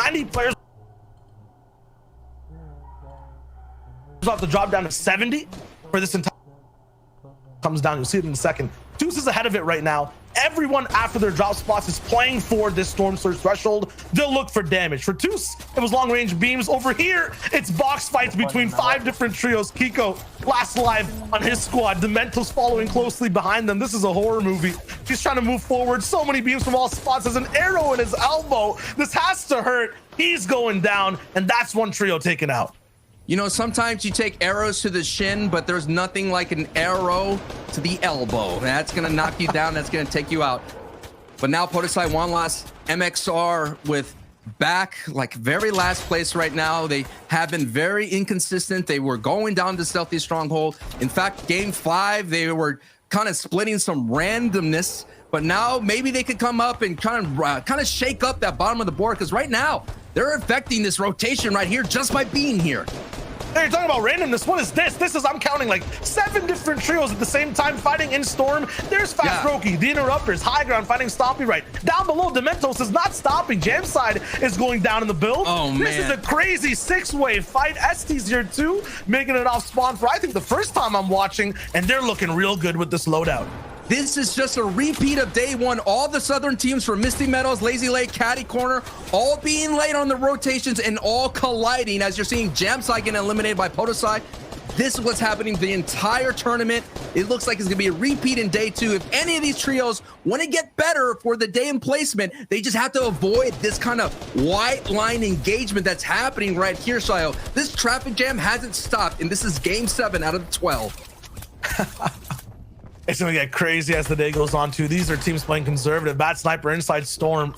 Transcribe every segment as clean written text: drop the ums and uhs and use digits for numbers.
90 players have to drop down to 70 for this entire comes down. You'll see it in a second. Deuce is ahead of it right now. Everyone after their drop spots is playing for this Storm Surge threshold. They'll look for damage. For Deuce, it was long range beams. Over here, it's box fights between 5 different trios. Kiko last alive on his squad. Demento's following closely behind them. This is a horror movie. He's trying to move forward. So many beams from all spots. There's an arrow in his elbow. This has to hurt. He's going down, and that's one trio taken out. You know, sometimes you take arrows to the shin, but there's nothing like an arrow to the elbow. That's going to knock you down. That's going to take you out. But now Podesai one last MXR with back, like very last place right now. They have been very inconsistent. They were going down to Stealthy Stronghold. In fact, game 5, they were kind of splitting some randomness. But now maybe they could come up and kind of shake up that bottom of the board, because right now they're affecting this rotation right here just by being here. Hey, you're talking about randomness. What is this? This is, I'm counting like 7 different trios at the same time fighting in Storm. There's Fast Roki, the Interrupters, High Ground fighting Stompy right. Down below, Dementos is not stopping. Jamside is going down in the build. Oh, man. This is a crazy 6-way fight. ST's here too, making it off spawn for I think the first time I'm watching, and they're looking real good with this loadout. This is just a repeat of day 1. All the Southern teams from Misty Meadows, Lazy Lake, Caddy Corner, all being late on the rotations and all colliding as you're seeing Jamsai getting eliminated by Podesai. This is what's happening the entire tournament. It looks like it's going to be a repeat in day 2. If any of these trios want to get better for the day in placement, they just have to avoid this kind of white line engagement that's happening right here, Shayo. This traffic jam hasn't stopped, and this is game 7 out of the 12. It's going to get crazy as the day goes on, too. These are teams playing conservative. Bad Sniper inside Storm,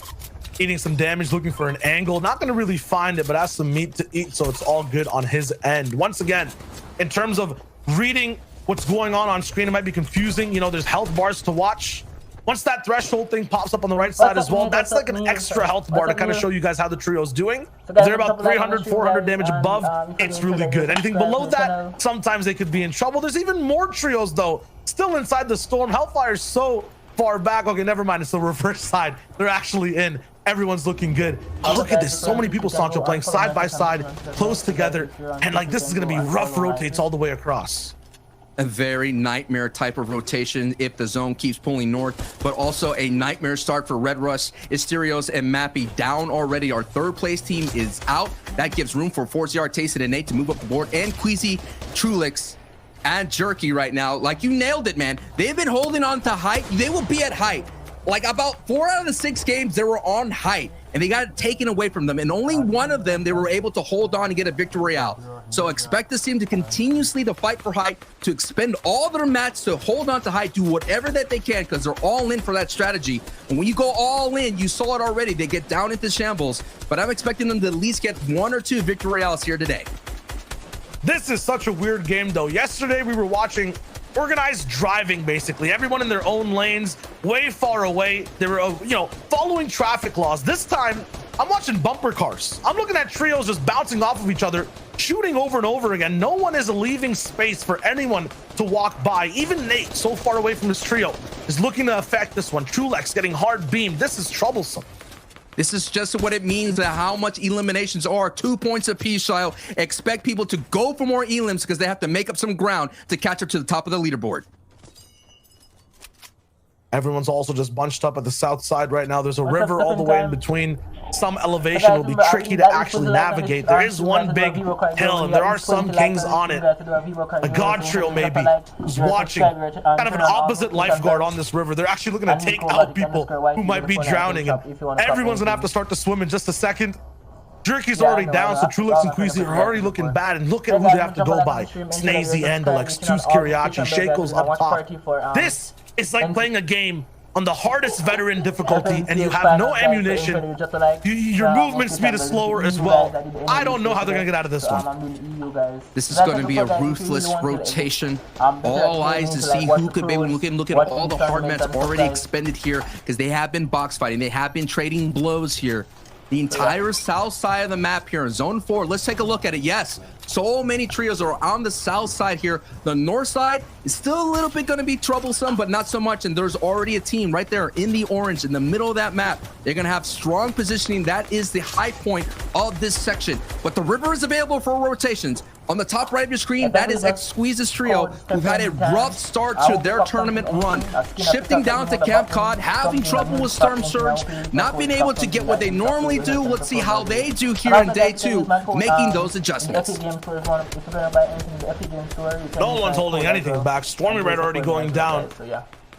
eating some damage, looking for an angle. Not going to really find it, but has some meat to eat, so it's all good on his end. Once again, in terms of reading what's going on screen, it might be confusing. You know, there's health bars to watch. Once that threshold thing pops up on the right side as well, that's like an extra health bar to kind of show you guys how the trio's doing. If they're about 300, 400 damage above, it's really good. Anything below that, sometimes they could be in trouble. There's even more trios, though, still inside the Storm. Hellfire's so far back. Okay, never mind. It's the reverse side. They're actually in. Everyone's looking good. Look at this. So many people, Sancho, playing side by side, close together. And like, this is going to be rough rotates all the way across. A very nightmare type of rotation if the zone keeps pulling north, but also a nightmare start for Red Rush, Asterios, and Mappy down already. Our 3rd place team is out. That gives room for ForceR, Tayson, and Nate to move up the board, and Queasy, Trulix, and Jerky right now. Like, you nailed it, man. They've been holding on to height. They will be at height. Like, about 4 out of the 6 games, they were on height, and they got it taken away from them. And only one of them, they were able to hold on and get a victory out. So expect this team to continuously to fight for height, to expend all their mats to hold on to height, do whatever that they can, because they're all in for that strategy. And when you go all in, you saw it already, they get down into shambles. But I'm expecting them to at least get 1 or 2 victory outs here today. This is such a weird game, though. Yesterday, we were watching organized driving, basically. Everyone in their own lanes, way far away. They were, you know, following traffic laws. This time, I'm watching bumper cars. I'm looking at trios just bouncing off of each other, shooting over and over again. No one is leaving space for anyone to walk by. Even Nate, so far away from his trio, is looking to affect this one. Trulex getting hard beamed. This is troublesome. This is just what it means, that how much eliminations are. 2 points apiece, Shile. Expect people to go for more elims because they have to make up some ground to catch up to the top of the leaderboard. Everyone's also just bunched up at the south side right now. There's a river all the way in between. Some elevation will be tricky to actually navigate. There is one big hill, and there are some kings on it. A god trio maybe who's watching, kind of an opposite lifeguard on this river. They're actually looking to take out people who might be drowning. And everyone's gonna have to start to swim in just a second. Jerky's already down, so Trulix and Queasy are already looking bad, and look at who they have to go by. Snazy, Andalex, Tuz Kiriachi, Shaco's up top. This is like playing a game on the hardest veteran difficulty, and you have no ammunition. Your movement speed is slower as well. I don't know how they're gonna get out of this one. This is going to be a ruthless rotation. All eyes to see who could be. We can look at all the hard mats already expended here, because they have been box fighting. They have been trading blows here. the entire south side of the map here in zone 4. Let's take a look at it. Yes, so many trios are on the south side here. The north side is still a little bit going to be troublesome, but not so much. And there's already a team right there in the orange in the middle of that map. They're going to have strong positioning. That is the high point of this section. But the river is available for rotations. On the top right of your screen, that is X-Squeeze's trio, who've had a rough start to their tournament run. Shifting down to Camp Cod, having trouble with Storm Surge, not being able to get what they normally do. Let's see how they do here in day 2, making those adjustments. No one's holding anything back. Stormy Red already going down.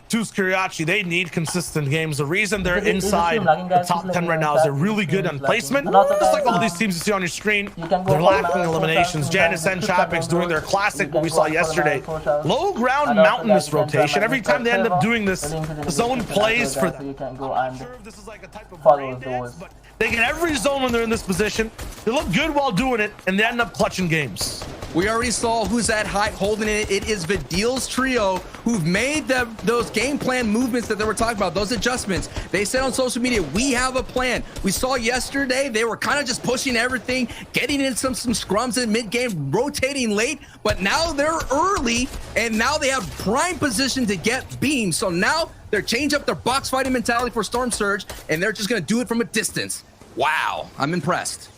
To Skiriachi, they need consistent games. The reason they're inside the top 10 right now is they're really good on placement. Just like all these teams you see on your screen, they're lacking eliminations. Janus and Chapix doing their classic, what we saw yesterday. Low ground mountainous rotation. Every time they end up doing this, the zone plays for them. I'm not sure if this is like a type of brain dance, but they get every zone when they're in this position. They look good while doing it, and they end up clutching games. We already saw who's at height holding it. It is Vidil's trio who've made those game plan movements that they were talking about, those adjustments. They said on social media, we have a plan. We saw yesterday they were kind of just pushing everything, getting in some scrums in mid-game, rotating late, but now they're early, and now they have prime position to get beams. So now they're changing up their box fighting mentality for Storm Surge, and they're just going to do it from a distance. Wow, I'm impressed.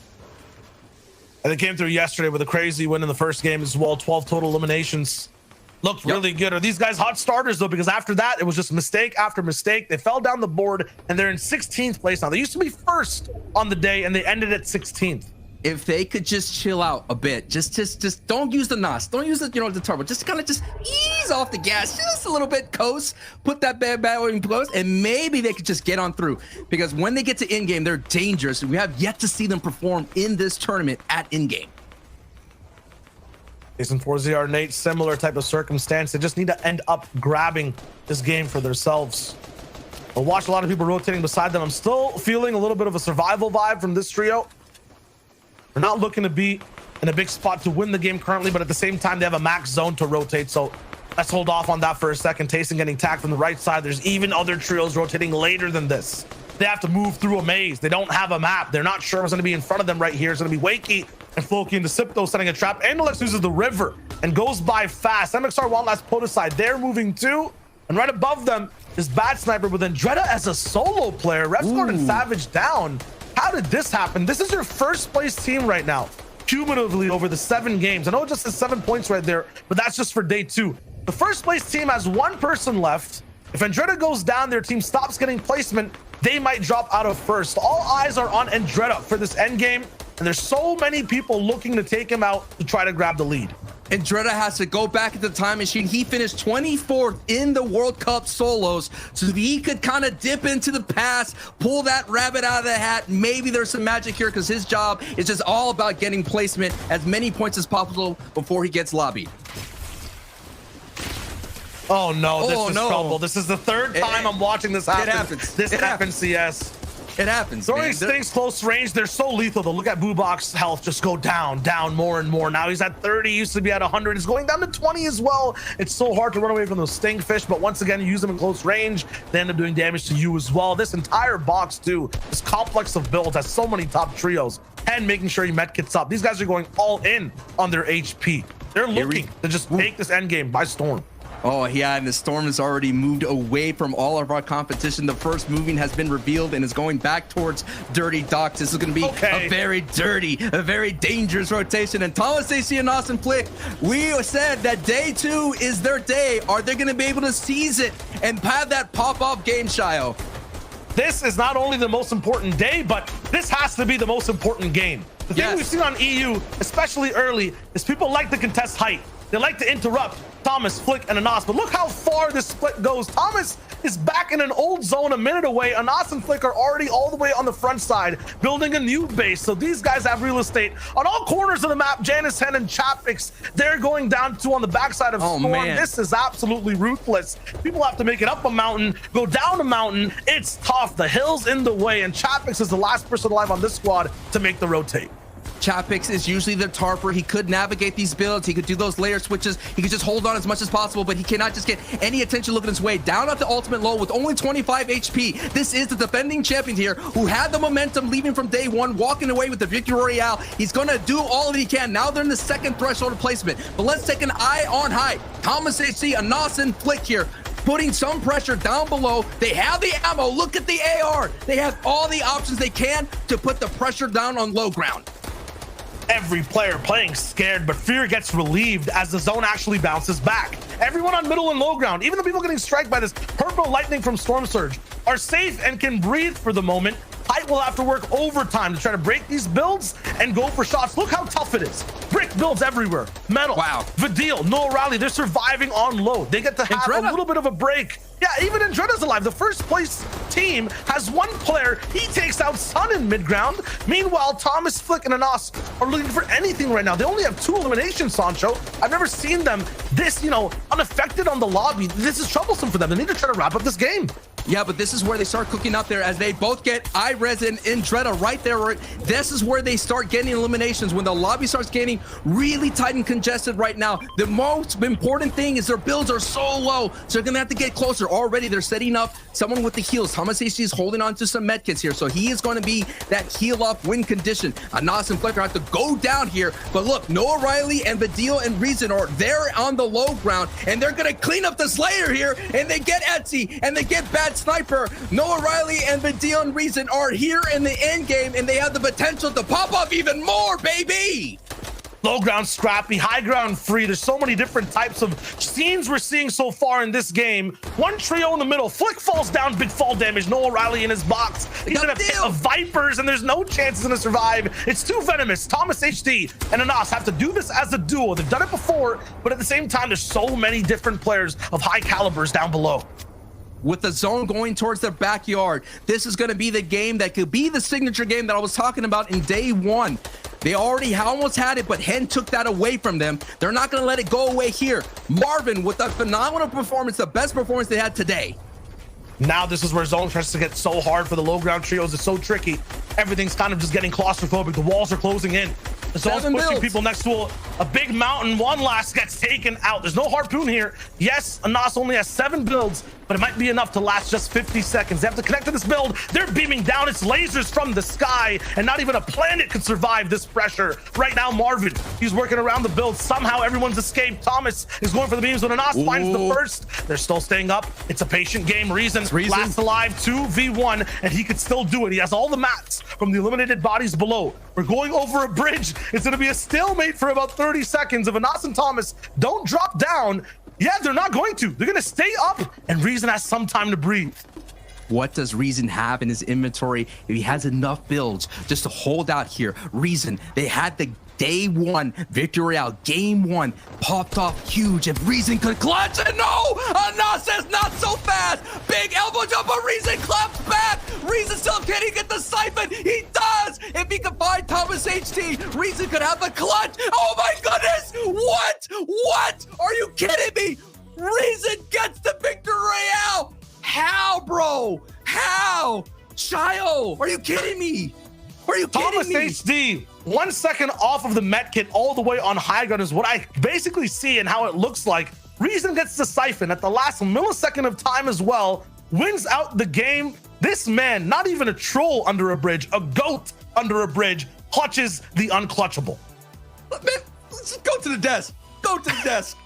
And they came through yesterday with a crazy win in the first game as well. 12 total eliminations. Looked really good. Are these guys hot starters though? Because after that, it was just mistake after mistake. They fell down the board and they're in 16th place now. They used to be first on the day and they ended at 16th. If they could just chill out a bit, just don't use the NOS, don't use the the turbo, just kind of just ease off the gas just a little bit, coast, put that bad in close, and maybe they could just get on through. Because when they get to in game, they're dangerous. We have yet to see them perform in this tournament at in game. Jason 4ZR Nate, similar type of circumstance. They just need to end up grabbing this game for themselves. I watched a lot of people rotating beside them. I'm still feeling a little bit of a survival vibe from this trio. They're not looking to be in a big spot to win the game currently, but at the same time, they have a max zone to rotate. So let's hold off on that for a second. Tayson getting tagged from the right side. There's even other trios rotating later than this. They have to move through a maze. They don't have a map. They're not sure what's going to be in front of them right here. It's going to be Wakey and Floki into Sipto setting a trap. Andalex uses the river and goes by fast. MXR One Last Podicide, they're moving too. And right above them is Bad Sniper with Andretta as a solo player. Refscord and Savage down. How did this happen? This is your first place team right now, cumulatively over the 7 games. I know it just says 7 points right there, but that's just for day 2. The first place team has 1 person left. If Andretta goes down, their team stops getting placement, they might drop out of first. All eyes are on Andretta for this end game, and there's so many people looking to take him out to try to grab the lead. Andretta has to go back at the time machine. He finished 24th in the World Cup solos, so he could kind of dip into the past, pull that rabbit out of the hat. Maybe there's some magic here because his job is just all about getting placement as many points as possible before he gets lobbied. Oh no, this is trouble. This is the 3rd time I'm watching this happen. It happens. This happens, CS. It happens. Throwing things close range, they're so lethal though. Look at Boobok's health just go down more and more. Now he's at 30, used to be at 100. He's going down to 20 as well. It's so hard to run away from those stingfish, but once again, you use them in close range, they end up doing damage to you as well. This entire box too, this complex of builds has so many top trios and making sure he medkits up. These guys are going all in on their HP. They're looking to just take this end game by storm. Oh yeah, and the storm has already moved away from all of our competition. The first moving has been revealed and is going back towards Dirty Docks. This is going to be a very dirty, a very dangerous rotation. And Thomas AC and Austin Flick, we said that day 2 is their day. Are they going to be able to seize it and have that pop-off game, Shio? This is not only the most important day, but this has to be the most important game. The thing we've seen on EU, especially early, is people like to contest height. They like to interrupt Thomas, Flick, and Anas, but look how far this split goes. Thomas is back in an old zone a minute away. Anas and Flick are already all the way on the front side, building a new base. So these guys have real estate on all corners of the map. Janice, Hen, and Chapix, they're going down to on the backside of Storm. Man. This is absolutely ruthless. People have to make it up a mountain, go down a mountain. It's tough. The hill's in the way, and Chapix is the last person alive on this squad to make the rotate. Chapix is usually the tarper. He could navigate these builds. He could do those layer switches. He could just hold on as much as possible, but he cannot just get any attention looking his way. Down at the ultimate low with only 25 HP. This is the defending champion here who had the momentum leaving from day one, walking away with the Victory Royale. He's going to do all that he can. Now they're in the second threshold replacement, but let's take an eye on high. Thomas HC, a Nos and Flick here, putting some pressure down below. They have the ammo. Look at the AR. They have all the options they can to put the pressure down on low ground. Every player playing scared, but fear gets relieved as the zone actually bounces back. Everyone on middle and low ground, even the people getting struck by this purple lightning from Storm Surge, are safe and can breathe for the moment. Height will have to work overtime to try to break these builds and go for shots. Look how tough it is. Brick builds everywhere. Metal. Wow. Vidal, no rally. They're surviving on low. They get to have a little bit of a break. Yeah, even Andretta's alive. The first place team has one player. He takes out Sun in mid ground. Meanwhile, Thomas, Flick, and Anas are looking for anything right now. They only have 2 eliminations, Sancho. I've never seen them this, unaffected on the lobby. This is troublesome for them. They need to try to wrap up this game. Yeah, but this is where they start cooking up there as they both get iRes and Indretta right there. This is where they start getting eliminations when the lobby starts getting really tight and congested right now. The most important thing is their builds are so low, so they're going to have to get closer. Already, they're setting up someone with the heals. Thomas HC is holding on to some medkits here, so he is going to be that heal up win condition. Anas and Flicker have to go down here, but look, Noah Riley and Badil and Reason are there on the low ground, and they're going to clean up the Slayer here, and they get Etsy, and they get Bad Sniper. Noah Riley and Badil and Reason are here in the end game, and they have the potential to pop up even more, baby! Low ground scrappy, high ground free. There's so many different types of scenes we're seeing so far in this game. One trio in the middle. Flick falls down, big fall damage. Noah Riley in his box. He's in a pit of Vipers, and there's no chances to survive. It's too venomous. Thomas HD and Anas have to do this as a duo. They've done it before, but at the same time, there's so many different players of high calibers down below. With the zone going towards their backyard, this is going to be the game that could be the signature game that I was talking about in day one. They already almost had it, but Hen took that away from them. They're not going to let it go away here. Marvin with a phenomenal performance, the best performance they had today. Now this is where zone starts to get so hard for the low ground trios. It's so tricky. Everything's kind of just getting claustrophobic. The walls are closing in. The zone's pushing people next to a big mountain. One last gets taken out. There's no harpoon here. Yes, Anas only has 7 builds, but it might be enough to last just 50 seconds. They have to connect to this build. They're beaming down. It's lasers from the sky, and not even a planet could survive this pressure. Right now, Marvin, he's working around the build. Somehow everyone's escaped. Thomas is going for the beams when Anas finds the first. They're still staying up. It's a patient game. Reason last alive 2v1, and he could still do it. He has all the mats from the eliminated bodies below. We're going over a bridge. It's going to be a stalemate for about 30 seconds. If Anas and Thomas don't drop down, yeah, they're not going to. They're going to stay up, and Reason has some time to breathe. What does Reason have in his inventory if he has enough builds just to hold out here? Reason, they had the day one victory out, game one popped off huge. If Reason could clutch, and no, Anas says not so fast. Big elbow jump, but Reason claps back. Reason still can he get the siphon? He does. If he could find Thomas HT, Reason could have the clutch. Oh my goodness! What? Are you kidding me? Reason gets the victory out. How, bro? How? Shio, are you kidding me? Are you kidding me? Thomas HD, 1 second off of the med kit all the way on high ground is what I basically see and how it looks like. Reason gets the siphon at the last millisecond of time as well, wins out the game. This man, not even a troll under a bridge, a goat under a bridge, clutches the unclutchable. Man, let's just go to the desk. Go to the desk.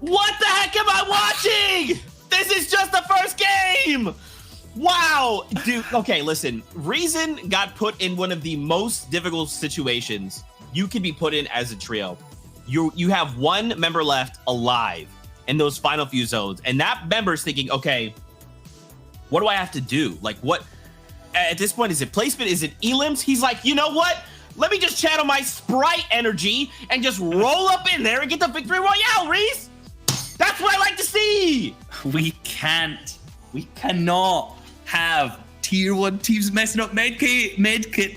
What the heck am I watching? This is just the first game. Wow, dude. Okay, listen. Reason got put in one of the most difficult situations you can be put in as a trio. You have one member left alive in those final few zones, and that member's thinking, okay, what do I have to do? Like, what at this point, is it placement? Is it elims? He's like, you know what? Let me just channel my Sprite energy and just roll up in there and get the victory royale, Reese. That's what I like to see. We cannot have tier 1 teams messing up medkit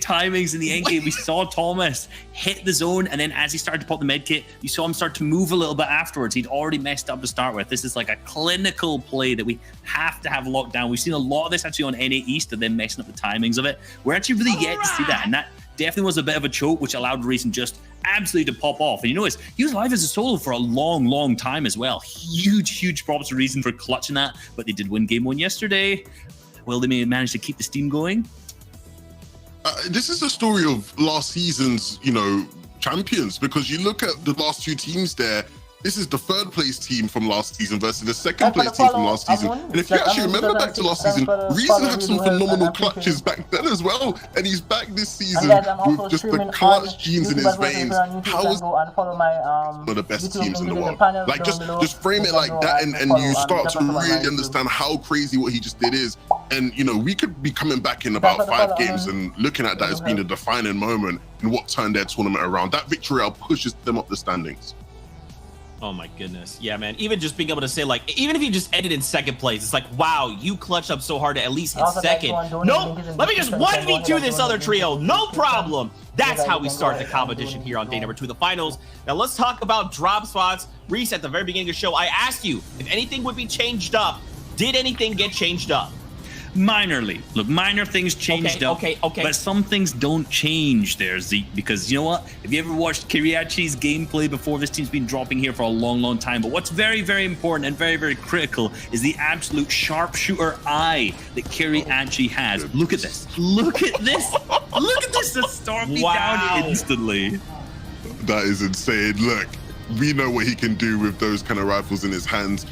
timings in the end game. We saw Thomas hit the zone, and then as he started to pop the medkit, you saw him start to move a little bit afterwards. He'd already messed up to start with. This is like a clinical play that we have to have locked down. We've seen a lot of this actually on NA East, of them messing up the timings of it. We're actually really yet to see that, and that definitely was a bit of a choke, which allowed Reason just absolutely to pop off. And you notice he was live as a solo for a long time as well. Huge props to Reason for clutching that, but they did win game 1 yesterday. Will they manage to keep the steam going? This is the story of last season's, champions, because you look at the last 2 teams there. This is the 3rd place team from last season versus the 2nd place team from last season. And if you actually remember back to last season, Reason had some phenomenal clutches back then as well. And he's back this season with just the clutch genes in his veins. How is one of the best teams in the world? Like, just frame it like that, and you start to really understand how crazy what he just did is. And, we could be coming back in about 5 games and looking at that as being a defining moment in what turned their tournament around. That victory out pushes them up the standings. Oh my goodness. Yeah, man. Even just being able to say, like, even if you just ended in 2nd place, it's like, wow, you clutched up so hard to at least hit 2nd. Nope. Let me just 1v2 this other trio. No problem. That's how we start the competition here on day number 2 of the finals. Now let's talk about drop spots. Reese, at the very beginning of the show, I asked you if anything would be changed up. Did anything get changed up? Minorly. Look, minor things changed up. Okay. But some things don't change there, Zeke, because you know what? If you ever watched Kiriachi's gameplay before, this team's been dropping here for a long time. But what's very important and very critical is the absolute sharpshooter eye that Kiriachi has. Look at this. Look at this. Look at this. The storm me down instantly. That is insane. Look, we know what he can do with those kind of rifles in his hands.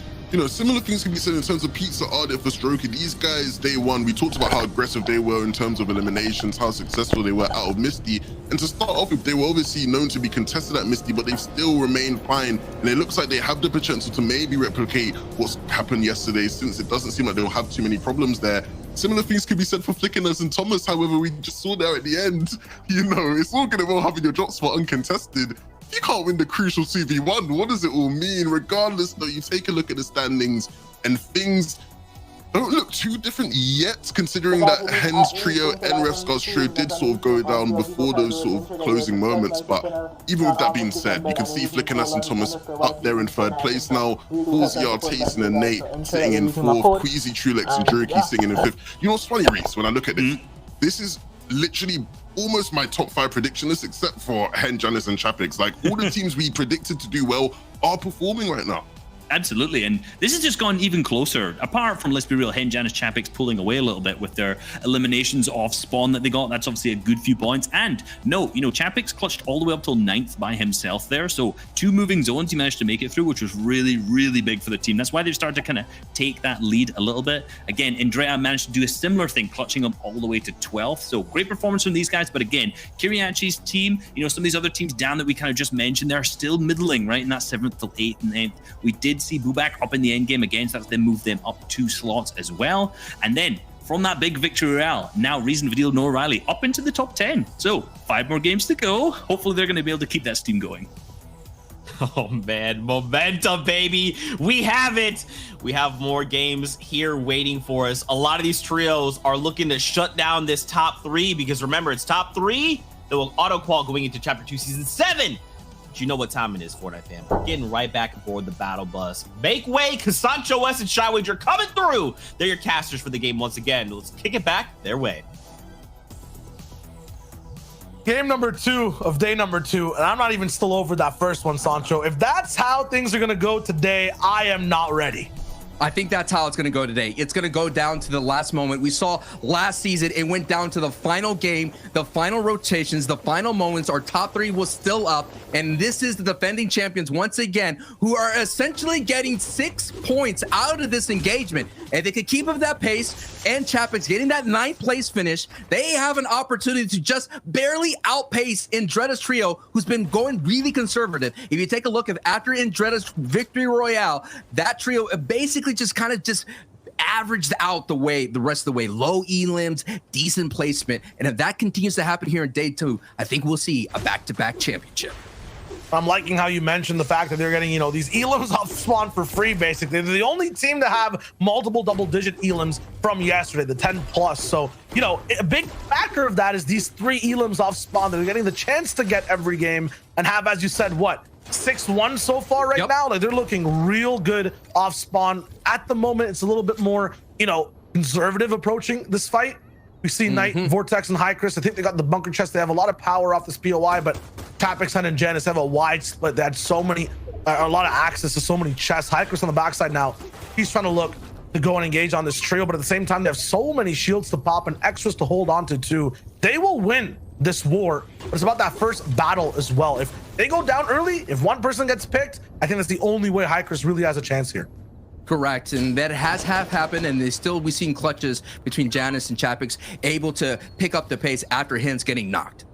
Similar things can be said in terms of Pizza Ardit for Strokey. These guys, day 1, we talked about how aggressive they were in terms of eliminations, how successful they were out of Misty. And to start off with, they were obviously known to be contested at Misty, but they've still remained fine. And it looks like they have the potential to maybe replicate what's happened yesterday, since it doesn't seem like they'll have too many problems there. Similar things could be said for Flickiness and Thomas. However, we just saw there at the end, it's all going to well having your drop spot uncontested. You can't win the crucial 2v1. What does it all mean? Regardless, though, you take a look at the standings and things don't look too different yet, considering that Hen's trio and Ref Scott's trio did sort of go down before those sort of closing moments. But even with that being said, you can see Flickiness and Thomas up there in 3rd place now. Forzr, Tayson and Nate sitting in 4th. Queasy, Trulex and Jerky sitting in 5th. You know what's funny, Reese? When I look at this, this is literally almost my top 5 prediction list, except for Hen, Janice, and Chapix. Like, all the teams we predicted to do well are performing right now. Absolutely, and this has just gone even closer. Apart from, let's be real, Hen, Janice, Chapix pulling away a little bit with their eliminations off spawn that they got. That's obviously a good few points. And no, Chapix clutched all the way up till 9th by himself there. So 2 moving zones he managed to make it through, which was really big for the team. That's why they've started to kind of take that lead a little bit. Again, Andrea managed to do a similar thing, clutching them all the way to 12th. So great performance from these guys. But again, Kiriachi's team, some of these other teams down that we kind of just mentioned, they're still middling, right? In that 7th till 8th and 9th. We did see Bubak up in the end game again, so that's then moved them up 2 slots as well. And then from that big victory royale, now Reason, Vidil, Noah Riley up into the top 10. So 5 more games to go. Hopefully they're going to be able to keep that steam going. Oh man, momentum, baby. We have it. We have more games here waiting for us. A lot of these trios are looking to shut down this top 3, because remember, it's top 3 that will auto-qual going into Chapter 2 Season 7. But you know what time it is, Fortnite fam. We're getting right back aboard the battle bus. Make way, because Sancho West and Shywage are coming through. They're your casters for the game once again. Let's kick it back their way. Game number 2 of day number 2, and I'm not even still over that first one, Sancho. If that's how things are going to go today, I am not ready. I think that's how it's going to go today. It's going to go down to the last moment. We saw last season, it went down to the final game, the final rotations, the final moments. Our top 3 was still up, and this is the defending champions once again, who are essentially getting 6 points out of this engagement. If they could keep up that pace, and Chapix getting that 9th place finish, they have an opportunity to just barely outpace Indreda's trio, who's been going really conservative. If you take a look at after Indreda's victory royale, that trio basically just averaged out the rest of the way. Low elims, decent placement, and if that continues to happen here in day 2, I think we'll see a back-to-back championship. I'm liking how you mentioned the fact that they're getting, you know, these elims off spawn for free, basically. They're the only team to have multiple double-digit elims from yesterday, the 10+. So, you know, a big factor of that is these 3 elims off spawn that they're getting the chance to get every game and have, as you said, what, 6-1 so far right now? Like, they're looking real good off spawn. At the moment, it's a little bit more, you know, conservative approaching this fight. We see Knight, Vortex, and Hycris. I think they got the bunker chest. They have a lot of power off this POI, but Tapix, Hen, and Janus have a wide split. They had so many, a lot of access to so many chests. Hycris on the backside now. He's trying to look to go and engage on this trio, but at the same time, they have so many shields to pop and extras to hold on to too. They will win this war, but it's about that first battle as well. If they go down early, if one person gets picked, I think that's the only way Hycris really has a chance here. Correct, and that has happened, and we've seen clutches between Janus and Chapix able to pick up the pace after Hens getting knocked.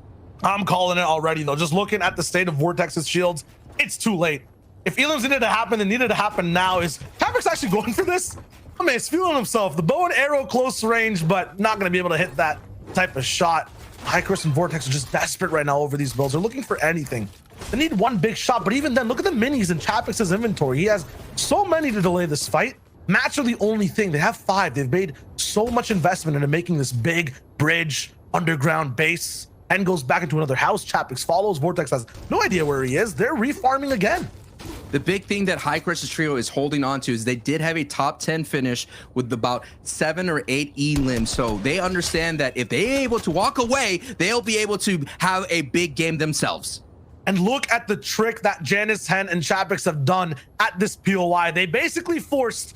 I'm calling it already, though. Just looking at the state of Vortex's shields, it's too late. If elims needed to happen, it needed to happen now. Is Chapix actually going for this? I mean, he's feeling himself. The bow and arrow close range, but not going to be able to hit that type of shot. Hycris and Vortex are just desperate right now over these builds. They're looking for anything. They need one big shot, but even then, look at the minis in Chapix's inventory. He has so many to delay this fight. Mats are the only thing. They have 5. They've made so much investment into making this big bridge, underground base, and goes back into another house. Chapix follows. Vortex has no idea where he is. They're refarming again. The big thing that Hycris' trio is holding on to is they did have a top 10 finish with about 7 or 8 elims. So they understand that if they're able to walk away, they'll be able to have a big game themselves. And look at the trick that Janus, Hen, and Chapix have done at this POI. They basically forced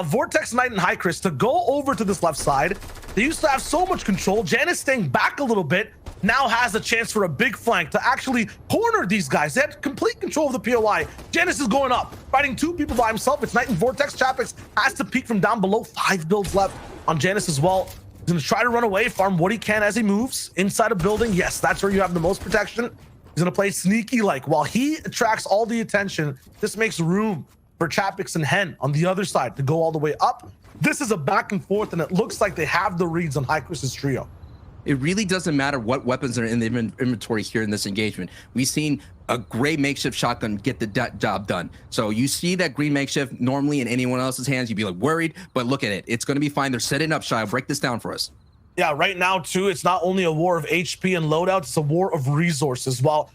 Vortex, Knight, and Hycris to go over to this left side. They used to have so much control. Janus staying back a little bit now has a chance for a big flank to actually corner these guys. They had complete control of the POI. Janus is going up, fighting 2 people by himself. It's Knight and Vortex. Chapix has to peek from down below. 5 builds left on Janus as well. He's going to try to run away, farm what he can as he moves inside a building. Yes, that's where you have the most protection. He's going to play sneaky like while he attracts all the attention. This makes room for Chapix and Hen on the other side to go all the way up. This is a back and forth, and it looks like they have the reads on Hycris' trio. It really doesn't matter what weapons are in the inventory here in this engagement. We've seen a gray makeshift shotgun get the job done. So you see that green makeshift normally in anyone else's hands, you'd be like worried, but look at it. It's going to be fine. They're setting up. Shai, break this down for us. Yeah, right now, too, it's not only a war of HP and loadouts, it's a war of resources. While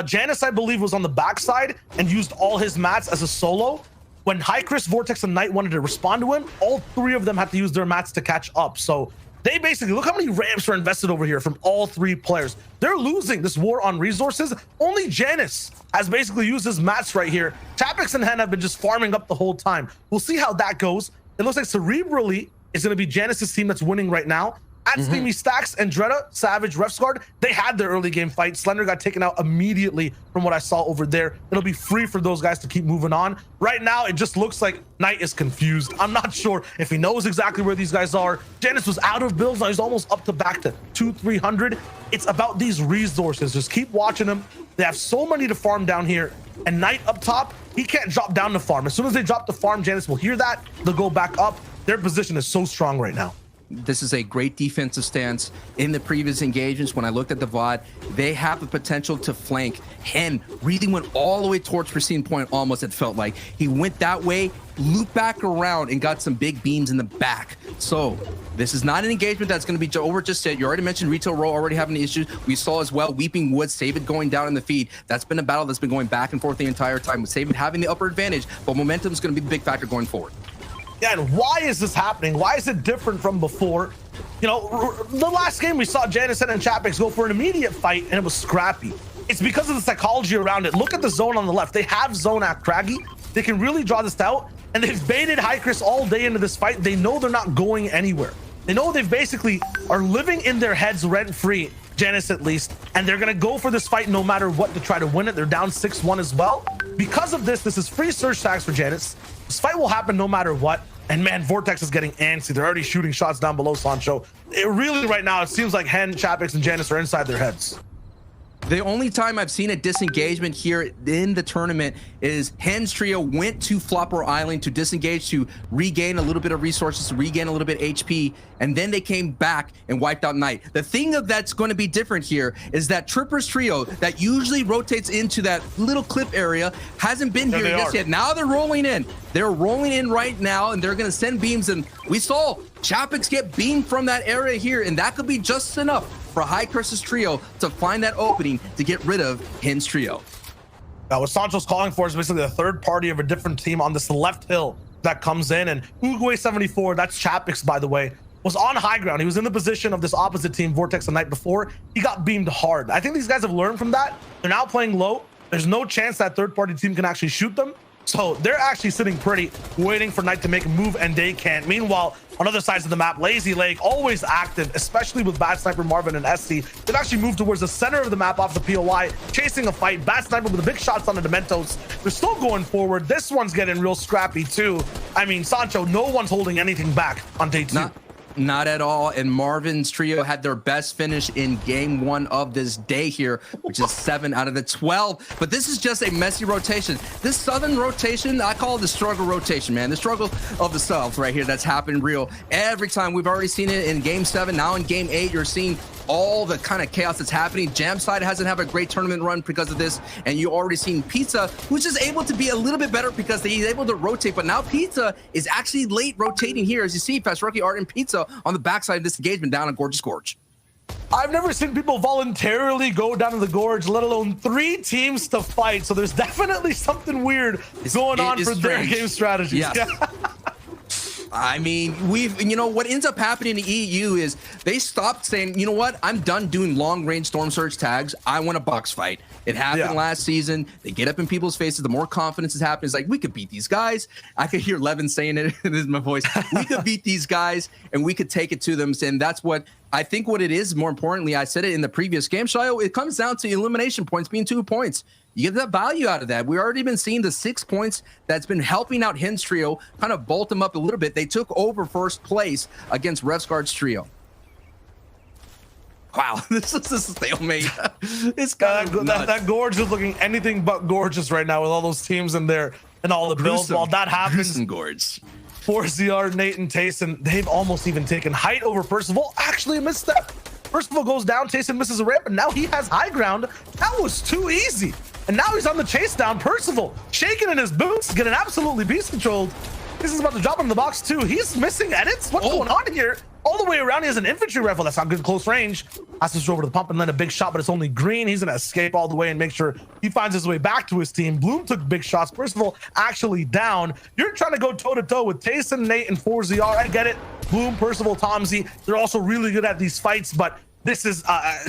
Janus, I believe, was on the backside and used all his mats as a solo, when Hycris, Vortex, and Knight wanted to respond to him, all 3 of them had to use their mats to catch up. So they basically, look how many ramps are invested over here from all 3 players. They're losing this war on resources. Only Janus has basically used his mats right here. Chapix and Hen have been just farming up the whole time. We'll see how that goes. It looks like cerebrally it's going to be Janus' team that's winning right now. At Steamy Stacks, Andretta, Savage, Refsguard, they had their early game fight. Slender got taken out immediately from what I saw over there. It'll be free for those guys to keep moving on. Right now, it just looks like Knight is confused. I'm not sure if he knows exactly where these guys are. Janus was out of builds. Now he's almost up to back to 200-300. It's about these resources. Just keep watching them. They have so many to farm down here. And Knight up top, he can't drop down to farm. As soon as they drop the farm, Janus will hear that. They'll go back up. Their position is so strong right now. This is a great defensive stance. In the previous engagements, when I looked at the VOD, they have the potential to flank. Hen really went all the way towards Pristine Point, almost, it felt like. He went that way, looped back around, and got some big beams in the back. So this is not an engagement that's going to be over just yet. You already mentioned Retail Row already having issues. We saw as well Weeping Woods, Save It going down in the feed. That's been a battle that's been going back and forth the entire time, with Save It having the upper advantage, but momentum is going to be the big factor going forward. Yeah, and why is this happening? Why is it different from before? You know, the last game we saw Janus and Chapix go for an immediate fight, and it was scrappy. It's because of the psychology around it. Look at the zone on the left. They have zone at Craggy. They can really draw this out, and they've baited Hycris all day into this fight. They know they're not going anywhere. They know they've basically are living in their heads rent-free, Janus at least, and they're going to go for this fight no matter what to try to win it. They're down 6-1 as well. Because of this is free surge tags for Janus. This fight will happen no matter what. And man, Vortex is getting antsy. They're already shooting shots down below Sancho. It really, right now, it seems like Hen, Chapix, and Janus are inside their heads. The only time I've seen a disengagement here in the tournament is Hens Trio went to Flopper Island to disengage, to regain a little bit of resources, to regain a little bit HP, and then they came back and wiped out Knight. The thing that's going to be different here is that Trippers Trio that usually rotates into that little cliff area hasn't been here just yet. Now they're rolling in. They're rolling in right now, and they're going to send beams, and we saw Chapix get beamed from that area here, and that could be just enough for High Curses Trio to find that opening to get rid of Hens Trio. Now, what Sancho's calling for is basically the third party of a different team on this left hill that comes in, and Uruguay 74, that's Chapix, by the way, was on high ground. He was in the position of this opposite team, Vortex, the night before. He got beamed hard. I think these guys have learned from that. They're now playing low. There's no chance that third party team can actually shoot them. So they're actually sitting pretty, waiting for Knight to make a move, and they can't. Meanwhile, on other sides of the map, Lazy Lake, always active, especially with Bad Sniper Marvin and SC. They've actually moved towards the center of the map off the POI, chasing a fight. Bad Sniper with the big shots on the Dementos. They're still going forward. This one's getting real scrappy too. I mean, Sancho, no one's holding anything back on day two. Not at all. And Marvin's Trio had their best finish in game 1 of this day here, which is 7 out of the 12. But this is just a messy rotation. This Southern rotation, I call it the struggle rotation, man. The struggle of the South right here that's happened real. Every time we've already seen it in game 7. Now in game 8, you're seeing all the kind of chaos that's happening. Jamside hasn't had a great tournament run because of this, and you already seen Pizza, who's just able to be a little bit better because he's able to rotate. But now Pizza is actually late rotating here, as you see Fast Rookie Art and Pizza on the backside of this engagement down in Gorgeous Gorge. I've never seen people voluntarily go down to the gorge, let alone 3 teams to fight. So there's definitely something weird going on for their game strategies. Yes. Yeah. I mean, you know, what ends up happening in the EU is they stopped saying, you know what, I'm done doing long range Storm Surge tags. I want a box fight. It happened last season. They get up in people's faces. The more confidence is happening, it's like, we could beat these guys. I could hear Levin saying it in my voice. We could beat these guys and we could take it to them. And that's what I think what it is. More importantly, I said it in the previous game, Shayo, it comes down to elimination points being 2 points. You get that value out of that. We've already been seeing the 6 points that's been helping out Hens Trio kind of bolt them up a little bit. They took over first place against Revsguard's Trio. Wow, this is a stalemate. It's that gorge is looking anything but gorgeous right now with all those teams in there and all the builds. While that happens, gorge. 4ZR, Nate, and Tayson, they've almost even taken height over Percival. Actually a misstep. Percival goes down, Tayson misses a ramp, and now he has high ground. That was too easy. And now he's on the chase down. Percival shaking in his boots, getting absolutely beast controlled. This is about to drop him in the box too. He's missing edits. What's going on here? All the way around, he has an infantry rifle. That's not good close range. Has to switch over to the pump and then a big shot, but it's only green. He's gonna escape all the way and make sure he finds his way back to his team. Bloom took big shots. Percival actually down. You're trying to go toe to toe with Tayson, Nate, and 4ZR. I get it. Bloom, Percival, Tomsy. They're also really good at these fights, but this is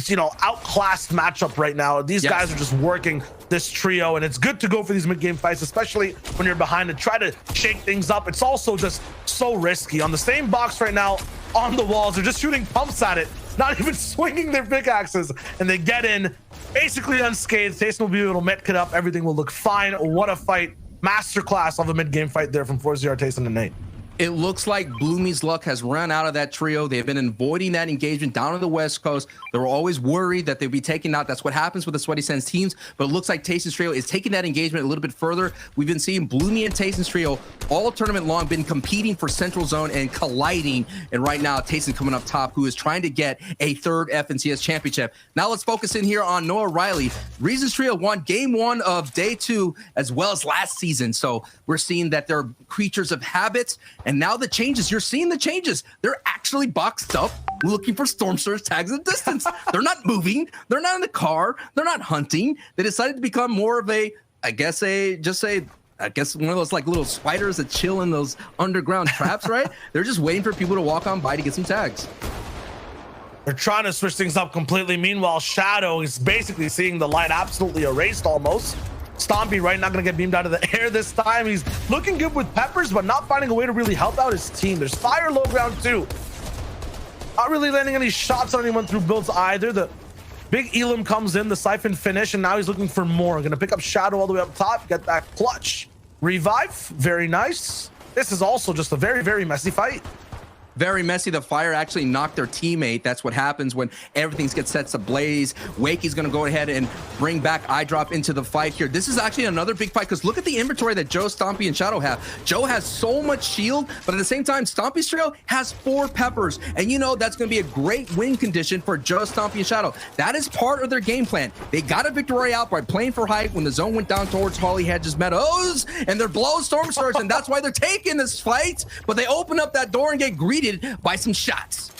you know, outclassed matchup right now. These guys are just working this trio, and it's good to go for these mid-game fights, especially when you're behind, to try to shake things up. It's also just so risky. On the same box right now, on the walls, they're just shooting pumps at it, not even swinging their pickaxes, and they get in basically unscathed. Tayson will be able to met kit up. Everything will look fine. What a fight. Masterclass of a mid-game fight there from 4ZR, Tayson, and Nate. It looks like Bloomy's luck has run out of that trio. They've been avoiding that engagement down on the West Coast. They were always worried that they'd be taken out. That's what happens with the Sweaty Sands teams. But it looks like Tayson's trio is taking that engagement a little bit further. We've been seeing Bloomy and Tayson's trio all tournament long been competing for Central Zone and colliding. And right now, Tayson coming up top, who is trying to get a third FNCS championship. Now let's focus in here on Noah Riley. Reasons trio won game 1 of day 2 as well as last season. So we're seeing that they're creatures of habits. And now the changes, you're seeing the changes. They're actually boxed up looking for Storm Surge tags at distance. They're not moving. They're not in the car. They're not hunting. They decided to become more of a, I guess one of those like little spiders that chill in those underground traps, right? They're just waiting for people to walk on by to get some tags. They're trying to switch things up completely. Meanwhile, Shadow is basically seeing the light absolutely erased almost. Stompy, right, not gonna get beamed out of the air this time. He's looking good with peppers, but not finding a way to really help out his team. There's fire low ground too. Not really landing any shots on anyone through builds either. The big Elam comes in, the siphon finish, and now he's looking for more. Gonna pick up Shadow all the way up top, get that clutch. Revive, very nice. This is also just a very, very messy fight. Very messy. The fire actually knocked their teammate. That's what happens when everything gets set ablaze. Wakey's going to go ahead and bring back iDrop into the fight here. This is actually another big fight because look at the inventory that Joe, Stompy, and Shadow have. Joe has so much shield, but at the same time, Stompy's trio has 4 peppers. And you know that's going to be a great win condition for Joe, Stompy, and Shadow. That is part of their game plan. They got a victory out by playing for height when the zone went down towards Holly Hedges Meadows, and they're blowing Storm Surge, and that's why they're taking this fight. But they open up that door and get greeted by some shots.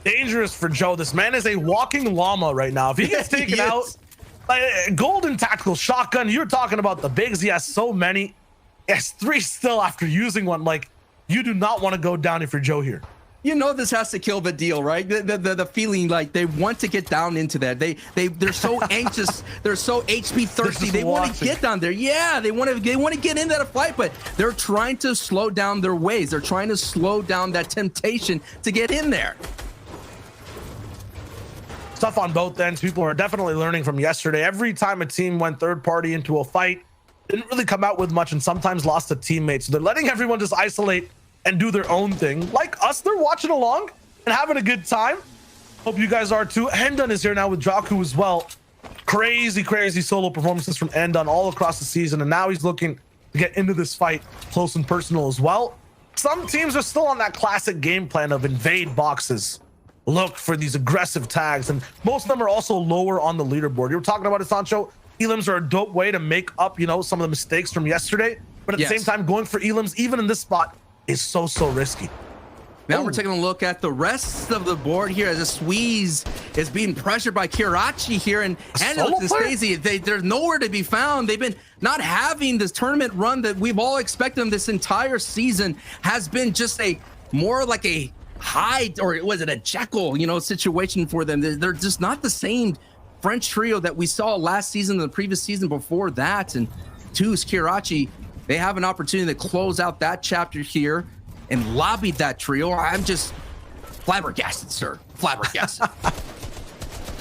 Dangerous for Joe. This man is a walking llama right now. If he gets taken out, like, golden tactical shotgun, you're talking about the bigs. He has so many. He has 3 still after using one. Like, you do not want to go down if you're Joe here. You know this has to kill the deal, right? The feeling like they want to get down into that. They're so anxious. They're so HP thirsty. They want to get down there. Yeah, they want to get into that fight, but they're trying to slow down their ways. They're trying to slow down that temptation to get in there. Stuff on both ends. People are definitely learning from yesterday. Every time a team went third party into a fight, didn't really come out with much and sometimes lost a teammate. So they're letting everyone just isolate and do their own thing. Like us, they're watching along and having a good time. Hope you guys are too. Endon is here now with Jaku as well. Crazy solo performances from Endon all across the season, and now he's looking to get into this fight close and personal as well. Some teams are still on that classic game plan of invade boxes, look for these aggressive tags, and most of them are also lower on the leaderboard. You were talking about it, Sancho. Elims are a dope way to make up, you know, some of the mistakes from yesterday, but at the same time, going for Elims, even in this spot, is so risky. Now we're taking a look at the rest of the board here as a Squeeze is being pressured by Kirachi here, and look, Stacey, they're nowhere to be found. They've been not having this tournament run that we've all expected them this entire season. Has been just a more like a Hyde, or was it a Jekyll, you know, situation for them. They're just not the same French trio that we saw last season, the previous season before that. And two's Kirachi, they have an opportunity to close out that chapter here and lobby that trio. I'm just flabbergasted, sir. Flabbergasted.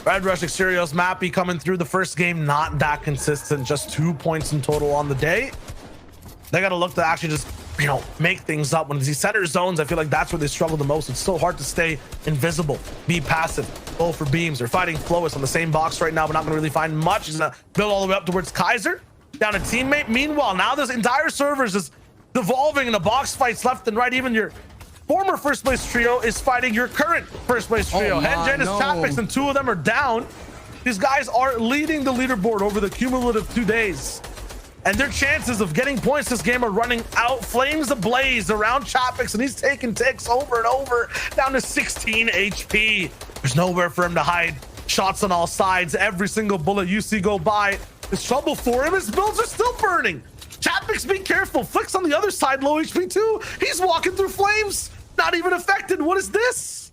Red Rush Exteriors Mappy coming through the first game, not that consistent, just 2 points in total on the day. They got to look to actually just, you know, make things up. When these center zones, I feel like that's where they struggle the most. It's so hard to stay invisible, be passive, go for beams. They're fighting Flois on the same box right now, but not going to really find much. He's going to build all the way up towards Kaiser. Down a teammate. Meanwhile, now this entire server is just devolving into box fights left and right. Even your former first place trio is fighting your current first place trio. Hengen is Chapix, and 2 of them are down. These guys are leading the leaderboard over the cumulative 2 days, and their chances of getting points this game are running out. Flames ablaze around Chapix, and he's taking ticks over and over, down to 16 HP. There's nowhere for him to hide. Shots on all sides. Every single bullet you see go by is trouble for him. His builds are still burning. Chapix, be careful. Flick's on the other side, low HP too. He's walking through flames, not even affected. What is this?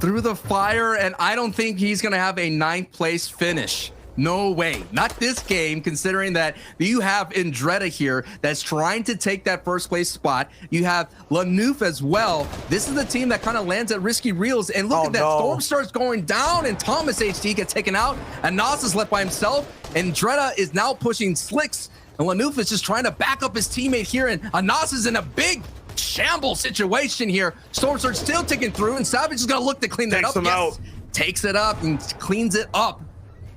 Through the fire, and I don't think he's gonna have a 9th place finish. No way. Not this game, considering that you have Indretta here that's trying to take that first place spot. You have Lanouf as well. This is the team that kind of lands at risky reels. And look at that. Storm starts going down, and Thomas HD gets taken out. And Nas is left by himself. And Indretta is now pushing Slicks. And Lanouf is just trying to back up his teammate here. And Anas is in a big shamble situation here. Storm Surge still ticking through, and Savage is going to look to clean that up. Takes it up and cleans it up.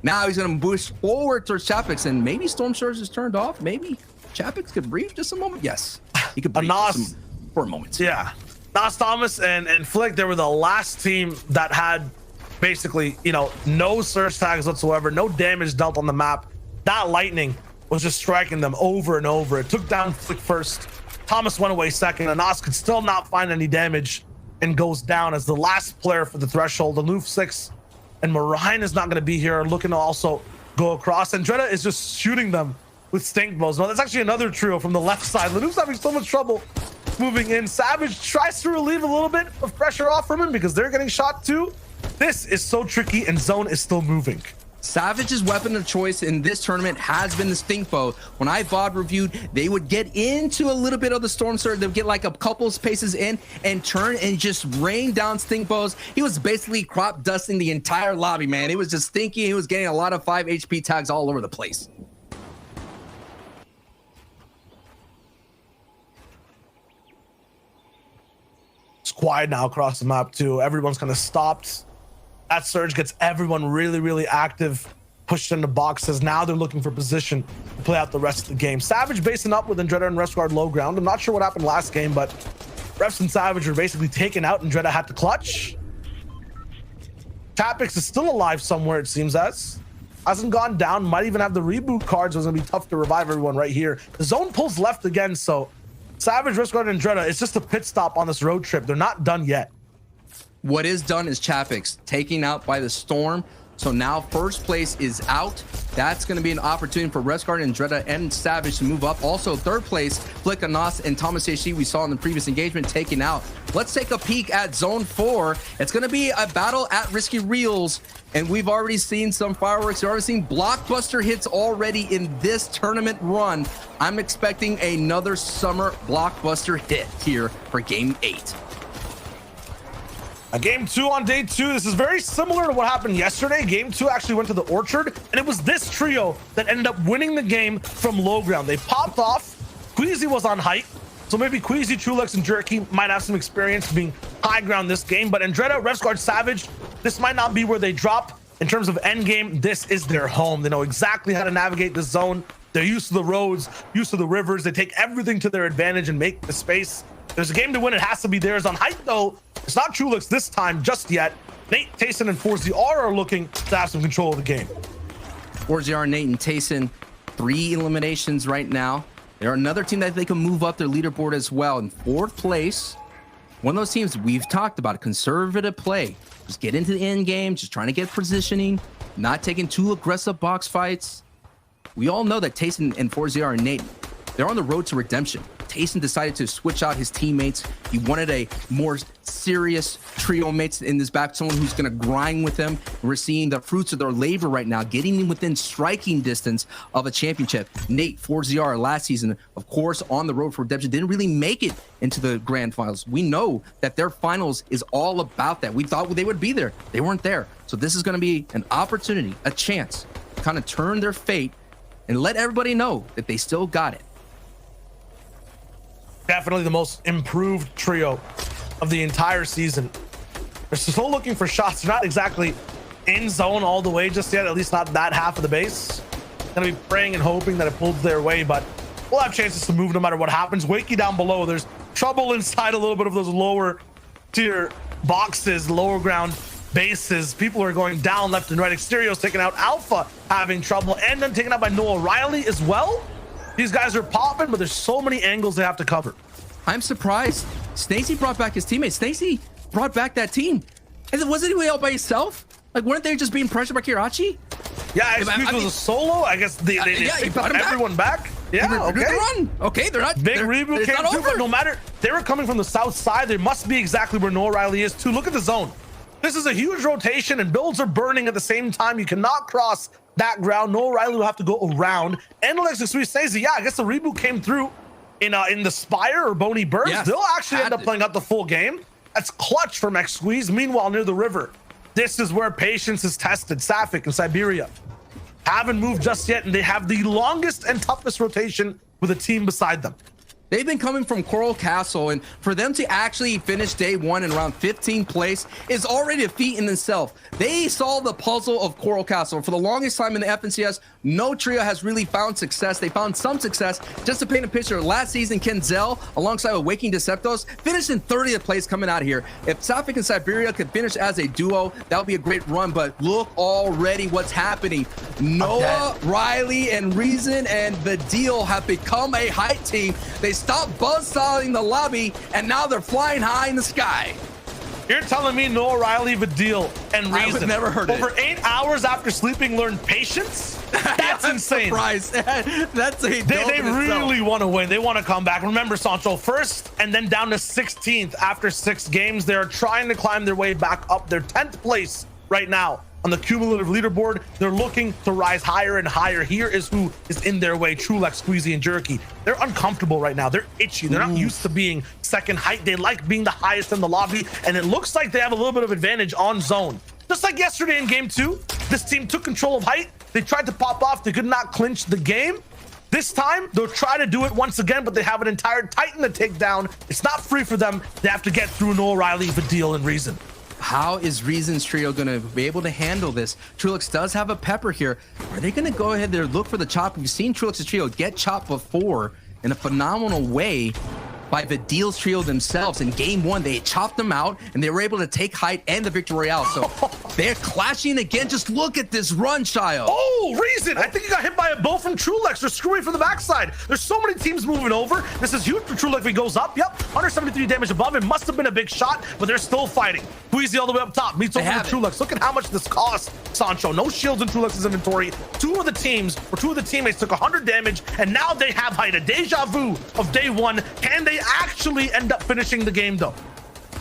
Now he's going to boost forward towards Chapix, and maybe Storm Surge is turned off. Maybe Chapix could breathe just a moment. Yes, he could breathe for a moment. Yeah, Nas, Thomas, and Flick, they were the last team that had basically, you know, no surge tags whatsoever, no damage dealt on the map. That lightning was just striking them over and over. It took down Flick first. Thomas went away second, and Nas could still not find any damage and goes down as the last player for the threshold. The Loof 6 and Marine is not going to be here, looking to also go across. And Dreda is just shooting them with stink bows. No, that's actually another trio from the left side. Lanouf's having so much trouble moving in. Savage tries to relieve a little bit of pressure off from him because they're getting shot too. This is so tricky, and Zone is still moving. Savage's weapon of choice in this tournament has been the stink bow. When I VOD reviewed, they would get into a little bit of the storm surge. They would get like a couple of spaces in and turn and just rain down stink bows. He was basically crop dusting the entire lobby, man. It was just stinky. He was getting a lot of 5 HP tags all over the place. quiet now across the map too. Everyone's kind of stopped. That surge gets everyone really active, pushed into boxes. Now they're looking for position to play out the rest of the game. Savage basing up with Andretta and Refsguard low ground. I'm not sure what happened last game, but Refs and Savage were basically taken out. Andretta had to clutch. Tapix is still alive somewhere, it seems as. Hasn't gone down, might even have the reboot cards. It's gonna be tough to revive everyone right here. The zone pulls left again, so Savage, Refsguard, and Andretta, it's just a pit stop on this road trip. They're not done yet. What is done is Chapix taking out by the Storm. So now first place is out. That's going to be an opportunity for Refsguard and Andretta and Savage to move up. Also third place, Flick Anas and Thomas AC we saw in the previous engagement taken out. Let's take a peek at zone 4. It's going to be a battle at Risky Reels. And we've already seen some fireworks. We've already seen blockbuster hits already in this tournament run. I'm expecting another summer blockbuster hit here for game 8. A game 2 on day 2. This is very similar to what happened yesterday. Game 2 actually went to the Orchard, and it was this trio that ended up winning the game from low ground. They popped off. Queasy was on height, so maybe Queasy, Chulex, and Jerky might have some experience being high ground this game, but Andretta, Refsguard, Savage, this might not be where they drop. In terms of end game, this is their home. They know exactly how to navigate the zone. They're used to the roads, used to the rivers. They take everything to their advantage and make the space. There's a game to win. It has to be theirs. On height, though, it's not Chulix this time just yet. Nate, Tayson, and 4ZR are looking to have some control of the game. 4ZR, Nate, and Tayson, 3 eliminations right now. They're another team that they can move up their leaderboard as well. In 4th place, one of those teams we've talked about, conservative play. Just get into the end game, just trying to get positioning, not taking too aggressive box fights. We all know that Tayson and 4ZR and Nate, they're on the road to redemption. Tayson decided to switch out his teammates. He wanted a more serious trio mates in this back, someone who's going to grind with them. We're seeing the fruits of their labor right now, getting them within striking distance of a championship. Nate, 4ZR, last season, of course, on the road for redemption, didn't really make it into the grand finals. We know that their finals is all about that. We thought they would be there. They weren't there. So this is going to be an opportunity, a chance to kind of turn their fate and let everybody know that they still got it. Definitely the most improved trio of the entire season. They're still looking for shots. They're not exactly in zone all the way just yet, at least not that half of the base. Gonna be praying and hoping that it pulls their way, but we'll have chances to move no matter what happens. Wakey down below, there's trouble inside a little bit of those lower tier boxes, lower ground bases. People are going down left and right. Exterio's taken out. Alpha having trouble, and then taken out by Noah Riley as well. These guys are popping, but there's so many angles they have to cover. I'm surprised. Stacey brought back his teammates. Stacey brought back that team. And wasn't he out by himself? Like, weren't they just being pressured by Kirachi? Yeah, Excuse was a solo. I guess they brought everyone back. Yeah, okay. Run. Okay, they're not. Big reboot came through, but no matter, they were coming from the south side. They must be exactly where Noah Riley is too. Look at the zone. This is a huge rotation, and builds are burning at the same time. You cannot cross that ground. Noah Riley will have to go around. And Alexis says, yeah, I guess the reboot came through in the Spire or Boney Birds. Yes, they'll actually end up playing out the full game. That's clutch from X Squeeze. Meanwhile, near the river, this is where patience is tested. Safik and Siberia haven't moved just yet, and they have the longest and toughest rotation with a team beside them. They've been coming from Coral Castle, and for them to actually finish day 1 in around 15th place is already a feat in itself. They solved the puzzle of Coral Castle. For the longest time in the FNCS, no trio has really found success. They found some success. Just to paint a picture, last season, Kenzel, alongside with Waking Deceptos, finished in 30th place coming out here. If Safik and Siberia could finish as a duo, that would be a great run, but look already what's happening. Noah, Riley, and Reason and the Deal have become a hype team. They stopped buzzsawing the lobby, and now they're flying high in the sky. You're telling me Noah Riley, Vidil, and Reason, I would never heard over 8 hours after sleeping, learned patience? That's insane. That's a they really want to win. They want to come back. Remember, Sancho, first and then down to 16th after 6 games. They're trying to climb their way back up. They're 10th place right now on the cumulative leaderboard. They're looking to rise higher and higher. Here is who is in their way: Trulex, Squeezy, and Jerky. They're uncomfortable right now. They're itchy. They're not used to being second height. They like being the highest in the lobby, and it looks like they have a little bit of advantage on zone. Just like yesterday in game 2, this team took control of height. They tried to pop off. They could not clinch the game. This time, they'll try to do it once again, but they have an entire Titan to take down. It's not free for them. They have to get through Noah Riley, Vidil, and Reason. How is Reason's trio going to be able to handle this? Trulix does have a pepper here. Are they going to go ahead there, look for the chop? We've seen Trulix's trio get chopped before in a phenomenal way by Vidil's trio themselves. In game one, they chopped them out and they were able to take height and the victory royale. So they're clashing again. Just look at this run, Shio. Oh, Reason! I think he got hit by a bow from Trulex. They're screwing from the backside. There's so many teams moving over. This is huge for Trulex if he goes up. Yep, 173 damage above. It must have been a big shot, but they're still fighting. Queasy all the way up top. Meets over to Trulex. Look at how much this costs, Sancho. No shields in Trulex's inventory. Two of the teammates took 100 damage, and now they have height. A deja vu of day one. Can they actually end up finishing the game, though?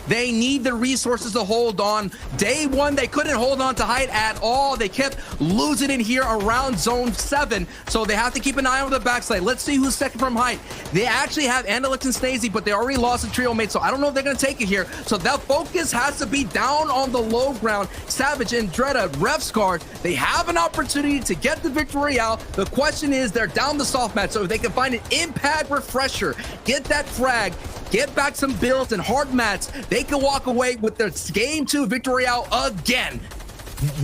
They need the resources to hold on. Day one, they couldn't hold on to height at all. They kept losing it here around zone 7. So they have to keep an eye on the backside. Let's see who's second from height. They actually have Andalix and Snazy, but they already lost a trio mate. So I don't know if they're going to take it here. So that focus has to be down on the low ground. Savage and Dreda, Revsguard, they have an opportunity to get the victory out. The question is, they're down the soft match. So if they can find an impact refresher, get that frag, get back some builds and hard mats, they can walk away with their game 2 victory out again.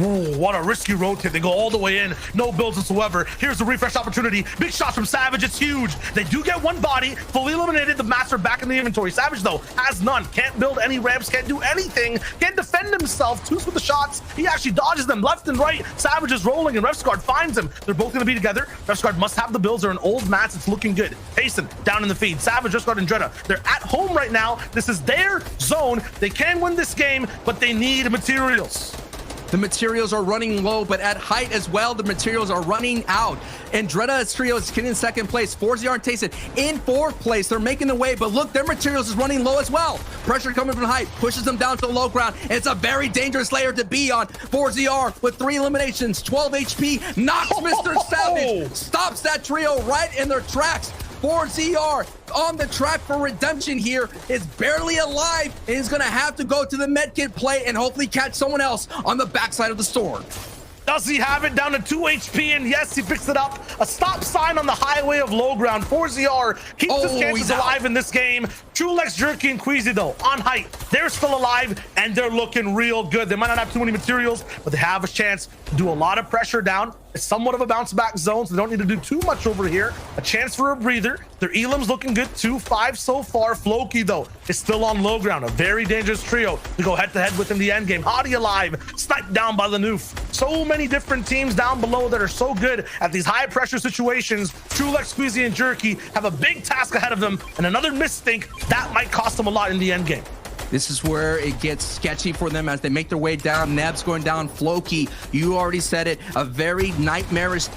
Ooh, what a risky rotate. They go all the way in. No builds whatsoever. Here's the refresh opportunity. Big shots from Savage. It's huge. They do get one body. Fully eliminated. The master back in the inventory. Savage, though, has none. Can't build any ramps. Can't do anything. Can't defend himself. Tooth with the shots. He actually dodges them left and right. Savage is rolling, and Revsguard finds him. They're both going to be together. Revsguard must have the builds. They're in old mats. It's looking good. Payson down in the feed. Savage, Revsguard, and Dreda. They're at home right now. This is their zone. They can win this game, but they need materials. The materials are running low, but at height as well, the materials are running out. And Dreda's trio is getting in second place. Forza and Tayson in fourth place. They're making the way, but look, their materials is running low as well. Pressure coming from height pushes them down to the low ground. And it's a very dangerous layer to be on. Forza with 3 eliminations, 12 HP, knocks Mr. Savage, stops that trio right in their tracks. 4ZR on the track for redemption here is barely alive and is going to have to go to the medkit play and hopefully catch someone else on the backside of the storm. Does he have it down to 2 HP? And yes, he picks it up. A stop sign on the highway of low ground. 4ZR keeps his chances alive in this game. Trulex, Jerky, and Queasy, though, on height. They're still alive, and they're looking real good. They might not have too many materials, but they have a chance to do a lot of pressure down. It's somewhat of a bounce back zone, so they don't need to do too much over here. A chance for a breather. Their Elam's looking good, 2-5 so far. Floki, though, is still on low ground. A very dangerous trio to go head-to-head with in the end game. Hottie alive, sniped down by Lanoof. So many different teams down below that are so good at these high-pressure situations. Trulex, Squeezy, and Jerky have a big task ahead of them, and another misthink that might cost them a lot in the end game. This is where it gets sketchy for them as they make their way down. Neb's going down. Floki, you already said it. A very nightmarish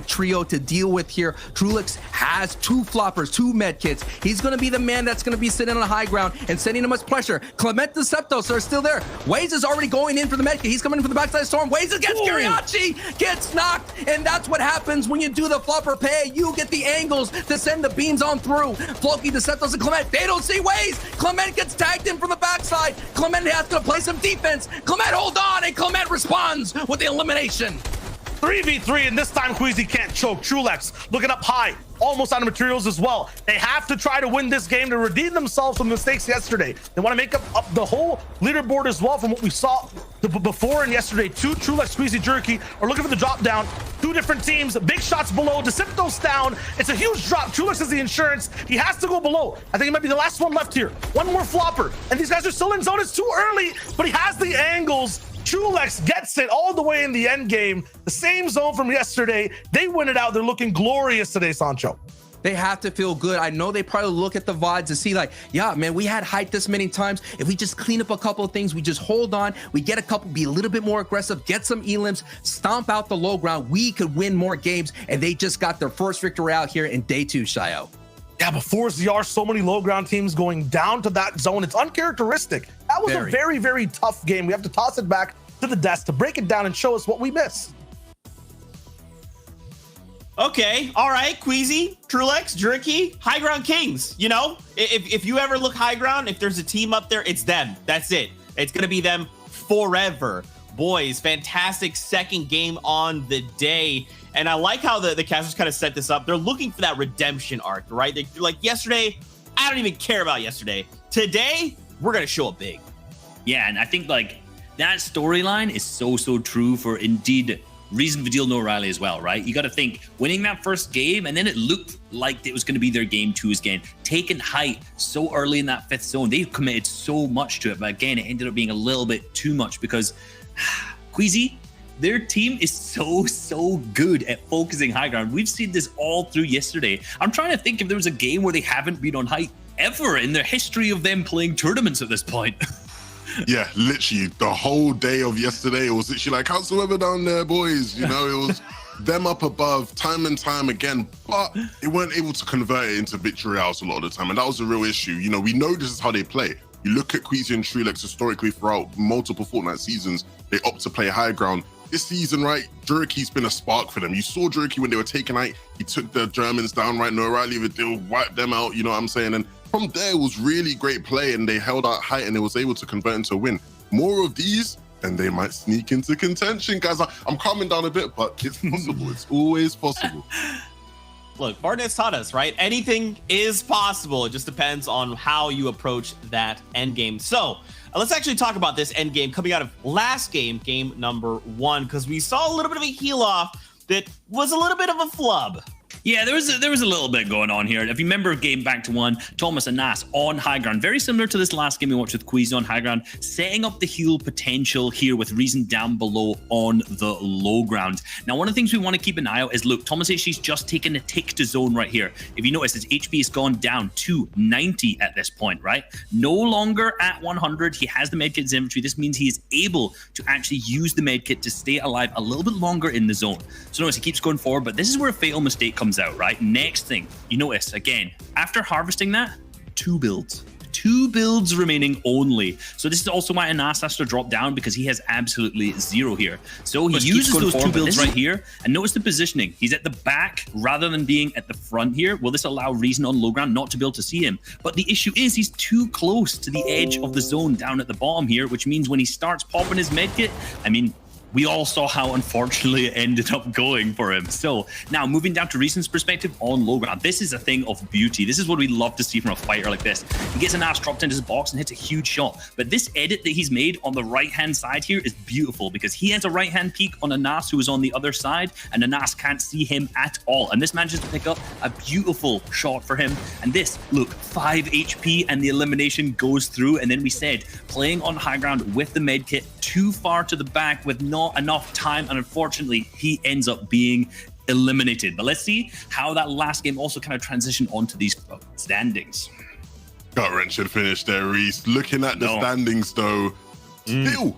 trio to deal with here. Trulix has 2 floppers, 2 med kits. He's going to be the man that's going to be sitting on the high ground and sending him much pressure. Clement the Septos are still there. Waze is already going in for the med kit. He's coming in for the backside storm. Waze against Kiriachi, gets knocked. And that's what happens when you do the flopper pay. You get the angles to send the beams on through. Floki, the Septos, and Clement, they don't see Waze. Clement gets tagged in from the backside. Clement has to play some defense. Clement, hold on, and Clement responds with the elimination. 3v3, and this time Queasy can't choke. Trulex looking up high, almost out of materials as well. They have to try to win this game to redeem themselves from the mistakes yesterday. They want to make up the whole leaderboard as well from what we saw before and yesterday. 2 Trulex, Squeezy, Jerky are looking for the drop down. 2 different teams, big shots below. Deceptos down. It's a huge drop. Trulex has the insurance. He has to go below. I think it might be the last one left here. One more flopper, and these guys are still in zone. It's too early, but he has the angles. Trulex gets it all the way in the end game. The same zone from yesterday. They win it out. They're looking glorious today, Sancho. They have to feel good. I know they probably look at the VODs to see like, yeah, man, we had hype this many times. If we just clean up a couple of things, we just hold on, we get a couple, be a little bit more aggressive, get some elims, stomp out the low ground, we could win more games. And they just got their first victory out here in day 2, Shio. Yeah, but 4ZR, so many low ground teams going down to that zone. It's uncharacteristic. That was a very, very tough game. We have to toss it back to the desk to break it down and show us what we missed. Okay, all right, Queasy, Trulex, Jerky, High Ground Kings. You know, if you ever look high ground, if there's a team up there, it's them. That's it. It's going to be them forever. boys, fantastic second game on the day. And I like how the casters kind of set this up. They're looking for that redemption arc, right? They're like, yesterday, I don't even care about yesterday. Today, we're going to show up big. Yeah, and I think like that storyline is so true for indeed Reason, Vidil, and O'Reilly as well, right? You got to think winning that first game, and then it looked like it was going to be their game 2 again. Taking height so early in that 5th zone, they committed so much to it, but again, it ended up being a little bit too much because Queasy, their team is so good at focusing high ground. We've seen this all through yesterday. I'm trying to think if there was a game where they haven't been on height ever in the history of them playing tournaments at this point. Yeah, literally the whole day of yesterday, it was literally like, how's the weather down there, boys? You know, it was them up above time and time again, but they weren't able to convert it into victory royales a lot of the time. And that was a real issue. You know, we know this is how they play. You look at Queasy and Trulex historically throughout multiple Fortnite seasons, they opt to play high ground. This season, right, Juriki's been a spark for them. You saw Juriki when they were taking out, he took the Germans down, right? No O'Reilly, they'll wipe them out, you know what I'm saying? And from there, it was really great play, and they held out height, and they was able to convert into a win. More of these, and they might sneak into contention. Guys, I'm calming down a bit, but it's possible. It's always possible. Look, Fortnite's taught us, right? Anything is possible. It just depends on how you approach that end game. So let's actually talk about this end game coming out of last game, game number 1, because we saw a little bit of a heel off that was a little bit of a flub. Yeah, there was a little bit going on here. If you remember game back to 1, Thomas and Nas on high ground, very similar to this last game we watched with Queasy on high ground, setting up the heal potential here with Reason down below on the low ground. Now, one of the things we want to keep an eye out is, look, Thomas HC's just taken a tick to zone right here. If you notice, his HP has gone down to 90 at this point, right? No longer at 100. He has the medkit in his inventory. This means he is able to actually use the medkit to stay alive a little bit longer in the zone. So notice he keeps going forward, but this is where a fatal mistake comes out, right? Next thing, you notice, again, after harvesting that, 2 builds. 2 builds remaining only. So this is also why Anas has to drop down, because he has absolutely 0 here. So he uses those 2 builds right here, and notice the positioning. He's at the back rather than being at the front here. Will this allow Reason on low ground not to be able to see him? But the issue is he's too close to the edge of the zone down at the bottom here, which means when he starts popping his medkit, I mean, we all saw how unfortunately it ended up going for him. So now moving down to Reason's perspective on low ground, this is a thing of beauty. This is what we love to see from a fighter like this. He gets an ass dropped into his box and hits a huge shot. But this edit that he's made on the right-hand side here is beautiful, because he has a right-hand peek on Anas who is on the other side, and Anas can't see him at all. And this manages to pick up a beautiful shot for him. And this, look, 5 HP and the elimination goes through. And then we said, playing on high ground with the med kit too far to the back with not enough time, and unfortunately he ends up being eliminated. But let's see how that last game also kind of transitioned onto these standings. Gut wrenching finish there, Reese. Looking at the standings though, still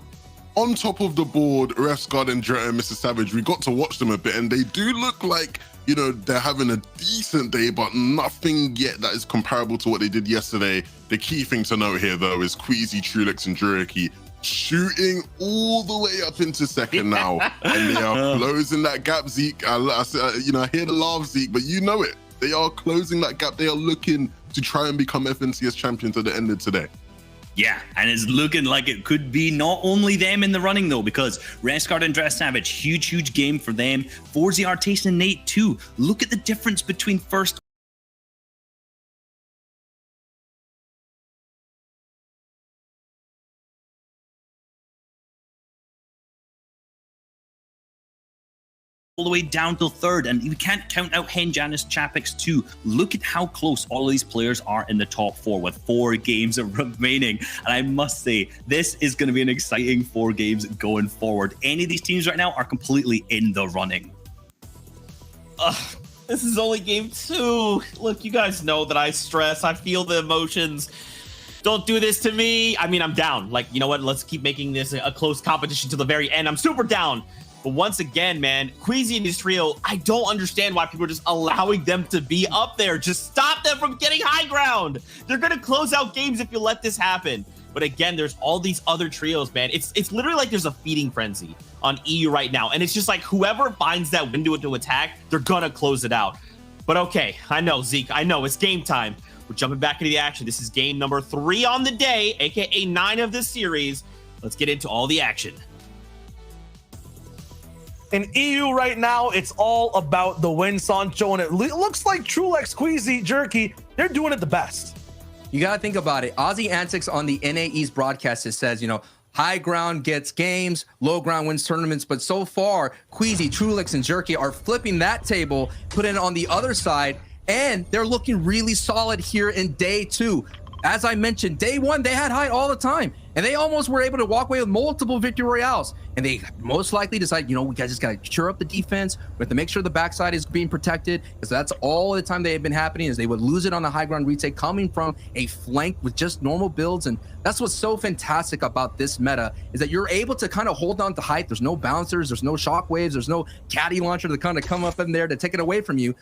on top of the board, Refsguard and Dre and Mr. Savage, we got to watch them a bit, and they do look like, you know, they're having a decent day, but nothing yet that is comparable to what they did yesterday. The key thing to note here though is Queasy, Trulex, and Juriki shooting all the way up into second now, and they are closing that gap. Zeke, I hear the laugh, Zeke, but you know it. They are closing that gap. They are looking to try and become FNCS champions at the end of today. Yeah, and it's looking like it could be not only them in the running though, because Rescard and Dress Savage, huge game for them. Forzy, Artesian, and Nate too. Look at the difference between first all the way down till third, and we can't count out Hen, Janice, Chapix too. Look at how close all of these players are in the top 4 with 4 games remaining. And I must say, this is going to be an exciting 4 games going forward. Any of these teams right now are completely in the running. This is only game 2. Look, you guys know that I stress. I feel the emotions. Don't do this to me. I mean, I'm down. Like, you know what? Let's keep making this a close competition to the very end. I'm super down. But once again, man, Queasy and his trio, I don't understand why people are just allowing them to be up there. Just stop them from getting high ground. They're going to close out games if you let this happen. But again, there's all these other trios, man. It's literally like there's a feeding frenzy on EU right now. And it's just like whoever finds that window to attack, they're going to close it out. But okay, I know, Zeke, I know, it's game time. We're jumping back into the action. This is game number 3 on the day, aka 9 of this series. Let's get into all the action. In EU right now, it's all about the win, Sancho, and it looks like Trulex, Queasy, Jerky, they're doing it the best. You got to think about it. Aussie Antics on the NAE's broadcast, it says, you know, high ground gets games, low ground wins tournaments. But so far, Queasy, Trulex, and Jerky are flipping that table, putting it on the other side, and they're looking really solid here in day 2. As I mentioned, day 1, they had height all the time, and they almost were able to walk away with multiple victory royales. And they most likely decided, you know, we guys just got to shore up the defense. We have to make sure the backside is being protected, because that's all the time they had been happening, is they would lose it on the high ground retake coming from a flank with just normal builds. And that's what's so fantastic about this meta, is that you're able to kind of hold on to height. There's no bouncers, there's no shockwaves, there's no caddy launcher to kind of come up in there to take it away from you.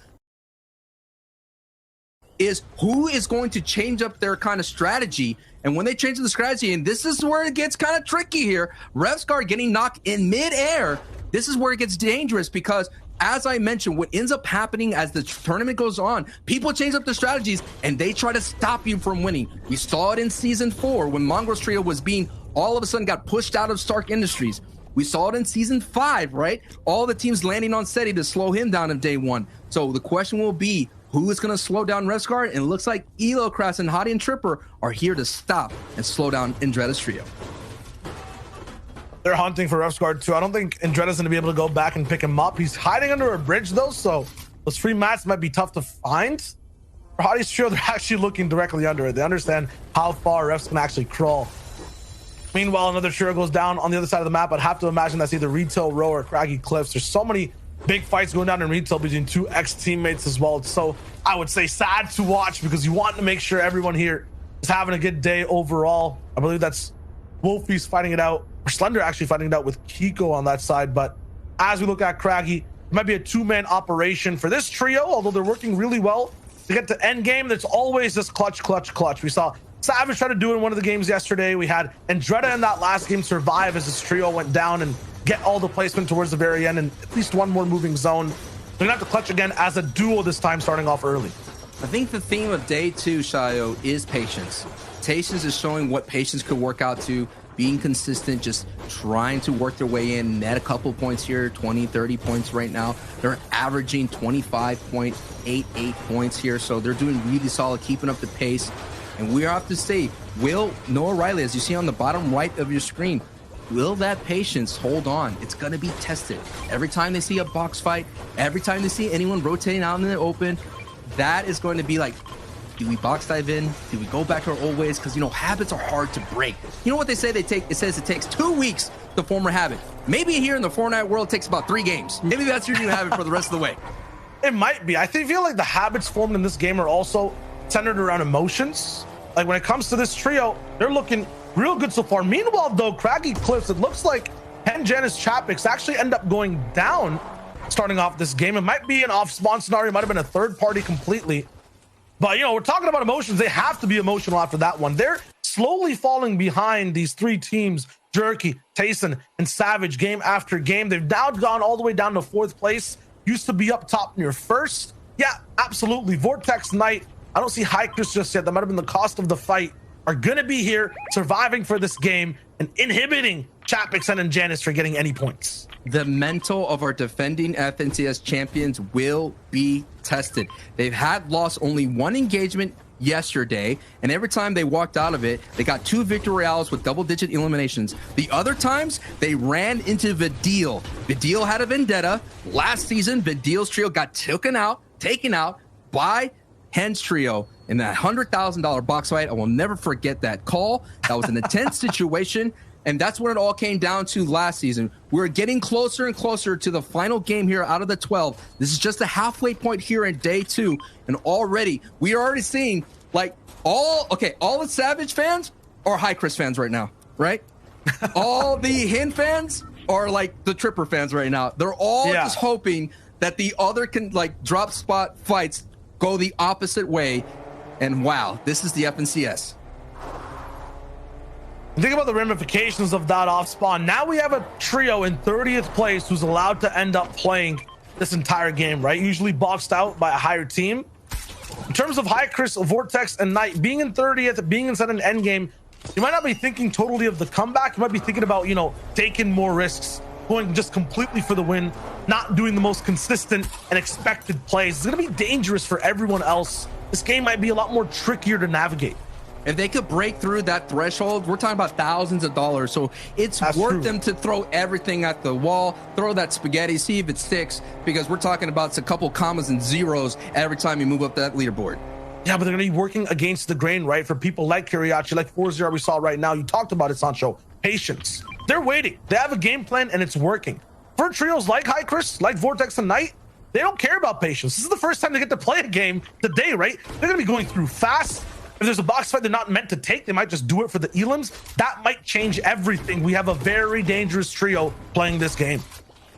Is who is going to change up their kind of strategy. And when they change the strategy, and this is where it gets kind of tricky here, Revscar getting knocked in midair, this is where it gets dangerous, because as I mentioned, what ends up happening as the tournament goes on, people change up their strategies and they try to stop you from winning. We saw it in season 4 when Mongrel's trio was being all of a sudden got pushed out of Stark Industries. We saw it in season 5, right? All the teams landing on SETI to slow him down in day 1. So the question will be, who is going to slow down Revscar? And it looks like Elocrass and Hottie and Tripper are here to stop and slow down Andretta's trio. They're hunting for Revscar too. I don't think Andretta's going to be able to go back and pick him up. He's hiding under a bridge though, so those free mats might be tough to find. For Hottie's trio, they're actually looking directly under it. They understand how far refs can actually crawl. Meanwhile, another trio goes down on the other side of the map. I'd have to imagine that's either Retail Row or Craggy Cliffs. There's so many big fights going down in Retail between 2 ex-teammates as well. It's so, I would say, sad to watch, because you want to make sure everyone here is having a good day overall. I believe that's Wolfie's fighting it out, or Slender actually fighting it out with Kiko on that side. But as we look at Craggy, it might be a 2-man operation for this trio, although they're working really well to get to end game. There's always this clutch. We saw Savage try to do it in one of the games yesterday. We had Andretta in that last game survive as this trio went down and get all the placement towards the very end and at least one more moving zone. They're gonna have to clutch again as a duo this time, starting off early. I think the theme of day 2, Shayo, is patience. Patience is showing what patience could work out to, being consistent, just trying to work their way in, net a couple points here, 20, 30 points right now. They're averaging 25.88 points here, so they're doing really solid, keeping up the pace. And we have to say, will Noah Riley, as you see on the bottom right of your screen, will that patience hold on? It's going to be tested. Every time they see a box fight, every time they see anyone rotating out in the open, that is going to be like, do we box dive in? Do we go back to our old ways? Because, you know, habits are hard to break. You know what they say? It says it takes 2 weeks to form a habit. Maybe here in the Fortnite world, it takes about 3 games. Maybe that's your new habit for the rest of the way. It might be. I feel like the habits formed in this game are also centered around emotions. Like when it comes to this trio, they're looking real good so far. Meanwhile, though, Craggy Cliffs, it looks like Hen Janice Chapix actually end up going down starting off this game. It might be an off-spawn scenario. It might have been a third party completely. But, you know, we're talking about emotions. They have to be emotional after that one. They're slowly falling behind these 3 teams, Jerky, Tayson, and Savage, game after game. They've now gone all the way down to 4th place. Used to be up top near 1st. Yeah, absolutely. Vortex Knight, I don't see Hikers just yet. That might have been the cost of the fight. Are going to be here, surviving for this game, and inhibiting Chapix and Janice for getting any points. The mental of our defending FNCS champions will be tested. They've had lost only 1 engagement yesterday, and every time they walked out of it, they got 2 victory royales with double-digit eliminations. The other times, they ran into Vidil. Vidil had a vendetta. Last season, Vidil's trio got taken out by Hen's trio in that $100,000 box fight. I will never forget that call. That was an intense situation. And that's what it all came down to last season. We're getting closer and closer to the final game here out of the 12. This is just a halfway point here in day 2. And already, we are already seeing like all the Savage fans are High Chris fans right now, right? All the Hin fans are like the Tripper fans right now. They're all just hoping that the other can like drop spot fights go the opposite way. And wow, this is the FNCS. Think about the ramifications of that off spawn. Now we have a trio in 30th place who's allowed to end up playing this entire game, right? Usually boxed out by a higher team. In terms of High Chris, Vortex, and Knight being in 30th, being inside an end game, you might not be thinking totally of the comeback. You might be thinking about, you know, taking more risks going just completely for the win, not doing the most consistent and expected plays. It's going to be dangerous for everyone else. This game might be a lot more trickier to navigate. If they could break through that threshold, we're talking about thousands of dollars. So it's worth them to throw everything at the wall, throw that spaghetti, see if it sticks, because we're talking about a couple commas and zeros every time you move up that leaderboard. Yeah, but they're going to be working against the grain, right? For people like Kiriachi, like 4-0 we saw right now. You talked about it, Sancho. Patience. They're waiting. They have a game plan, and it's working. For trios like High Chris, like Vortex and Knight, they don't care about patience. This is the first time they get to play a game today, right? They're going to be going through fast. If there's a box fight they're not meant to take, they might just do it for the elims. That might change everything. We have a very dangerous trio playing this game.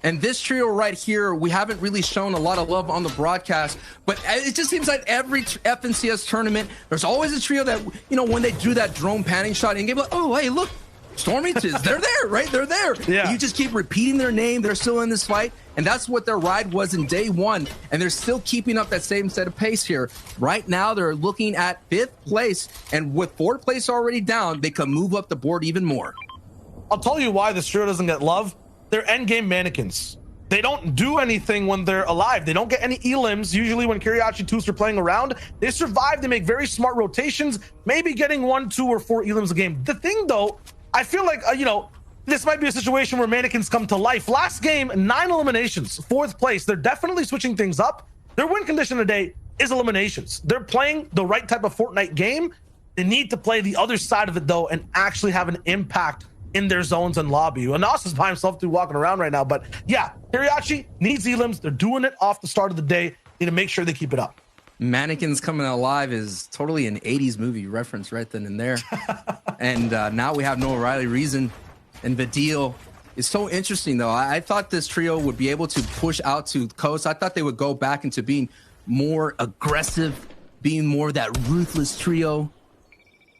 And this trio right here, we haven't really shown a lot of love on the broadcast, but it just seems like every FNCS tournament, there's always a trio that, you know, when they do that drone panning shot and game, like, oh, hey, look, Stormy, they're there, right? They're there. Yeah. You just keep repeating their name. They're still in this fight. And that's what their ride was in day one. And they're still keeping up that same set of pace here. Right now, they're looking at 5th place. And with 4th place already down, they can move up the board even more. I'll tell you why this trio doesn't get love. They're endgame mannequins. They don't do anything when they're alive. They don't get any elims. Usually when Kiriachi Toos are playing around, they survive. They make very smart rotations, maybe getting 1, 2, or 4 elims a game. The thing, though, I feel like, you know, this might be a situation where mannequins come to life. Last game, 9 eliminations, 4th place. They're definitely switching things up. Their win condition today is eliminations. They're playing the right type of Fortnite game. They need to play the other side of it, though, and actually have an impact in their zones and lobby. And Nos is by himself too, walking around right now. But yeah, Kiriachi needs elims. They're doing it off the start of the day. Need to make sure they keep it up. Mannequins Coming Alive is totally an 80s movie reference right then and there. And now we have no O'Reilly Reason and Vidil. It's so interesting, though. I thought this trio would be able to push out to the coast. I thought they would go back into being more aggressive, being more that ruthless trio,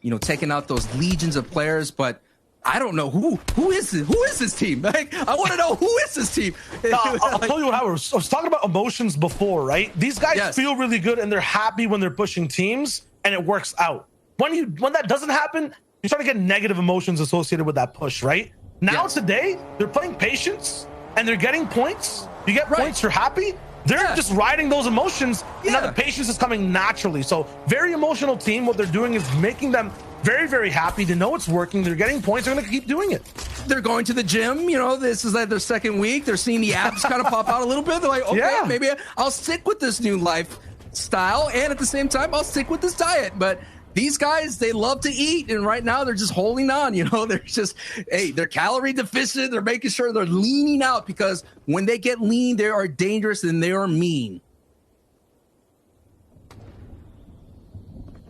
you know, taking out those legions of players. But I don't know who is this team? Like, I want to know who is this team. I'll tell you what, I was talking about emotions before, right? These guys feel really good and they're happy when they're pushing teams and it works out. When that doesn't happen, you start to get negative emotions associated with that push, right? Now today, they're playing patience and they're getting points. You get points, you're happy. They're just riding those emotions, and now the patience is coming naturally. So very emotional team. What they're doing is making them very, very happy. They know it's working. They're getting points. They're going to keep doing it. They're going to the gym. You know, this is like their 2nd week. They're seeing the abs kind of pop out a little bit. They're like, okay, maybe I'll stick with this new lifestyle. And at the same time, I'll stick with this diet. But these guys, they love to eat. And right now they're just holding on. You know, they're just, hey, they're calorie deficient. They're making sure they're leaning out, because when they get lean, they are dangerous and they are mean.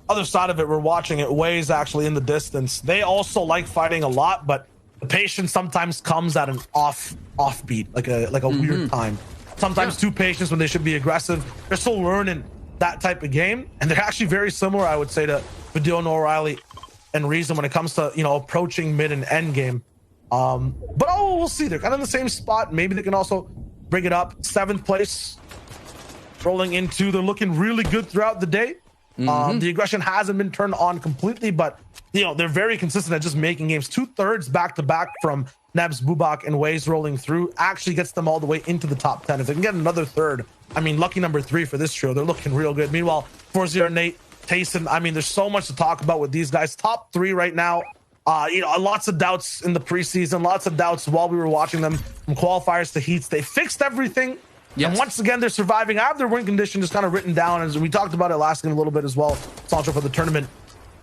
Other side of it, we're watching it. Way's actually in the distance. They also like fighting a lot, but the patience sometimes comes at an offbeat, like a weird time. Sometimes too patient when they should be aggressive. They're still learning that type of game, and they're actually very similar, I would say, to Vidil and O'Reilly and Reason when it comes to, you know, approaching mid and end game. But we'll see. They're kind of in the same spot. Maybe they can also bring it up. 7th place, rolling into. They're looking really good throughout the day. The aggression hasn't been turned on completely, but you know, they're very consistent at just making games. 2/3 back to back from Nebs, Bubak, and Ways rolling through actually gets them all the way into the top 10. If they can get another third, I mean, lucky number 3 for this trio. They're looking real good. Meanwhile, 4-0 Nate, Tayson, I mean, there's so much to talk about with these guys. Top 3 right now. You know, lots of doubts in the preseason, lots of doubts while we were watching them from qualifiers to heats. They fixed everything. And once again, they're surviving. I have their win condition just kind of written down, as we talked about it last game a little bit as well, Sancho, for the tournament.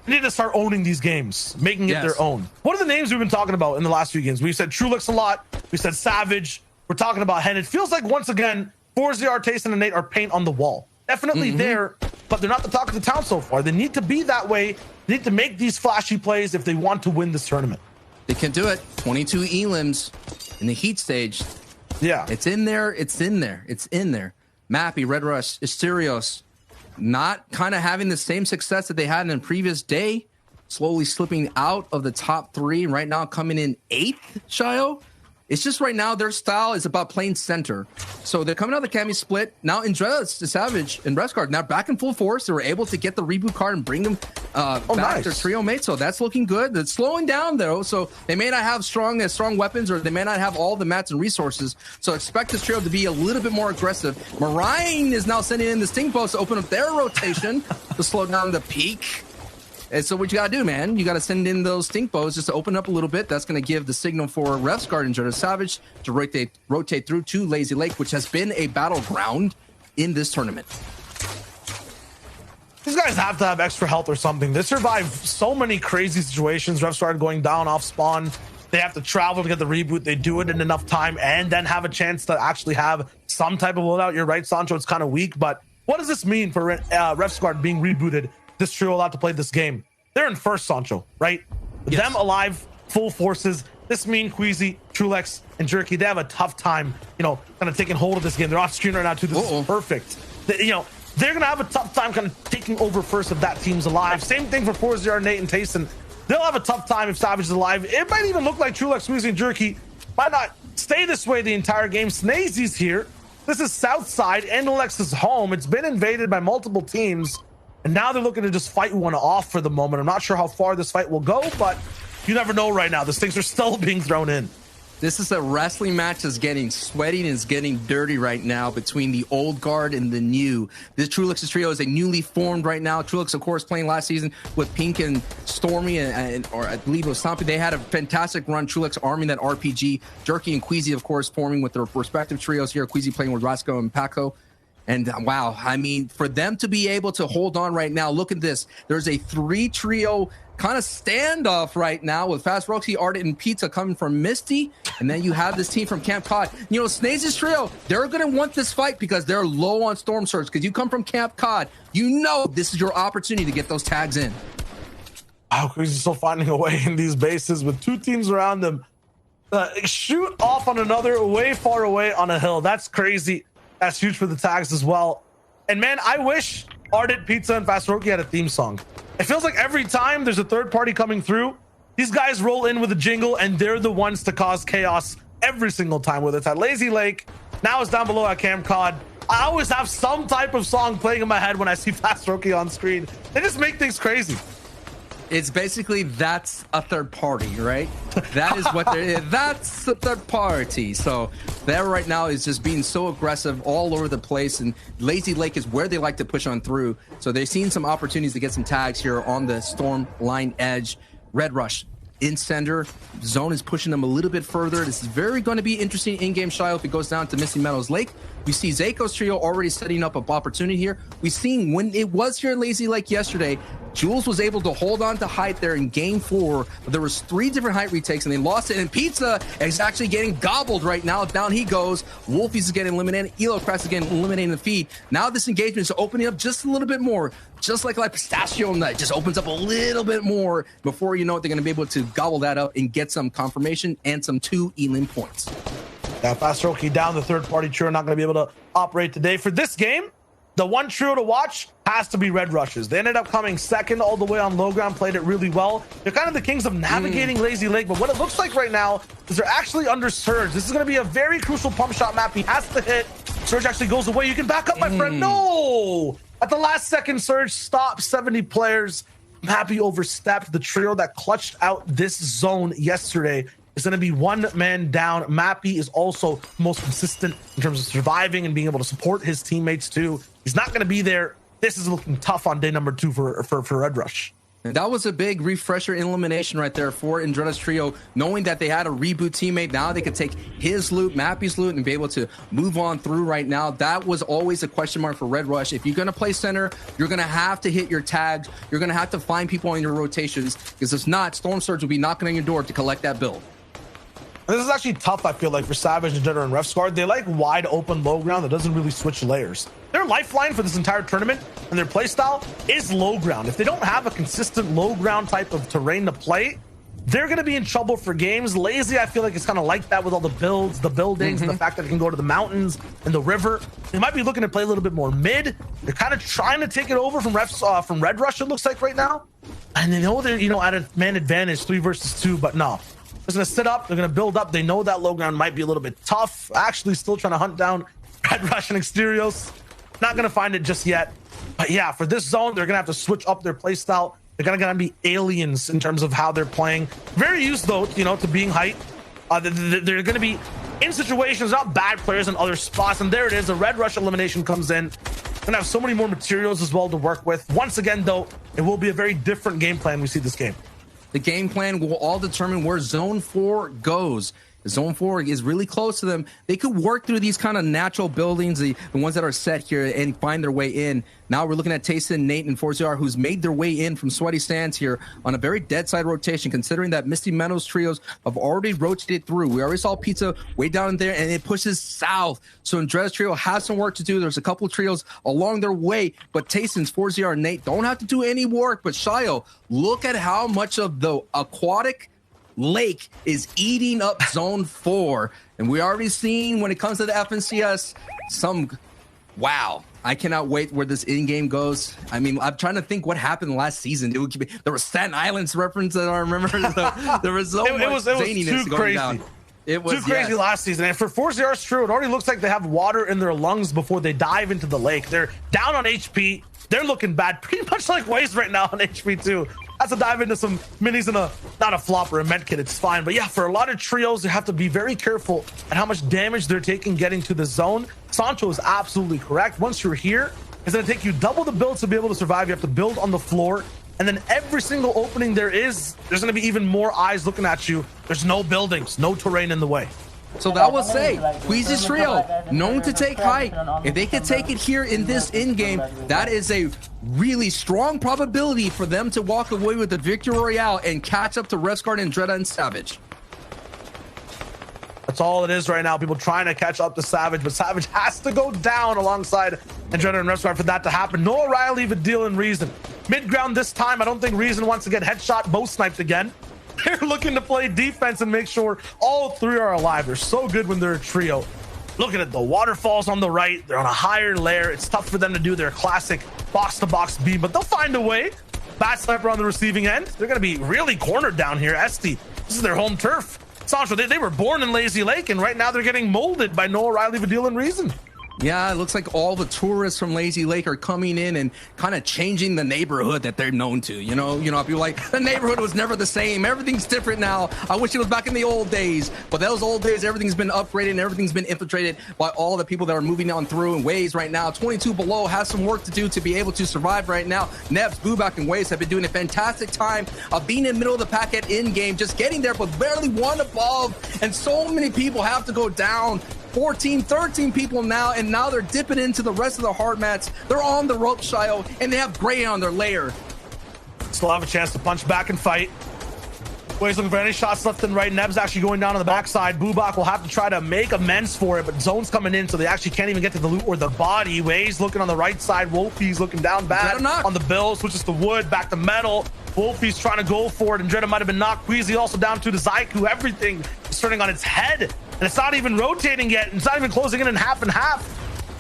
They need to start owning these games, making it their own. What are the names we've been talking about in the last few games? We said Trulix a lot. We said Savage. We're talking about Hen. It feels like, once again, 4-0, Tayson, and Nate are paint on the wall. Definitely there, but they're not the talk of the town so far. They need to be that way. They need to make these flashy plays if they want to win this tournament. They can do it. 22 elims in the heat stage. Yeah. It's in there. It's in there. It's in there. Mappy, Red Rush, Asterios, not kind of having the same success that they had in the previous day. Slowly slipping out of the top 3. Right now coming in 8th, Shayo. It's just right now their style is about playing center. So they're coming out of the Cammy split. Now Andreas, the Savage, and Rescard now back in full force. They were able to get the reboot card and bring them back nice. their trio mate. So that's looking good. It's slowing down though. So they may not have strong weapons, or they may not have all the mats and resources. So expect this trio to be a little bit more aggressive. Marine is now sending in the Sting Post to open up their rotation to slow down the peak. And so what you gotta do, man, you gotta send in those stink bows just to open up a little bit. That's gonna give the signal for Refsguard and Jordan Savage to rotate through to Lazy Lake, which has been a battleground in this tournament. These guys have to have extra health or something. They survive so many crazy situations. Refsguard going down off spawn. They have to travel to get the reboot. They do it in enough time and then have a chance to actually have some type of loadout. You're right, Sancho, it's kind of weak, but what does this mean for Refsguard being rebooted? This trio allowed to play this game. They're in first, Sancho, right? Yes. Them alive, full forces. This mean Queasy, Trulex, and Jerky, they have a tough time, kind of taking hold of this game. They're off screen right now too. This is perfect. They're gonna have a tough time kind of taking over first if that team's alive. Same thing for 4-0, Nate and Tayson. They'll have a tough time if Savage is alive. It might even look like Trulex, Queasy, and Jerky might not stay this way the entire game. Snazy's here. This is Southside and Alexa's home. It's been invaded by multiple teams. And now they're looking to just fight one off for the moment. I'm not sure how far this fight will go, but you never know right now. These things are still being thrown in. This is a wrestling match that's getting sweaty and is getting dirty right now between the old guard and the new. This Trulix's trio is a newly formed right now. Trulix, of course, playing last season with Pink and Stormy, or I believe it was Stompy. They had a fantastic run. Trulix arming that RPG. Jerky and Queasy, of course, forming with their respective trios here. Queasy playing with Rasco and Paco. And wow, I mean, for them to be able to hold on right now, look at this. There's a 3-trio kind of standoff right now with Fast Roxy, Ardent, and Pizza coming from Misty. And then you have this team from Camp Cod. Snaze's trio, they're going to want this fight because they're low on Storm Surge. Because you come from Camp Cod, this is your opportunity to get those tags in. Wow, Queasy's still finding a way in these bases with two teams around them. Shoot off on another way far away on a hill. That's crazy. That's huge for the tags as well. And man, I wish Ardent, Pizza, and Fast Roki had a theme song. It feels like every time there's a third party coming through, these guys roll in with a jingle and they're the ones to cause chaos every single time, whether it's at Lazy Lake, now it's down below at Camp Cod. I always have some type of song playing in my head when I see Fast Roki on screen. They just make things crazy. It's basically, that's a third party, right? That is what that's a third party. So that right now is just being so aggressive all over the place, and Lazy Lake is where they like to push on through. So they're seeing some opportunities to get some tags here on the Storm line edge. Red Rush in center. Zone is pushing them a little bit further. This is very going to be interesting in-game style if it goes down to Misty Meadows Lake. We see Zako's trio already setting up an opportunity here. We've seen when it was here in Lazy Lake yesterday, Jules was able to hold on to height there in game 4. But there was 3 different height retakes and they lost it. And Pizza is actually getting gobbled right now. Down he goes. Wolfies is getting eliminated. Elocrats is getting eliminating the feed. Now this engagement is opening up just a little bit more. Just like Pistachio Nut just opens up a little bit more. Before you know it, they're going to be able to gobble that up and get some confirmation and some 2 Elim points. Fast Roki down. The third party trio not going to be able to operate today. For this game, the one trio to watch has to be Red Rushes. They ended up coming second all the way on low ground, played it really well. They're kind of the kings of navigating Lazy Lake, but what it looks like right now is they're actually under Surge. This is going to be a very crucial pump shot map. He has to hit. Surge actually goes away. You can back up, my friend. No! At the last second, Surge stopped 70 players. Mappy overstepped. The trio that clutched out this zone yesterday is going to be one man down. Mappy is also most consistent in terms of surviving and being able to support his teammates too. He's not going to be there. This is looking tough on day number 2 for Red Rush. And that was a big refresher elimination right there for Andretta's trio, knowing that they had a reboot teammate. Now they could take his loot, Mappy's loot, and be able to move on through right now. That was always a question mark for Red Rush. If you're going to play center, you're going to have to hit your tags. You're going to have to find people in your rotations, because if not, Storm Surge will be knocking on your door to collect that build. This is actually tough, I feel like, for Savage and Jenner and Refsguard. They like wide open low ground that doesn't really switch layers. Their lifeline for this entire tournament and their playstyle is low ground. If they don't have a consistent low ground type of terrain to play, they're going to be in trouble for games. Lazy, I feel like it's kind of like that with all the builds, the buildings, and the fact that it can go to the mountains and the river. They might be looking to play a little bit more mid. They're kind of trying to take it over from from Red Rush, it looks like right now. And they know they're, at a man advantage 3 versus 2, but no. Just gonna sit up. They're gonna build up. They know that low ground might be a little bit tough. Actually, still trying to hunt down Red Rush and Exterios. Not gonna find it just yet. But yeah, for this zone, they're gonna have to switch up their play style. They're gonna be aliens in terms of how they're playing. Very used though, you know, to being height. They're gonna be in situations, not bad players in other spots. And there it is. The Red Rush elimination comes in. Gonna have so many more materials as well to work with. Once again, though, it will be a very different game plan we see this game. The game plan will all determine where Zone 4 goes. Zone 4 is really close to them. They could work through these kind of natural buildings, the ones that are set here, and find their way in. Now we're looking at Tayson, Nate, and ForZR, who's made their way in from sweaty stands here on a very dead side rotation, considering that Misty Meadows trios have already rotated through. We already saw Pizza way down there, and it pushes south. So Andrea's trio has some work to do. There's a couple of trios along their way, but Tayson's, ForZR, and Nate don't have to do any work. But Shayo, look at how much of the aquatic lake is eating up Zone 4, and we already seen when it comes to the FNCS wow. I cannot wait where this in-game goes. I mean, I'm trying to think what happened last season. There was Staten Island's reference that I remember. There was so much zaniness too going crazy. down. It was too crazy last season. And for ForZR's true, it already looks like they have water in their lungs before they dive into the lake. They're down on HP. They're looking bad, pretty much like Waze right now on HP too. Has to dive into some minis and not a flop or a med kit. It's fine. But yeah, for a lot of trios, you have to be very careful at how much damage they're taking getting to the zone. Sancho is absolutely correct. Once you're here, it's going to take you double the build to be able to survive. You have to build on the floor. And then every single opening there's going to be even more eyes looking at you. There's no buildings, no terrain in the way. So that will say, Queezy's trio, known to take height. If they could take it here in this in-game, that is a really strong probability for them to walk away with the Victory Royale and catch up to Resguard, and Andretta, and Savage. That's all it is right now. People trying to catch up to Savage, but Savage has to go down alongside Andretta and Resguard for that to happen. No O'Reilly, Vidil, and Reason. Mid-ground this time, I don't think Reason wants to get headshot, bow sniped again. They're looking to play defense and make sure all three are alive. They're so good when they're a trio. Look at it, the waterfalls on the right. They're on a higher layer. It's tough for them to do their classic box-to-box beam, but they'll find a way. Bat Sniper on the receiving end. They're going to be really cornered down here. Esti, this is their home turf. Sancho, they were born in Lazy Lake, and right now they're getting molded by Noah Riley, Vidil, and Reason. Yeah, it looks like all the tourists from Lazy Lake are coming in and kind of changing the neighborhood that they're known to. You know, people like, the neighborhood was never the same. Everything's different now. I wish it was back in the old days. But those old days, everything's been upgraded and everything's been infiltrated by all the people that are moving on through in Waze right now. 22 below has some work to do to be able to survive right now. Nebs, Bubak, and Waze have been doing a fantastic time of being in the middle of the packet in-game, just getting there, but barely one above. And so many people have to go down. 14, 13 people now, and now they're dipping into the rest of the hard mats. They're on the rope, Shayo, and they have Gray on their layer. Still have a chance to punch back and fight. Wade's looking for any shots left and right. Neb's actually going down on the backside. Bubak will have to try to make amends for it, but Zone's coming in, so they actually can't even get to the loot or the body. Wade's looking on the right side. Wolfie's looking down bad on the bill. Switches to wood, back to metal. Wolfie's trying to go for it, and Andretta might have been knocked. Queasy also down to the Zaiku. Everything is turning on its head, and it's not even rotating yet. It's not even closing in half and half.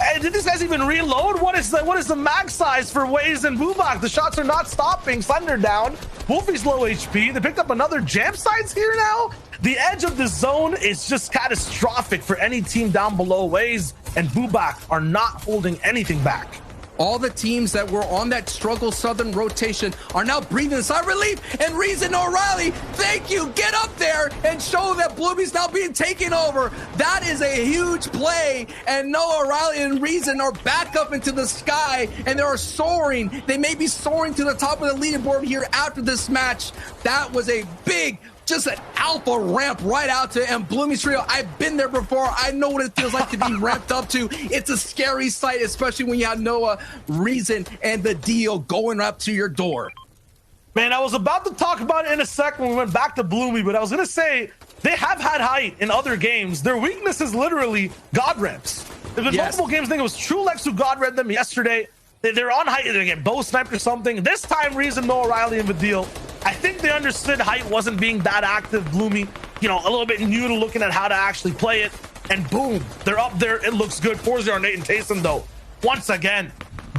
Hey, did these guys even reload? What is the mag size for Waze and Bubak? The shots are not stopping. Thunder down. Wolfie's low HP. They picked up another jam sites here now. The edge of the zone is just catastrophic for any team down below. Waze and Bubak are not holding anything back. All the teams that were on that struggle southern rotation are now breathing a sigh of relief. And Reason O'Reilly, thank you. Get up there and show that Bloomy's now being taken over. That is a huge play. And Noah O'Reilly and Reason are back up into the sky, and they are soaring. They may be soaring to the top of the leaderboard here after this match. That was a big, just an alpha ramp right out to, and Bloomy's trio, I've been there before. I know what it feels like to be ramped up to. It's a scary sight, especially when you have Noah, Reason, and the deal going up to your door. Man, I was about to talk about it in a second when we went back to Bloomy, but I was going to say they have had height in other games. Their weakness is literally God ramps. There's been multiple games. I think it was Trulex who God read them yesterday. They're on height. They're going to get bow sniped or something. This time, Reason, Noah Riley, and Vidil, I think they understood height wasn't being that active. Bloomy, you know, a little bit new to looking at how to actually play it. And boom, they're up there. It looks good. 4-0 Nate and Taysom, though, once again,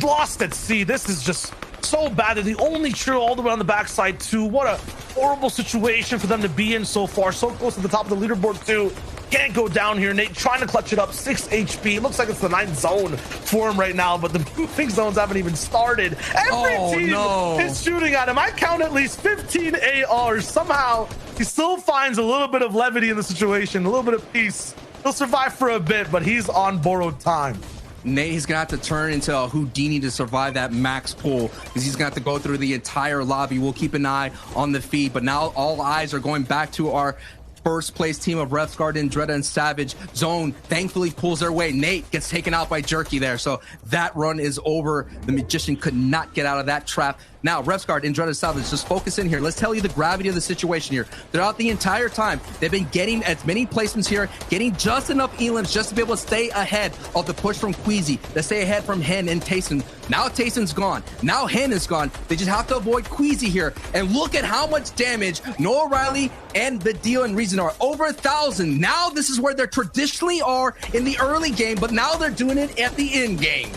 lost at sea. This is just So bad. They're the only trio all the way on the backside too. What a horrible situation for them to be in so far. So close to the top of the leaderboard too. Can't go down here. Nate trying to clutch it up. 6 HP. It looks like it's the 9th zone for him right now, but the moving zones haven't even started. Every team is shooting at him. I count at least 15 ARs. Somehow he still finds a little bit of levity in the situation, a little bit of peace. He'll survive for a bit, but he's on borrowed time. Nate, he's gonna have to turn into a Houdini to survive that max pull, because he's gonna have to go through the entire lobby. We'll keep an eye on the feed, but now all eyes are going back to our first place team of Refsguard, Andretta, and Savage. Zone thankfully pulls their way. Nate gets taken out by Jerky there, so that run is over. The Magician could not get out of that trap. Now, Refsguard, Andretta, Savage, just focus in here. Let's tell you the gravity of the situation here. Throughout the entire time, they've been getting as many placements here, getting just enough elims just to be able to stay ahead of the push from Queasy, to stay ahead from Hen and Tayson. Now Tayson's gone. Now Hen is gone. They just have to avoid Queasy here. And look at how much damage Noah Riley and the Deal and Reason are. Over 1,000. Now this is where they traditionally are in the early game, but now they're doing it at the end game.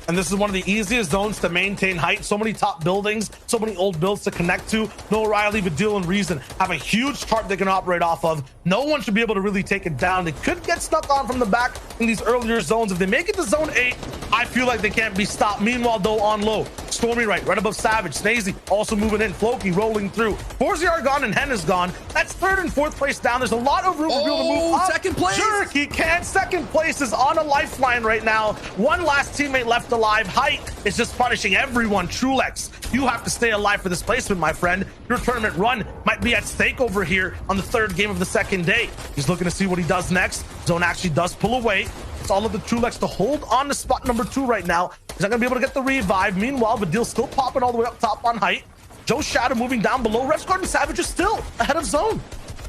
And this is one of the easiest zones to maintain height. So many top buildings, so many old builds to connect to. Noah Riley, Vidil, and Reason have a huge chart they can operate off of. No one should be able to really take it down. They could get stuck on from the back in these earlier zones. If they make it to zone 8, I feel like they can't be stopped. Meanwhile, though, on low, Stormy right above Savage. Snazy also moving in. Floki rolling through. Forziar gone and Hen is gone. That's 3rd and 4th place down. There's a lot of room for people to move up. Second place. Jerky can't. Second place is on a lifeline right now. One last teammate left alive. Height is just punishing everyone. Trulex, you have to stay alive for this placement, my friend. Your tournament run might be at stake over here on the 3rd game of the 2nd day. He's looking to see what he does next. Zone actually does pull away. It's all of the Trulex to hold on to spot number 2 right now. He's not gonna be able to get the revive. Meanwhile, Vidil's still popping all the way up top on height. Joe Shadow moving down below. Refsguard and Savage is still ahead of zone.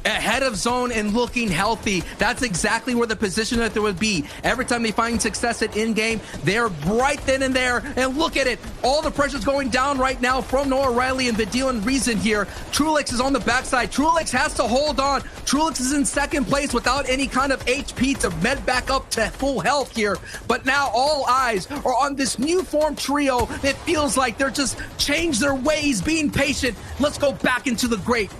Ahead of zone and looking healthy. That's exactly where the position that there would be. Every time they find success at in-game, they're right then and there. And look at it. All the pressure's going down right now from Noah Riley and Vidil and Reason here. Trulex is on the backside. Trulex has to hold on. Trulex is in 2nd place without any kind of HP to med back up to full health here. But now all eyes are on this new form trio. It feels like they're just changed their ways, being patient. Let's go back into the great.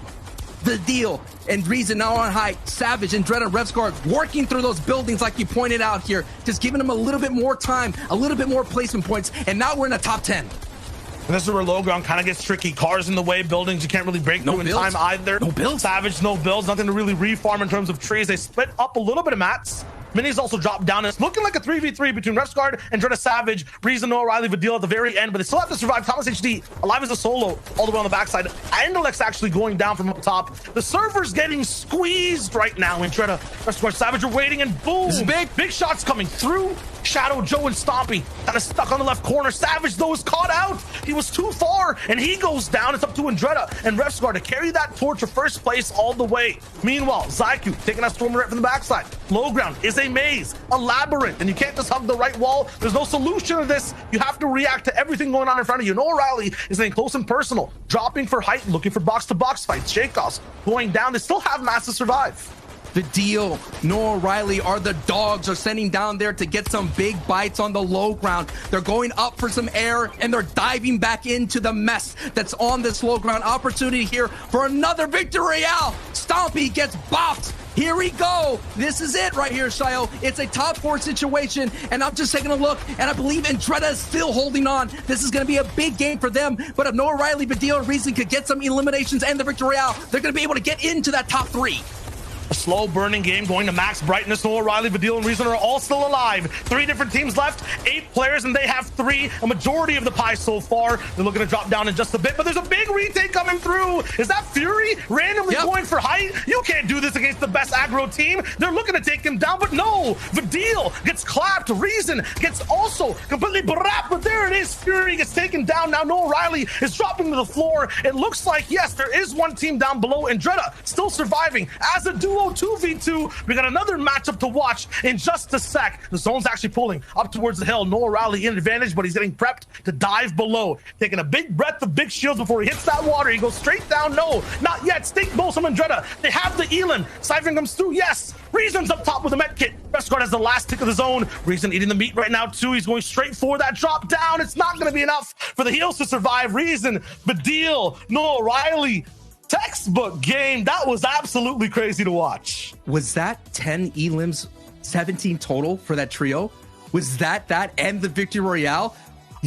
The Deal and Reason now on height. Savage and Dread and Refsguard working through those buildings like you pointed out here, just giving them a little bit more time, a little bit more placement points, and now we're in the top 10. And this is where low ground kind of gets tricky. Cars in the way, buildings you can't really break through in time either. No builds. Savage, no builds, nothing to really reform in terms of trees. They split up a little bit of mats. Minis also dropped down. It's looking like a 3v3 between Refsguard and Dreda Savage. Reason, Noah Riley, Vidil at the very end, but they still have to survive. Thomas HD alive as a solo all the way on the backside. Andalex actually going down from up top. The server's getting squeezed right now. And Dreda, Refsguard, Savage are waiting, and boom! This is big. Big shots coming through. Shadow, Joe, and Stompy kind of stuck on the left corner. Savage, though, is caught out. He was too far, and he goes down. It's up to Andretta and Refsguard to carry that torch to first place all the way. Meanwhile, Zyku taking out Stormer right from the backside. Low ground is a maze, a labyrinth, and you can't just hug the right wall. There's no solution to this. You have to react to everything going on in front of you. Noah Riley is getting close and personal, dropping for height, looking for box-to-box fights. Shakeoffs going down. They still have mass to survive. The Deal, Noah Riley are the dogs, are sending down there to get some big bites on the low ground. They're going up for some air, and they're diving back into the mess that's on this low ground. Opportunity here for another victory royale. Stompy gets bopped. Here we go. This is it right here, Shio. It's a top 4 situation, and I'm just taking a look, and I believe Andretta is still holding on. This is going to be a big game for them, but if Noah Riley, Vidil, and Reason could get some eliminations and the victory royale, they're going to be able to get into that top 3. A slow burning game going to max brightness. Noah Riley, Vidil, and Reason are all still alive. 3 different teams left, 8 players, and they have 3. A majority of the pie so far. They're looking to drop down in just a bit, but there's a big retake coming through. Is that Fury randomly going for height? You can't do this against the best aggro team. They're looking to take him down, but no. Vidil gets clapped. Reason gets also completely brapped, but there it is. Fury gets taken down. Now Noah Riley is dropping to the floor. It looks like, yes, there is one team down below. Andretta still surviving as a duo. duo 2v2. We got another matchup to watch in just a sec. The zone's actually pulling up towards the hill. Noah Riley in advantage, but he's getting prepped to dive below. Taking a big breath of big shields before he hits that water. He goes straight down. No, not yet. Stink, Bolsum, and Dreda. They have the Elin. Siphon comes through. Yes. Reason's up top with a med kit. Bestguard has the last tick of the zone. Reason eating the meat right now, too. He's going straight for that drop down. It's not going to be enough for the heals to survive. Reason, Badil, Noah Riley. Textbook game. That was absolutely crazy to watch. Was that 10 elims, 17 total for that trio? Was that and the victory royale?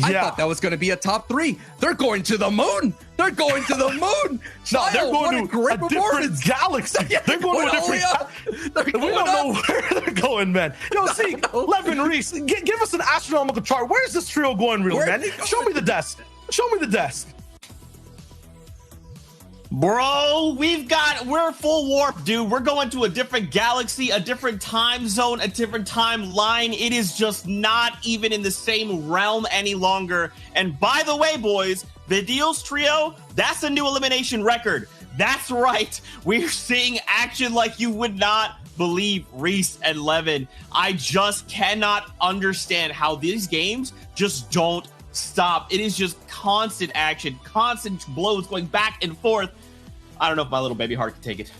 I thought that was going to be a top 3. They're going to the moon. They're going to the moon. No, they're going to a different galaxy. They're going to a different. We don't know where they're going, man. Yo, see, Levin Reese, give us an astronomical chart. Where's this trio going, real man? Show me the desk. Show me the desk. Bro, we're full warp, dude. We're going to a different galaxy, a different time zone, a different timeline. It is just not even in the same realm any longer. And by the way, boys, Badil's trio, that's a new elimination record. That's right. We're seeing action like you would not believe. Reese and Levin, I just cannot understand how these games just don't stop. It is just constant action, constant blows going back and forth. I don't know if my little baby heart can take it.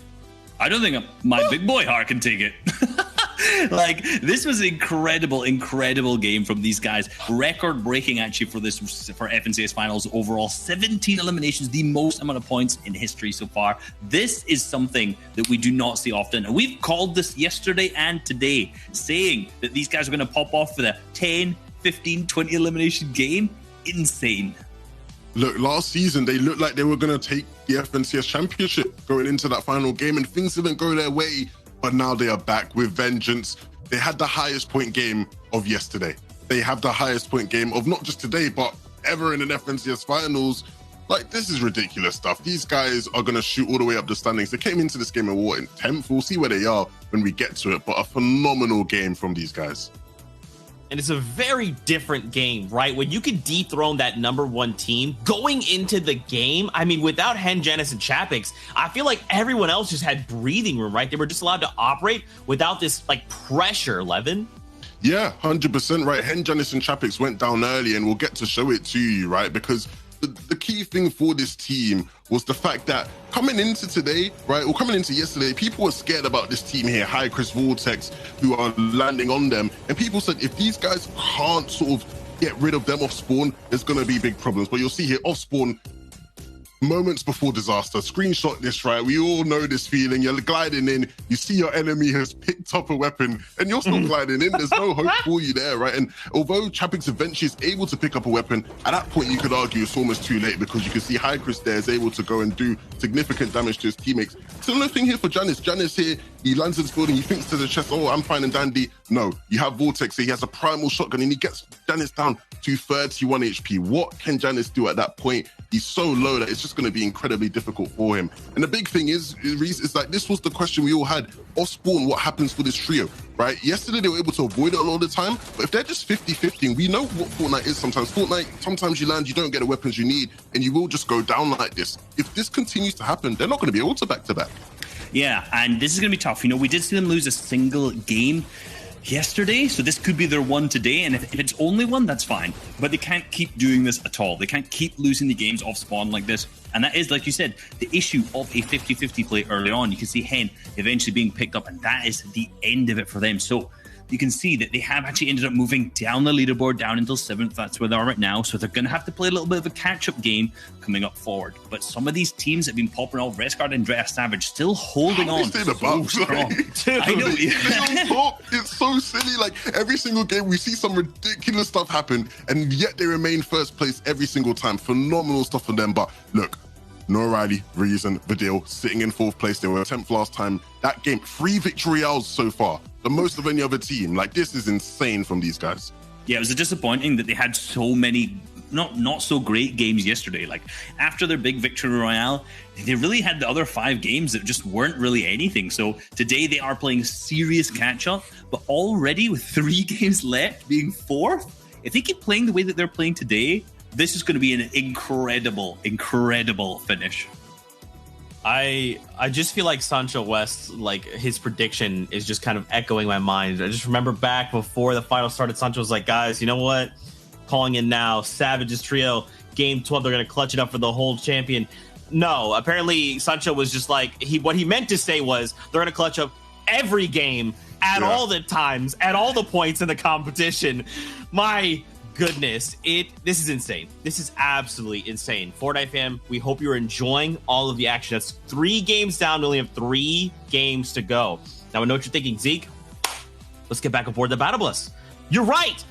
I don't think my big boy heart can take it. Like, this was an incredible game from these guys. Record breaking actually for FNCS finals overall. 17 eliminations, the most amount of points in history so far. This is something that we do not see often. And we've called this yesterday and today, saying that these guys are going to pop off with a 10, 15, 20 elimination game. Insane. Look, last season, they looked like they were going to take the FNCS championship going into that final game, and things didn't go their way. But now they are back with vengeance. They had the highest point game of yesterday. They have the highest point game of not just today, but ever in an FNCS finals. Like, this is ridiculous stuff. These guys are going to shoot all the way up the standings. They came into this game in 10th. We'll see where they are when we get to it, but a phenomenal game from these guys. And it's a very different game, right? When you can dethrone that #1 team going into the game, I mean, without Hen, Janice, and Chapix, I feel like everyone else just had breathing room, right? They were just allowed to operate without this, like, pressure, Levin. Yeah, 100% right. Hen, Janice, and Chapix went down early, and we'll get to show it to you, right? Because the key thing for this team was the fact that coming into today, right, or coming into yesterday, people were scared about this team here, High Chris Vortex, who are landing on them. And people said, if these guys can't sort of get rid of them off spawn, there's going to be big problems. But you'll see here, off spawn, moments before disaster. Screenshot this, right? We all know this feeling. You're gliding in, you see your enemy has picked up a weapon, and you're still gliding in. There's no hope for you there, right? And although Chapix eventually is able to pick up a weapon, at that point you could argue it's almost too late, because you can see High Chris there is able to go and do significant damage to his teammates. Similar thing here for Janice. Janice here, he lands in this building, he thinks to the chest, oh, I'm fine and dandy. No, you have Vortex here, he has a primal shotgun, and he gets Janice down to 31 HP. What can Janice do at that point? He's so low that it's just going to be incredibly difficult for him. And the big thing is like, this was the question we all had. Off spawn, what happens for this trio, right? Yesterday, they were able to avoid it a lot of the time, but if they're just 50-50, we know what Fortnite is sometimes. Fortnite, sometimes you land, you don't get the weapons you need, and you will just go down like this. If this continues to happen, they're not going to be able to back-to-back. Yeah, and this is going to be tough. You know, we did see them lose a single game yesterday, so this could be their one today, and if it's only one, that's fine. But they can't keep doing this at all. They can't keep losing the games off spawn like this. And that is, like you said, the issue of a 50-50 play early on. You can see Hen eventually being picked up, and that is the end of it for them. So you can see that they have actually ended up moving down the leaderboard, down until 7th. That's where they are right now. So they're going to have to play a little bit of a catch-up game coming up forward. But some of these teams have been popping off. Resguard and Drea Savage still holding on so strong. I know. It's so silly. Like, every single game, we see some ridiculous stuff happen, and yet they remain first place every single time. Phenomenal stuff for them. But look, Noah Riley, Reason, Badil sitting in 4th place. They were 10th last time. That game, 3 victory royales so far, the most of any other team. Like, this is insane from these guys. Yeah, it was disappointing that they had so many not so great games yesterday. Like, after their big victory royale, they really had the other 5 games that just weren't really anything. So today they are playing serious catch-up, but already with 3 games left, being 4th, if they keep playing the way that they're playing today, this is going to be an incredible finish. I just feel like Sancho West, like his prediction is just kind of echoing my mind. I just remember back before the final started, Sancho was like, guys, you know what? Calling in now, Savage's trio, game 12, they're going to clutch it up for the whole champion. No, apparently Sancho was just like, what he meant to say was they're going to clutch up every game at all the times, at all the points in the competition. My goodness, this is insane. This is absolutely insane. Fortnite fam, we hope you're enjoying all of the action. That's 3 games down. We only have 3 games to go. Now I know what you're thinking, Zeke. Let's get back aboard the battle bus. You're right.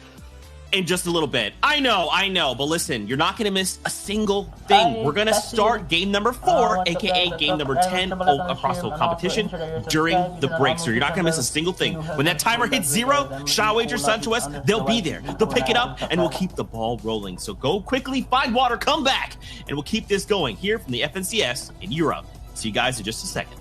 In just a little bit. I know, but listen, you're not going to miss a single thing. We're going to start game number 4, aka game number 10 across the whole competition during the break. So you're not going to miss a single thing. When that timer hits 0, Shaw Wager, Sancho West, they'll be there. They'll pick it up and we'll keep the ball rolling. So go quickly, find water, come back, and we'll keep this going here from the FNCS in Europe. See you guys in just a second.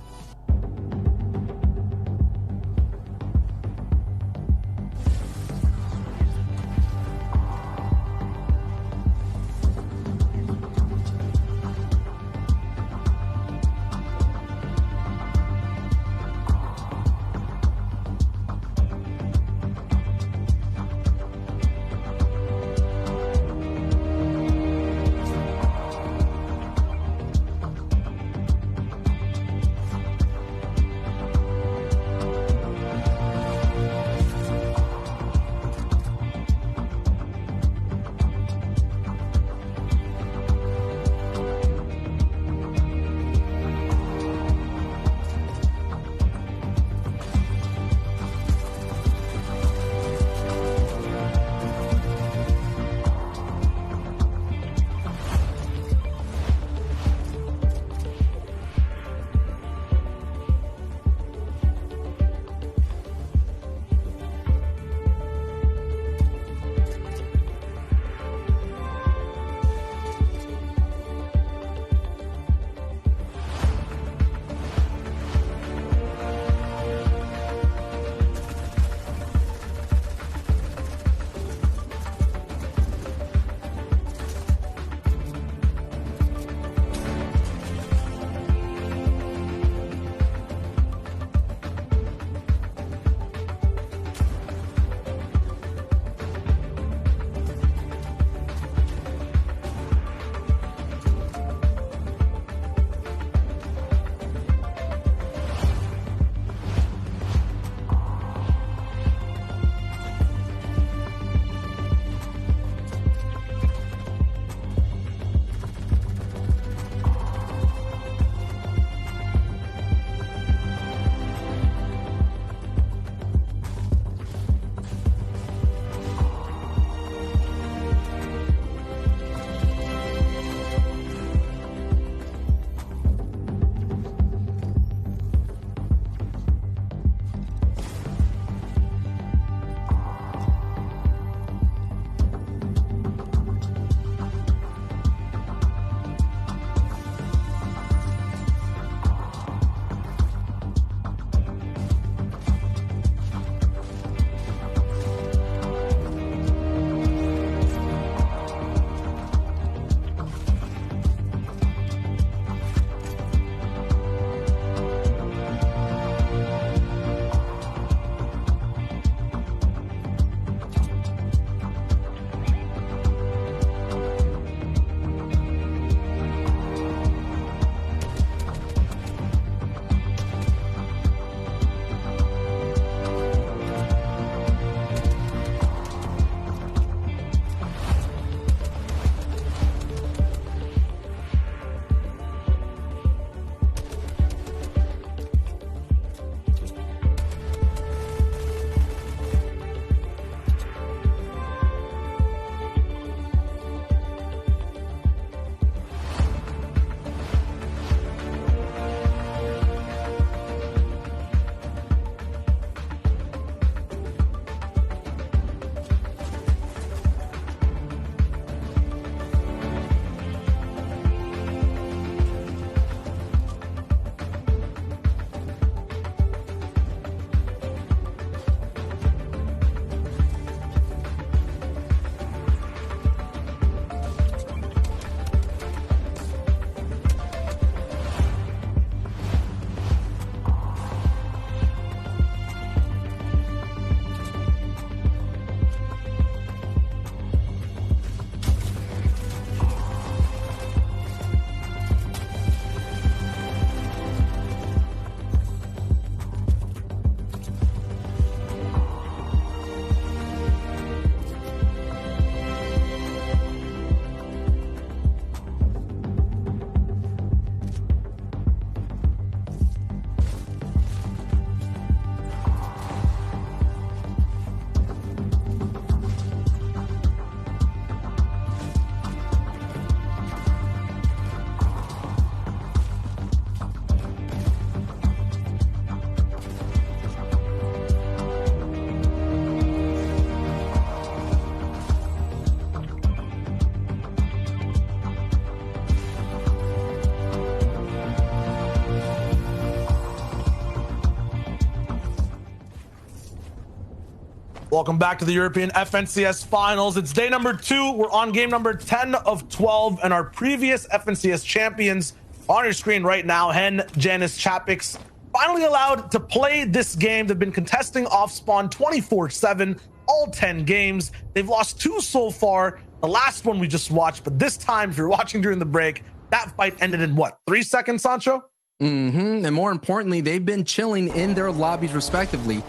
Welcome back to the European FNCS Finals. It's day number 2. We're on game number 10 of 12, and our previous FNCS champions on your screen right now, Hen, Janice, Chapix, finally allowed to play this game. They've been contesting off spawn 24/7, all 10 games. They've lost 2 so far. The last one we just watched, but this time, if you're watching during the break, that fight ended in what, 3 seconds, Sancho? And more importantly, they've been chilling in their lobbies respectively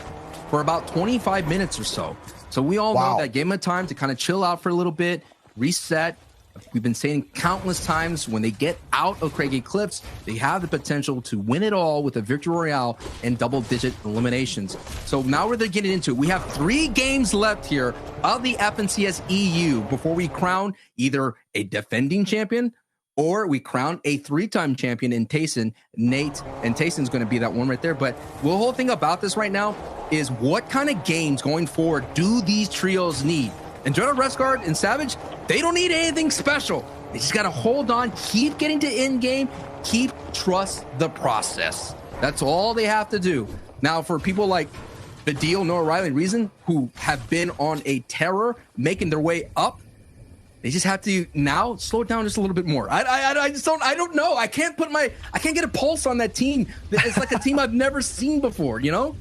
for about 25 minutes or so. So we all know that gave them time to kind of chill out for a little bit, reset. We've been saying countless times, when they get out of Craig Eclipse, they have the potential to win it all with a victory royale and double-digit eliminations. So now we're getting into it. We have 3 games left here of the FNCS EU before we crown either a defending champion or we crown a 3-time champion in Tayson, Nate, and Tayson's going to be that one right there. But the whole thing about this right now is, what kind of games going forward do these trios need? And Jonah Resguard and Savage, they don't need anything special. They just got to hold on, keep getting to end game, trust the process. That's all they have to do. Now, for people like Vidil, Noah Riley, and Reason, who have been on a terror, making their way up, they just have to now slow down just a little bit more. I don't know. I can't get a pulse on that team. It's like a team I've never seen before, you know?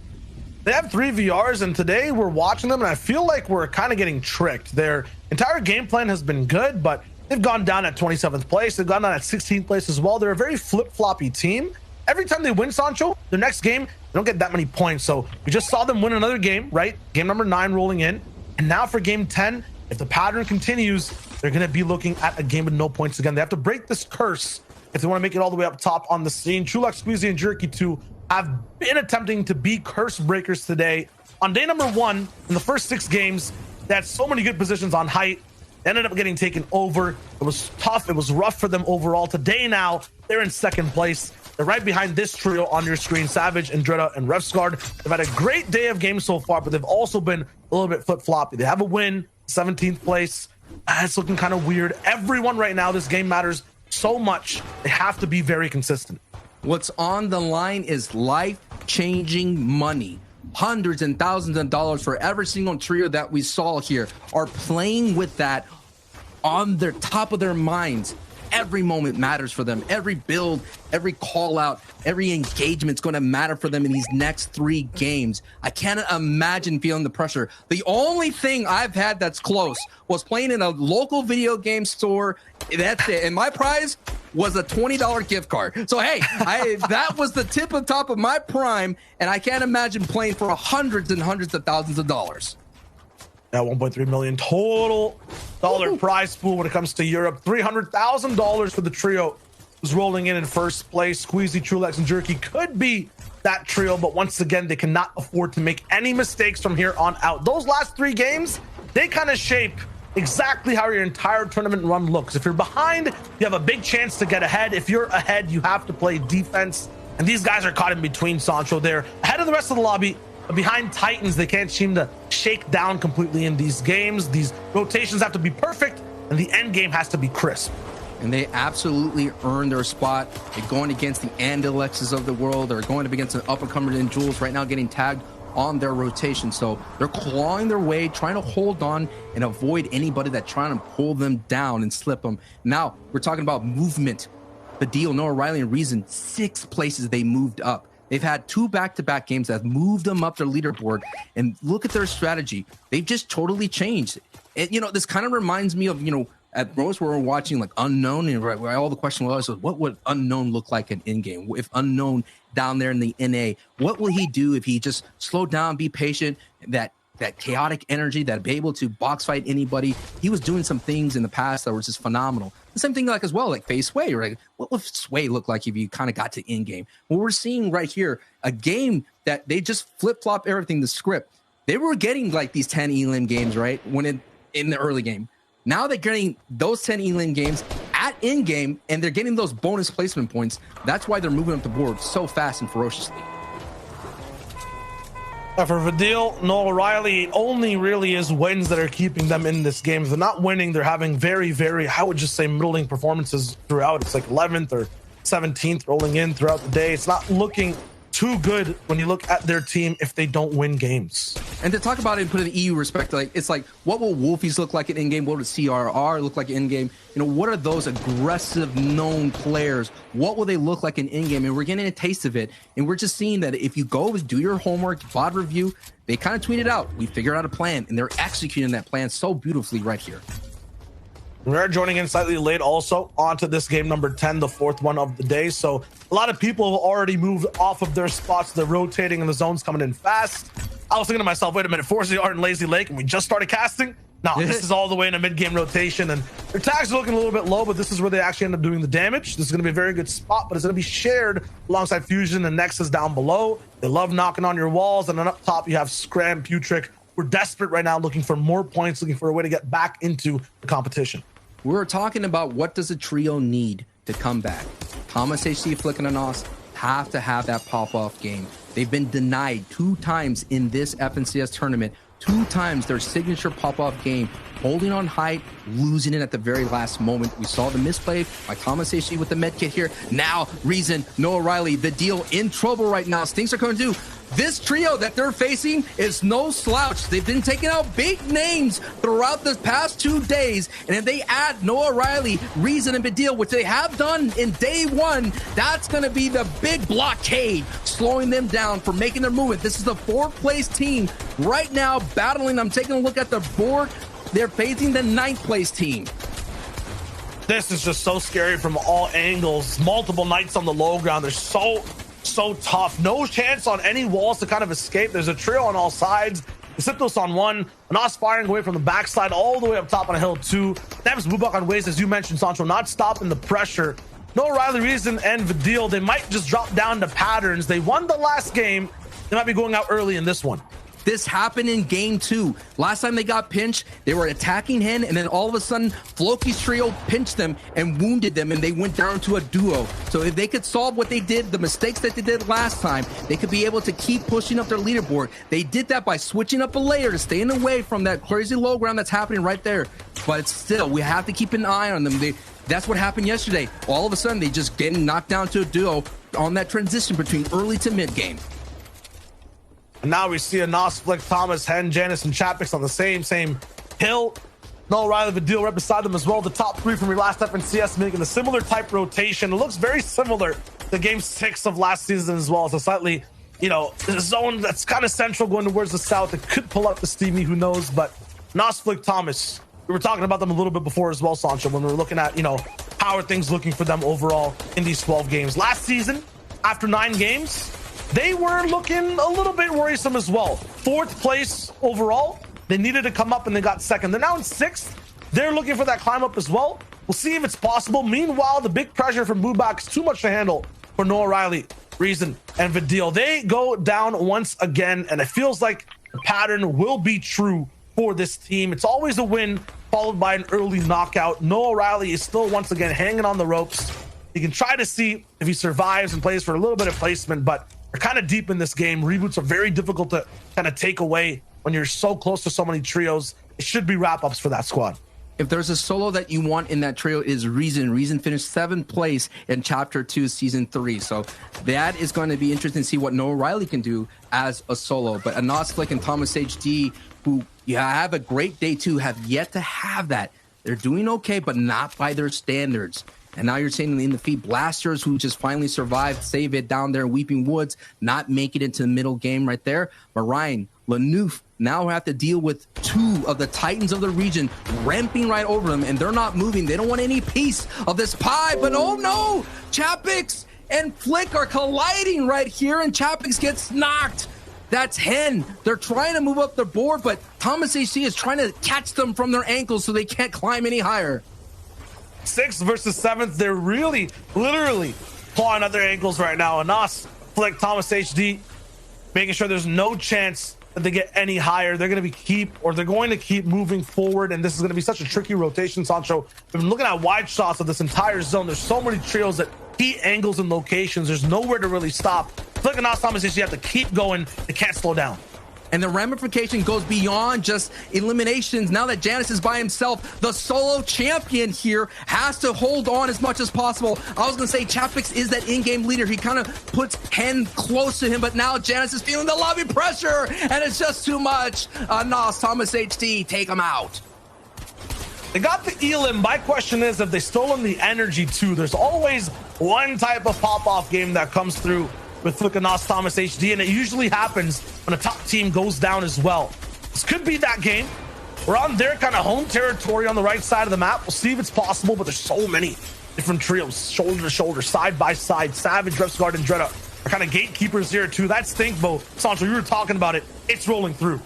They have 3 VRs, and today we're watching them, and I feel like we're kind of getting tricked. Their entire game plan has been good, but they've gone down at 27th place. They've gone down at 16th place as well. They're a very flip-floppy team. Every time they win, Sancho, their next game, they don't get that many points. So we just saw them win another game, right? Game number 9 rolling in. And now for game 10, if the pattern continues, they're going to be looking at a game with no points again. They have to break this curse if they want to make it all the way up top on the scene. Chulak, Squeezy, and Jerky 2 have been attempting to be curse breakers today. On day number 1, in the first 6 games, they had so many good positions on height. They ended up getting taken over. It was tough. It was rough for them overall. Today now, they're in 2nd place. They're right behind this trio on your screen, Savage, Andretta, and Refsguard. They've had a great day of games so far, but they've also been a little bit flip-floppy. They have a win, 17th place. It's looking kind of weird. Everyone right now, this game matters so much. They have to be very consistent. What's on the line is life-changing money. Hundreds and thousands of dollars for every single trio that we saw here are playing with that on their top of their minds. Every moment matters for them. Every build, every call out, every engagement is going to matter for them in these next 3 games. I can't imagine feeling the pressure. The only thing I've had that's close was playing in a local video game store. That's it. And my prize was a $20 gift card. So, hey, that was the tip of top of my prime, and I can't imagine playing for hundreds and hundreds of thousands of dollars. That 1.3 million total dollar prize pool when it comes to Europe. $300,000 for the trio who's rolling in first place. Squeezy, Trulex, and Jerky could be that trio, but once again, they cannot afford to make any mistakes from here on out. Those last 3 games, they kind of shape exactly how your entire tournament run looks. If you're behind, you have a big chance to get ahead. If you're ahead, you have to play defense. And these guys are caught in between, Sancho. They're ahead of the rest of the lobby, but behind Titans, they can't seem to shake down completely in these games. These rotations have to be perfect, and the end game has to be crisp. And they absolutely earned their spot. They're going against the Andalexes of the world. They're going up against the up-and-comers and Jules right now getting tagged on their rotation. So they're clawing their way, trying to hold on and avoid anybody that's trying to pull them down and slip them. Now, we're talking about movement. The deal, Noah Riley and Reason, 6 places they moved up. They've had 2 back-to-back games that have moved them up their leaderboard. And look at their strategy. They've just totally changed. And, this kind of reminds me of, at Rose, where we're watching like Unknown, and where all the question was, what would Unknown look like in in-game? If Unknown down there in the NA, what will he do if he just slow down, be patient, that chaotic energy, that be able to box fight anybody? He was doing some things in the past that were just phenomenal. The same thing like as well, like Face Sway, right? What would Sway look like if you kind of got to in-game? Well, we're seeing right here a game that they just flip-flop everything, the script. They were getting like these 10 elim games, right? In the early game. Now they're getting those 10 elim games at in-game, and they're getting those bonus placement points. That's why they're moving up the board so fast and ferociously. For Vidil, Noah Riley, it only really is wins that are keeping them in this game. If they're not winning, they're having very, very, I would just say, middling performances throughout. It's like 11th or 17th rolling in throughout the day. It's not looking too good when you look at their team if they don't win games. And to talk about it and put it in EU respect, like it's like, what will Wolfies look like in game? What would CRR look like in game? You know, what are those aggressive known players? What will they look like in game? And we're getting a taste of it. And we're just seeing that if you go do your homework, VOD review, they kind of tweeted out, we figured out a plan, and they're executing that plan so beautifully right here. We're joining in slightly late also onto this game number 10, the fourth one of the day. So a lot of people have already moved off of their spots. They're rotating and the zone's coming in fast. I was thinking to myself, wait a minute, Forza aren't in Lazy Lake and we just started casting? No, this is all the way in a mid-game rotation, and their tags are looking a little bit low, but this is where they actually end up doing the damage. This is going to be a very good spot, but it's going to be shared alongside Fusion and Nexus down below. They love knocking on your walls, and then up top you have Scram, Putrick. We're desperate right now, looking for more points, looking for a way to get back into the competition. We're talking about what does a trio need to come back. Thomas HC, Flick, and Anas have to have that pop-off game. They've been denied 2 times in this FNCS tournament. 2 times their signature pop-off game, holding on height, losing it at the very last moment. We saw the misplay by Thomas HC with the med kit here. Now, Reason, Noah Riley, the deal in trouble right now. Things are going to do. This trio that they're facing is no slouch. They've been taking out big names throughout the past 2 days. And if they add Noah Riley, Reason, and Badil, which they have done in day 1, that's going to be the big blockade, slowing them down from making their movement. This is the 4th place team right now battling. I'm taking a look at the board. They're facing the 9th place team. This is just so scary from all angles. Multiple Knights on the low ground. They're so tough. No chance on any walls to kind of escape. There's a trio on all sides. Siptos on one. Anas firing away from the backside all the way up top on a hill 2. Neves Bubak on ways, as you mentioned, Sancho, not stopping the pressure. No Riley, Reason, and Vidil. They might just drop down to patterns. They won the last game. They might be going out early in this one. This happened in game 2. Last time they got pinched, they were attacking Hen, and then all of a sudden, Floki's trio pinched them and wounded them, and they went down to a duo. So if they could solve what they did, the mistakes that they did last time, they could be able to keep pushing up their leaderboard. They did that by switching up a layer to staying away from that crazy low ground that's happening right there. But it's still, we have to keep an eye on them. That's what happened yesterday. All of a sudden, they just getting knocked down to a duo on that transition between early to mid game. And now we see Anas, Flick, Thomas, Hen, Janice, and Chapix on the same hill. Noel Riley, Vidil right beside them as well. The top 3 from your last FNCS making a similar type rotation. It looks very similar to game 6 of last season as well. So slightly, you know, the zone that's kind of central going towards the south. It could pull up the Steamy, who knows? But Anas, Flick, Thomas, we were talking about them a little bit before as well, Sancho, when we were looking at, you know, how are things looking for them overall in these 12 games. Last season, after 9 games, they were looking a little bit worrisome as well. 4th place overall. They needed to come up and they got 2nd. They're now in 6th. They're looking for that climb up as well. We'll see if it's possible. Meanwhile, the big pressure from Bubak is too much to handle for Noah Riley, Reason, and Vidil. They go down once again, and it feels like the pattern will be true for this team. It's always a win followed by an early knockout. Noah Riley is still once again hanging on the ropes. You can try to see if he survives and plays for a little bit of placement, but we're kind of deep in this game. Reboots are very difficult to kind of take away when you're so close to so many trios. It should be wrap-ups for that squad. If there's a solo that you want in that trio, is Reason. Reason finished 7th place in Chapter 2, Season 3. So that is going to be interesting to see what Noah Riley can do as a solo. But Anas, Flick, and Thomas HD, who have a great day 2, have yet to have that. They're doing okay, but not by their standards. And now you're seeing in the feed Blasters, who just finally survived, save it down there in Weeping Woods, not make it into the middle game right there. But Ryan, Lanouf now have to deal with 2 of the Titans of the region ramping right over them, and they're not moving. They don't want any piece of this pie, but oh no! Chapix and Flick are colliding right here, and Chapix gets knocked. That's Hen. They're trying to move up their board, but Thomas AC is trying to catch them from their ankles so they can't climb any higher. 6th versus 7th. They're really, literally clawing at their ankles right now. Anas, Flick, Thomas HD, making sure there's no chance that they get any higher. They're going to keep moving forward, and this is going to be such a tricky rotation, Sancho. We've been looking at wide shots of this entire zone. There's so many trios at key angles and locations. There's nowhere to really stop. Flick and Anas, Thomas HD have to keep going. They can't slow down. And the ramification goes beyond just eliminations. Now that Janus is by himself, the solo champion here has to hold on as much as possible. I was going to say Chapix is that in-game leader. He kind of puts Hen close to him, but now Janus is feeling the lobby pressure, and it's just too much. Nas, Thomas HD, take him out. They got the Elim. My question is, if they stolen the energy too, there's always one type of pop-off game that comes through with Nas, Thomas HD, and it usually happens when a top team goes down as well. This could be that game. We're on their kind of home territory on the right side of the map. We'll see if it's possible, but there's so many different trios, shoulder to shoulder, side by side. Savage, Refsguard, and Dreda are kind of gatekeepers here too. That's Thinkbo. Sancho, you were talking about it. It's rolling through.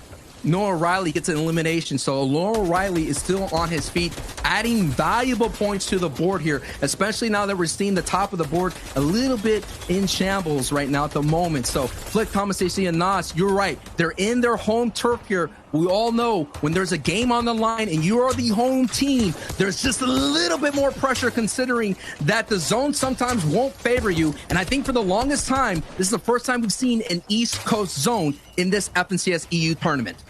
Noah Riley gets an elimination, so Noah Riley is still on his feet, adding valuable points to the board here, especially now that we're seeing the top of the board a little bit in shambles right now at the moment. So Flick, Thomas, AC, and Nas, you're right. They're in their home turf here. We all know when there's a game on the line and you are the home team, there's just a little bit more pressure considering that the zone sometimes won't favor you. And I think for the longest time, this is the first time we've seen an East Coast zone in this FNCS EU tournament.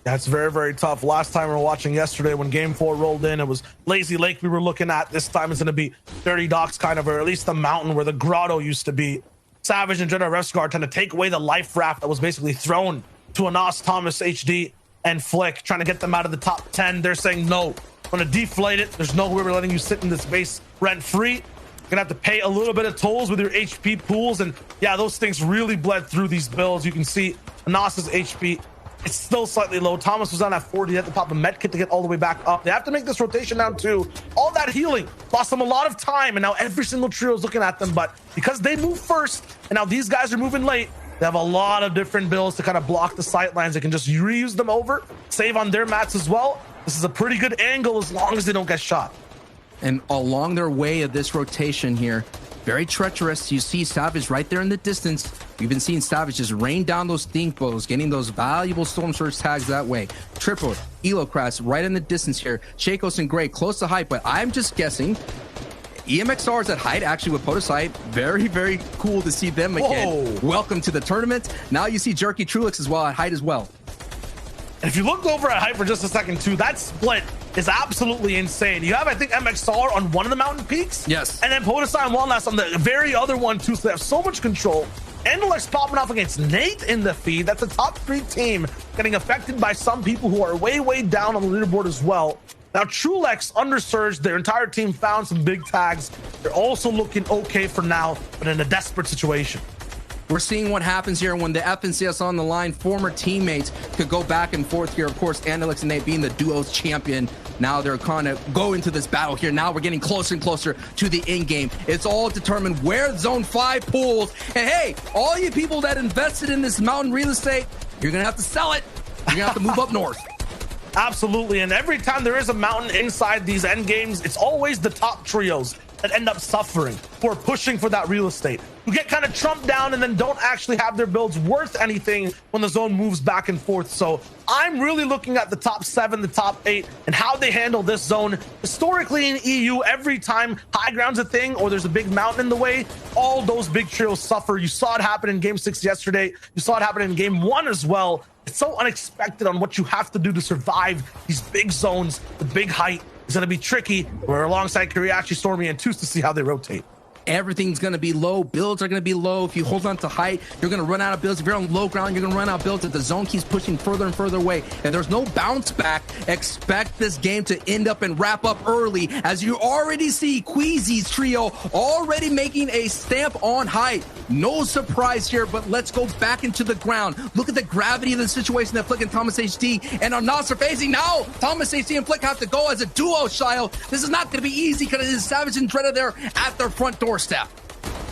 That's very, very tough. Last time we were watching yesterday when Game 4 rolled in, it was Lazy Lake we were looking at. This time it's going to be Dirty Docks kind of, or at least the mountain where the grotto used to be. Savage and General Refsguard trying to take away the life raft that was basically thrown to Anas, Thomas, HD, and Flick, trying to get them out of the top 10. They're saying, no, I'm going to deflate it. There's no way we're letting you sit in this base rent-free. You're going to have to pay a little bit of tolls with your HP pools. And yeah, those things really bled through these builds. You can see Anas's HP, it's still slightly low. Thomas was on at 40 at the top of medkit to get all the way back up. They have to make this rotation now too. All that healing lost them a lot of time, and now every single trio is looking at them. But because they move first, and now these guys are moving late, they have a lot of different builds to kind of block the sight lines. They can just reuse them over, save on their mats as well. This is a pretty good angle as long as they don't get shot. And along their way of this rotation here, very treacherous. You see Savage right there in the distance. We've been seeing Savage just rain down those think bows, getting those valuable Storm Surge tags that way. Triple, Elocrats right in the distance here. Shakos and Gray close to height, but I'm just guessing EMXR is at height actually with Podosite. Very, very cool to see them again. Whoa. Welcome to the tournament. Now you see Jerky Trulix as well at height as well. And if you look over at height for just a second too, that split is absolutely insane. You have, I think, MXR on one of the mountain peaks. Yes. And then Podosite and One Last on the very other one too. So they have so much control. Endelux popping off against Nate in the feed. That's a top 3 team getting affected by some people who are way, way down on the leaderboard as well. Now, Trulex undersurged. Their entire team found some big tags. They're also looking okay for now, but in a desperate situation. We're seeing what happens here when the FNCS on the line, former teammates could go back and forth here. Of course, Andelix and Nate being the duo's champion. Now they're kind of go into this battle here. Now we're getting closer and closer to the end game. It's all determined where Zone 5 pulls. And hey, all you people that invested in this mountain real estate, you're going to have to sell it. You're going to have to move up north. Absolutely. And every time there is a mountain inside these end games, it's always the top trios that end up suffering, who are pushing for that real estate, who get kind of trumped down and then don't actually have their builds worth anything when the zone moves back and forth. So I'm really looking at the top 7, the top 8, and how they handle this zone. Historically in EU, every time high ground's a thing or there's a big mountain in the way, all those big trios suffer. You saw it happen in Game 6 yesterday. You saw it happen in Game 1 as well. It's so unexpected on what you have to do to survive these big zones, the big height. It's going to be tricky. We're alongside Kuriachi, Stormy, and Toos to see how they rotate. Everything's going to be low. Builds are going to be low. If you hold on to height, you're going to run out of builds. If you're on low ground, you're going to run out of builds. If the zone keeps pushing further and further away and there's no bounce back, expect this game to end up and wrap up early, as you already see Queasy's trio already making a stamp on height. No surprise here, but let's go back into the ground. Look at the gravity of the situation that Flick and Thomas HD and our Nas are facing. Now Thomas HD and Flick have to go as a duo, Shio. This is not going to be easy because it is Savage and Dreda there at their front doorstep.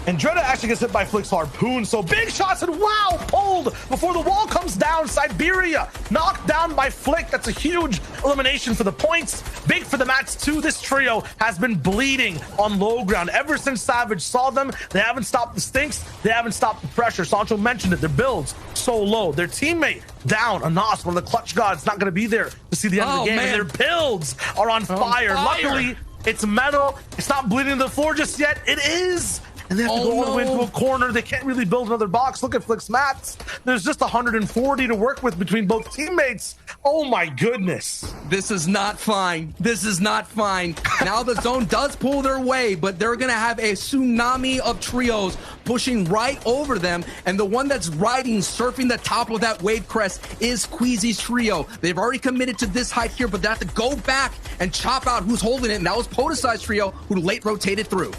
And Dreda actually gets hit by Flick's harpoon. So big shots and wow, pulled before the wall comes down. Siberia knocked down by Flick. That's a huge elimination for the points. Big for the mats too. This trio has been bleeding on low ground ever since Savage saw them. They haven't stopped the stinks. They haven't stopped the pressure. Sancho mentioned it. Their builds so low. Their teammate down, Anas, one of the clutch gods, not going to be there to see the end of the game. Man. And their builds are on fire. Luckily, it's metal. It's not bleeding to the floor just yet. It is. and they have to go all the way into a corner. They can't really build another box. Look at Flick's mats. There's just 140 to work with between both teammates. Oh my goodness. This is not fine. This is not fine. Now the zone does pull their way, but they're going to have a tsunami of trios pushing right over them. And the one that's riding, surfing the top of that wave crest is Queasy's trio. They've already committed to this height here, but they have to go back and chop out who's holding it. And that was Podeside's trio who late rotated through.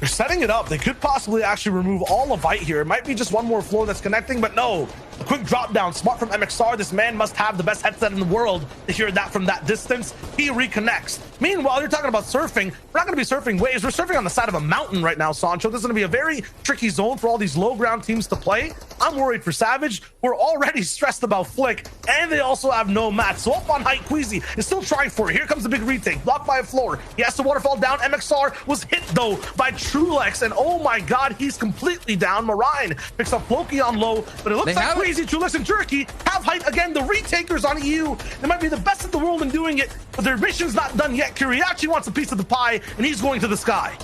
They're setting it up. They could possibly actually remove all of Height here. It might be just one more floor that's connecting, but no. A quick drop down. Smart from MXR. This man must have the best headset in the world to hear that from that distance. He reconnects. Meanwhile, you're talking about surfing. We're not going to be surfing waves. We're surfing on the side of a mountain right now, Sancho. This is going to be a very tricky zone for all these low ground teams to play. I'm worried for Savage. We're already stressed about Flick, and they also have no mats. So up on Height, Queasy is still trying for it. Here comes the big retake. Blocked by a floor. He has to waterfall down. MXR was hit, though, by Trulex, and oh my god, he's completely down. Marine picks up Floki on low, but it looks like Queasy, Trulex, and Jerky have Height again. The retakers on EU. They might be the best in the world in doing it, but their mission's not done yet. Kiriachi wants a piece of the pie, and he's going to the sky.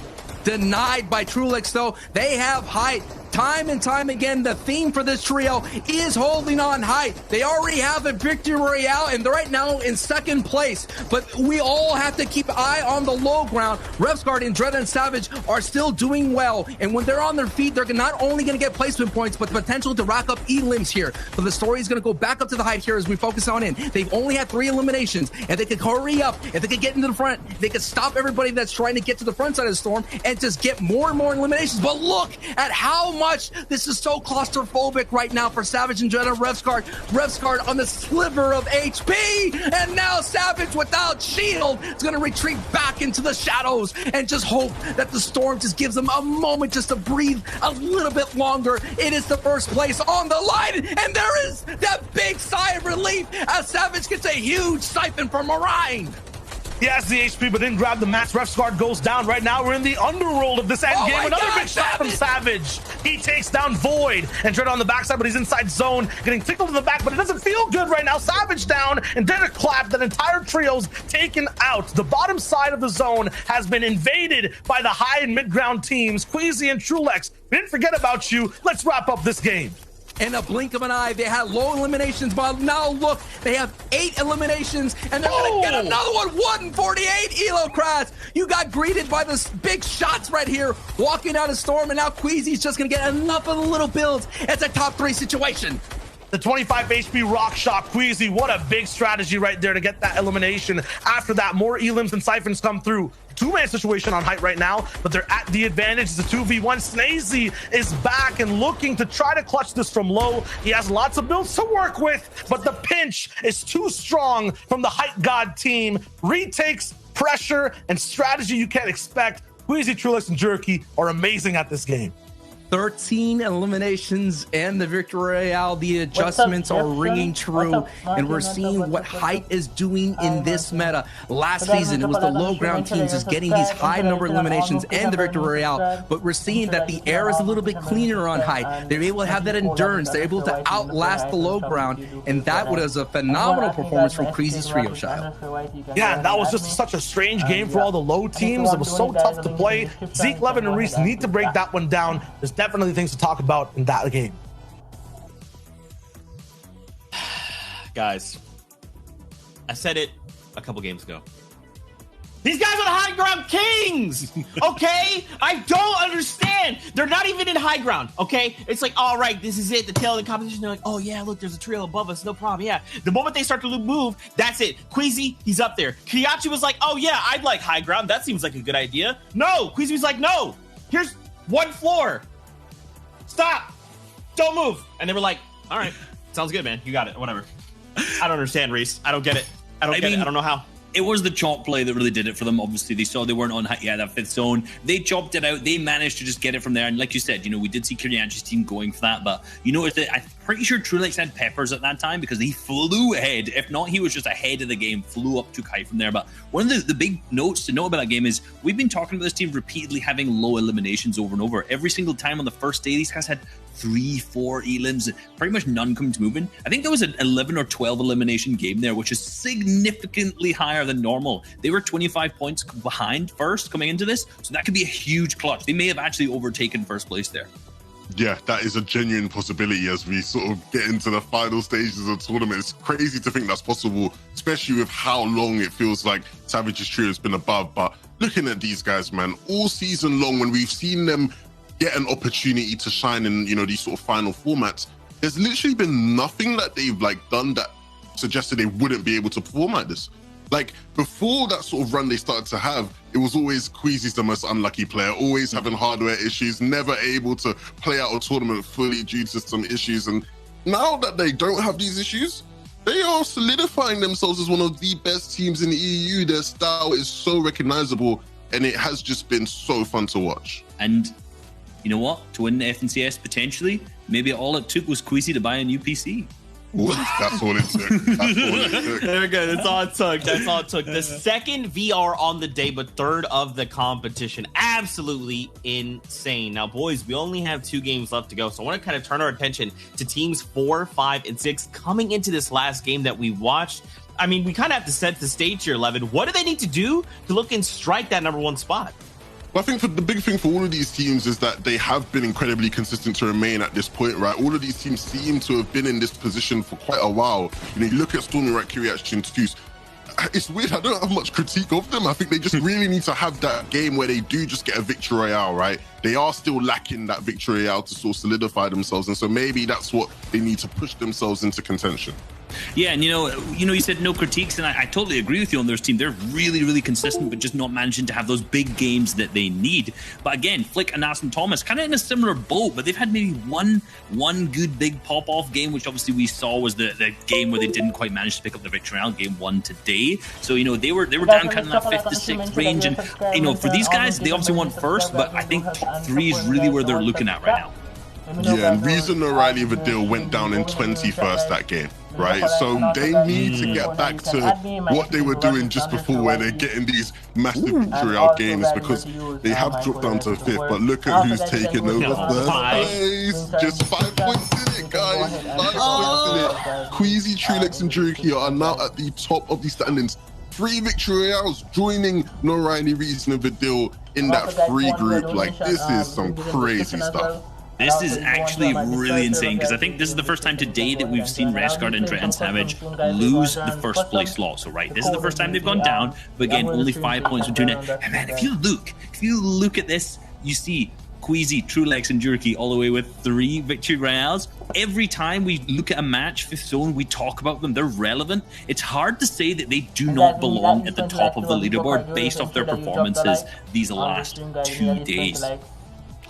Denied by Trulex, though. They have Height. Time and time again, the theme for this trio is holding on Height. They already have a victory royale, and they're right now in second place. But we all have to keep an eye on the low ground. Revsguard and Dread and Savage are still doing well. And when they're on their feet, they're not only going to get placement points, but the potential to rack up elims here. But the story is going to go back up to the Height here as we focus on in. They've only had 3 eliminations, and they could hurry up. If they could get into the front, they could stop everybody that's trying to get to the front side of the storm and just get more and more eliminations. But look at how much this is so claustrophobic right now for Savage and Dread and Revsguard. Revsguard on the sliver of HP, and now Savage without shield is going to retreat back into the shadows and just hope that the storm just gives them a moment just to breathe a little bit longer. It is the first place on the line, and there is that big sigh of relief as Savage gets a huge siphon from Marine. He has the HP, but didn't grab the mats. Revsguard goes down. Right now, we're in the underworld of this end game. Another big shot from Savage. He takes down Void and Dread on the backside, but he's inside zone, getting tickled in the back, but it doesn't feel good right now. Savage down, and then a clap. That entire trio's taken out. The bottom side of the zone has been invaded by the high and mid ground teams. Queasy and Trulex, we didn't forget about you. Let's wrap up this game. In a blink of an eye, they had low eliminations, but now look, they have 8 eliminations, and they're gonna get another one. 148 Elo Crash. You got greeted by the big shots right here, walking out of Storm, and now Queasy's just gonna get enough of the little builds. It's a top 3 situation. The 25 HP rock shot. Queasy, what a big strategy right there to get that elimination. After that, more elims and siphons come through. 2-man situation on Height right now, but they're at the advantage. It's a 2v1. Snazy is back and looking to try to clutch this from low. He has lots of builds to work with, but the pinch is too strong from the Height God team. Retakes, pressure, and strategy you can't expect. Queasy, Trulex, and Jerky are amazing at this game. 13 eliminations and the victory royale. The adjustments are ringing true, and we're seeing what Height is doing in this meta. Last season, it was the low ground teams just getting these high number eliminations and the victory royale, but we're seeing that the air is a little bit cleaner on Height. They're able to have that endurance. They're able to outlast the low ground, and that was a phenomenal performance from Queasy's trio, Shio. Yeah, that was just such a strange game for all the low teams. It was so tough to play. Zeke, Levin, and Reese need to break that one down. There's definitely things to talk about in that game. Guys, I said it a couple games ago. These guys are the high ground kings, okay? I don't understand. They're not even in high ground, okay? It's like, all right, this is it, the tail of the competition. They're like, oh yeah, look, there's a trio above us, no problem, yeah. The moment they start to move, that's it. Queasy, he's up there. Kiriachi was like, oh yeah, I'd like high ground. That seems like a good idea. No, Queasy was like, no, here's one floor. Stop, don't move. And they were like, all right, sounds good, man. You got it, whatever. I don't understand, Reese. I don't get it. I don't get it. I don't know how. It was the chop play that really did it for them. Obviously, they saw they weren't on that 5th zone. They chopped it out. They managed to just get it from there. And like you said, we did see Kiriachi's team going for that. But you noticed that I'm pretty sure Trulex had peppers at that time because he flew ahead. If not, he was just ahead of the game, flew up to Kite from there. But one of the big notes to know about that game is we've been talking about this team repeatedly having low eliminations over and over. Every single time on the first day, these guys had 3-4 elims, pretty much none come to movement. I think there was an 11 or 12 elimination game there, which is significantly higher than normal. They were 25 points behind first coming into this, so that could be a huge clutch. They may have actually overtaken first place there. Yeah, that is a genuine possibility as we sort of get into the final stages of the tournament. It's crazy to think that's possible, especially with how long it feels like Savage's trio has been above. But looking at these guys, man, all season long, when we've seen them get an opportunity to shine in, these sort of final formats, there's literally been nothing that they've done that suggested they wouldn't be able to perform like this. Like, before that sort of run they started to have, it was always Queasy's the most unlucky player, always having hardware issues, never able to play out a tournament fully due to some issues. And now that they don't have these issues, they are solidifying themselves as one of the best teams in the EU. Their style is so recognizable, and it has just been so fun to watch. And you know what? To win the FNCS potentially, maybe all it took was Queasy to buy a new PC. That's all it took. That's all it took. There we go. That's all it took. That's all it took. The second VR on the day, but third of the competition. Absolutely insane. Now, boys, we only have 2 games left to go, so I want to kind of turn our attention to teams 4, 5, and 6 coming into this last game that we watched. I mean, we kind of have to set the stage here, Levin. What do they need to do to look and strike that #1 spot? I think the big thing for all of these teams is that they have been incredibly consistent to remain at this point, right? All of these teams seem to have been in this position for quite a while. You look at Stormy, right, Kyriach, and Tfuse. It's weird, I don't have much critique of them. I think they just really need to have that game where they do just get a victory royale, right? They are still lacking that victory royale to sort of solidify themselves. And so maybe that's what they need to push themselves into contention. Yeah, and you said no critiques, and I totally agree with you on their team. They're really, really consistent, but just not managing to have those big games that they need. But again, Flick and Aston Thomas kind of in a similar boat, but they've had maybe one good big pop-off game, which obviously we saw was the game where they didn't quite manage to pick up the victory round, game 1 today. So they were down kind of that 5th to 6th range, and for these guys, they obviously won first, but I think top 3 is really where they're looking at right now. Yeah, and reason O'Reilly Vidil went down in 21st that game, right? So they need to get back to what they were doing just before, where they're getting these massive victory out games, because they have dropped down to 5th. But look at who's taken over 3rd place. Just 5 points in it, guys. 5 points in it. Queasy, Trulex, and Juruki are now at the top of the standings. 3 victory royales, joining Norani, Reason, and Vidil in that 3 group. Like, this is some crazy stuff. This is actually really insane, because I think this is the first time today that we've seen Rescard and Savage lose the first place slot. So this is the first time they've gone down, but again, only 5 points between it. And man, if you look at this, you see Queasy, Trulex, and Juruki all the way with 3 victory royales. Every time we look at a match, 5th zone, we talk about them, they're relevant. It's hard to say that they do not belong at the top of the leaderboard based off their performances these last 2 days.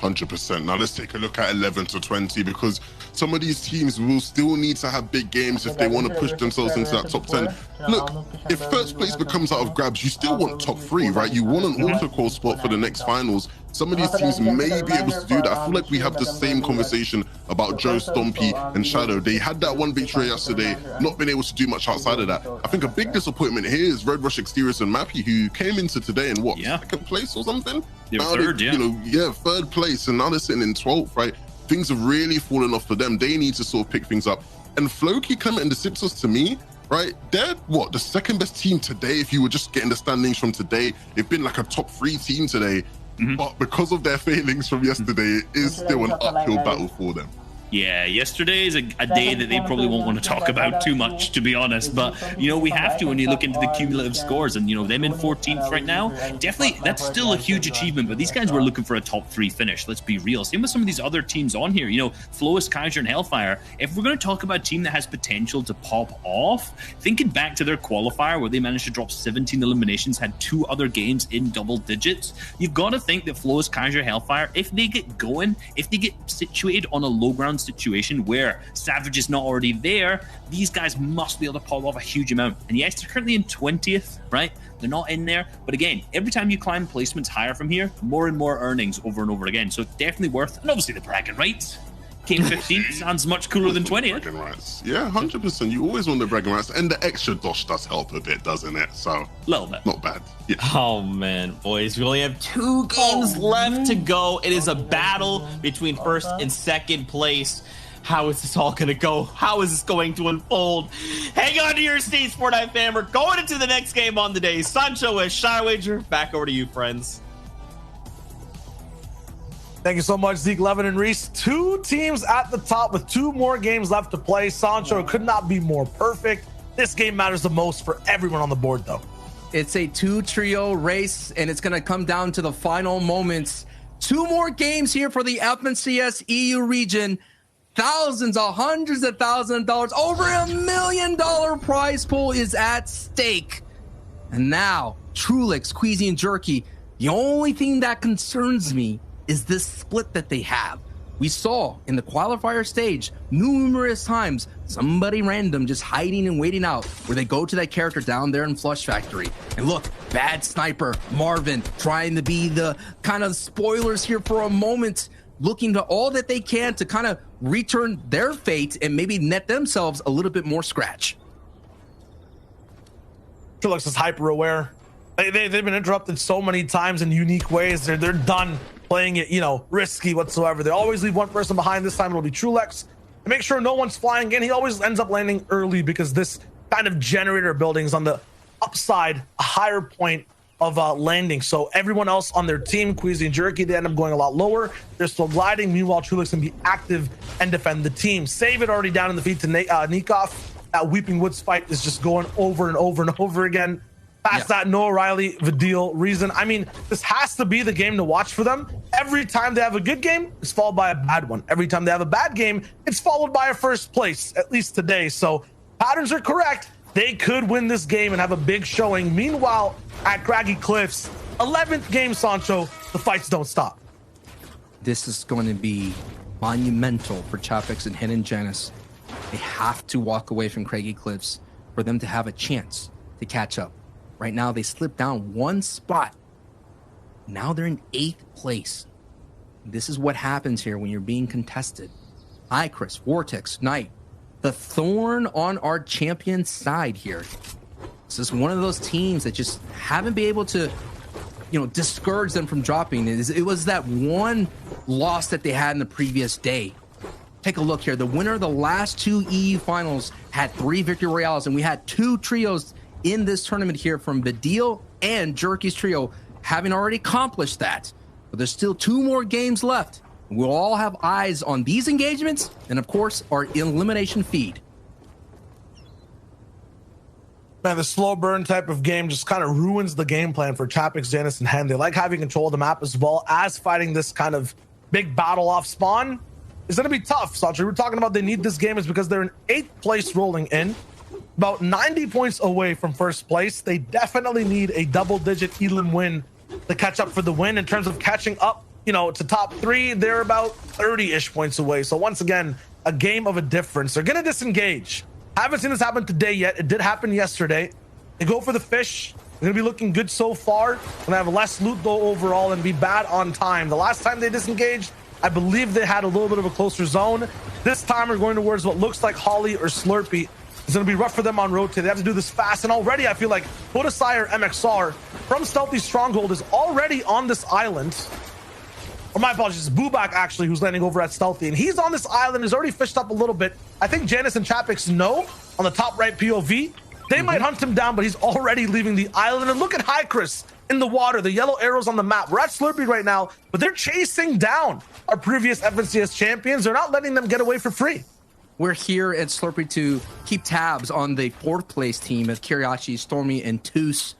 100%. Now let's take a look at 11 to 20, because some of these teams will still need to have big games if they want to push themselves into that top 10. Look, if first place becomes out of grabs, you still want top 3, right? You want an auto-call spot for the next finals. Some of these teams may be able to do that. I feel like we have the same conversation about Joe, Stompy, and Shadow. They had that 1 victory yesterday, not been able to do much outside of that. I think a big disappointment here is Red Rush, Exteriors, and Mappy, who came into today in what, 2nd place or something? They were 3rd, yeah. 3rd place, and now they're sitting in 12th, right? Things have really fallen off for them. They need to sort of pick things up. And Floki, Clement, and the Sipsos, to me, right, they're the 2nd best team today. If you were just getting the standings from today, they've been like a top 3 team today. But because of their failings from yesterday, it is still an uphill battle for them. Yeah, yesterday is a day that they probably won't want to talk about too much, to be honest. But, we have to when you look into the cumulative scores. And, them in 14th right now, definitely, that's still a huge achievement. But these guys were looking for a top 3 finish, let's be real. Same with some of these other teams on here. Flois, Kaiser, and Hellfire. If we're going to talk about a team that has potential to pop off, thinking back to their qualifier where they managed to drop 17 eliminations, had 2 other games in double digits, you've got to think that Flois, Kaiser, Hellfire, if they get going, if they get situated on a low ground situation where Savage is not already there, these guys must be able to pop off a huge amount. And yes, they're currently in 20th, right? They're not in there, but again, every time you climb placements higher from here, more and more earnings over and over again. So it's definitely worth, and obviously the bragging rights. Came 15th sounds much cooler than 20th. Bragging rights. Yeah, 100%. You always want the bragging rights, and the extra dosh does help a bit, doesn't it? So A little bit. not bad. Yeah. Oh man, boys, we only have 2 games left to go. It is a battle between first and second place. How is this all gonna go? How is this going to unfold? Hang on to your seats, Fortnite fam. We're going into the next game on the day. Sancho with Shy Wager. Back over to you, friends. Thank you so much, Zeke, Levin, and Reese. 2 teams at the top with 2 more games left to play. Sancho could not be more perfect. This game matters the most for everyone on the board, though. It's a 2-trio race, and it's going to come down to the final moments. 2 more games here for the FNCS EU region. Thousands, hundreds of thousands of dollars, over $1 million prize pool is at stake. And now, Trulix, Queasy, and Jerky, the only thing that concerns me is this split that they have. We saw in the qualifier stage numerous times somebody random just hiding and waiting out, where they go to that character down there in Flush Factory. And look, bad sniper Marvin trying to be the kind of spoilers here for a moment, looking to all that they can to kind of return their fate and maybe net themselves a little bit more scratch. Trulix is hyper aware. They've been interrupted so many times in unique ways. They're done playing it, risky whatsoever. They always leave one person behind. This time it'll be Trulix. To make sure no one's flying in, he always ends up landing early because this kind of generator building is on the upside, a higher point of landing. So everyone else on their team, Queasy and Jerky, they end up going a lot lower. They're still gliding. Meanwhile, Trulix can be active and defend the team. Save it already down in the feed to Nikov. That Weeping Woods fight is just going over and over and over again. Past that, Noah Riley, Vidil, Reason. I mean, this has to be the game to watch for them. Every time they have a good game, it's followed by a bad one. Every time they have a bad game, it's followed by a first place, at least today. So patterns are correct. They could win this game and have a big showing. Meanwhile, at Craggy Cliffs, 11th game, Sancho, the fights don't stop. This is going to be monumental for Chapix and Hidden Janus. They have to walk away from Craggy Cliffs for them to have a chance to catch up. Right now, they slipped down 1 spot. Now they're in 8th place. This is what happens here when you're being contested. Hi, Chris, Vortex, Knight. The thorn on our champion's side here. This is one of those teams that just haven't been able to, discourage them from dropping. It was that one loss that they had in the previous day. Take a look here. The winner of the last 2 EU finals had 3 victory royales, and we had 2 trios in this tournament here from Vidil and Jerky's trio having already accomplished that. But there's still 2 more games left. We'll all have eyes on these engagements and, of course, our elimination feed. Man, the slow burn type of game just kind of ruins the game plan for Chapix, Janus, and Hen. They like having control of the map as well as fighting this kind of big battle off spawn. It's going to be tough, Sancho. We're talking about they need this game is because they're in 8th place rolling in. About 90 points away from first place. They definitely need a double-digit Elam win to catch up for the win. In terms of catching up, to top 3, they're about 30-ish points away. So once again, a game of a difference. They're going to disengage. Haven't seen this happen today yet. It did happen yesterday. They go for the fish. They're going to be looking good so far. Going to have less loot, though, overall, and be bad on time. The last time they disengaged, I believe they had a little bit of a closer zone. This time, we're going towards what looks like Holly or Slurpee. It's going to be rough for them on rotate. They have to do this fast. And already, I feel like Podesai or MXR from Stealthy Stronghold is already on this island. Or my apologies, Bubak, actually, who's landing over at Stealthy. And he's on this island. He's already fished up a little bit. I think Janus and Chapix know on the top right POV. They might hunt him down, but he's already leaving the island. And look at High Chris in the water. The yellow arrows on the map. We're at Slurpee right now, but they're chasing down our previous FNCS champions. They're not letting them get away for free. We're here at Slurpee to keep tabs on the 4th place team of Kiriachi, Stormy, and Toos.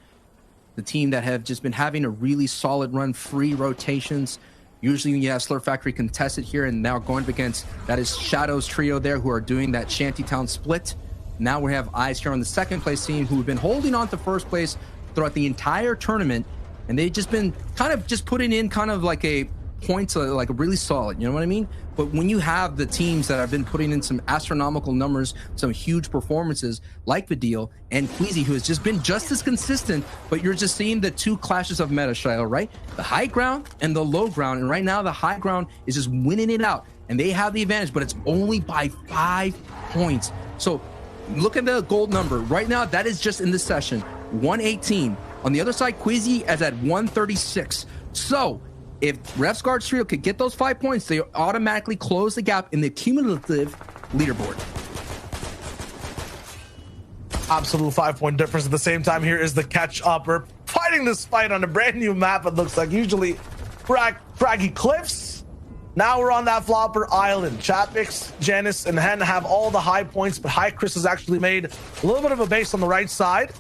The team that have just been having a really solid run, free rotations. Usually you have Slurp Factory contested here, and now going up against, that is Shadow's trio there, who are doing that Shantytown split. Now we have eyes here on the 2nd place team, who have been holding on to 1st place throughout the entire tournament. And they've just been kind of just putting in kind of like a points, like really solid, you know what I mean? But when you have the teams that have been putting in some astronomical numbers, some huge performances like Vidil and Queasy, who has just been just as consistent, but you're just seeing the 2 clashes of meta, Shiloh, right? The high ground and the low ground. And right now the high ground is just winning it out. and they have the advantage, but it's only by 5 points. So look at the gold number. Right now, that is just in this session, 118. On the other side, Quizzy is at 136. So if Refsguard's trio could get those 5 points, they automatically close the gap in the cumulative leaderboard. Absolute 5-point difference. At the same time, here is the catch up. We're fighting this fight on a brand new map. It looks like usually craggy cliffs. Now we're on that Flopper Island. Chapix, Janice, and Hen have all the high points, but High Chris has actually made a little bit of a base on the right side.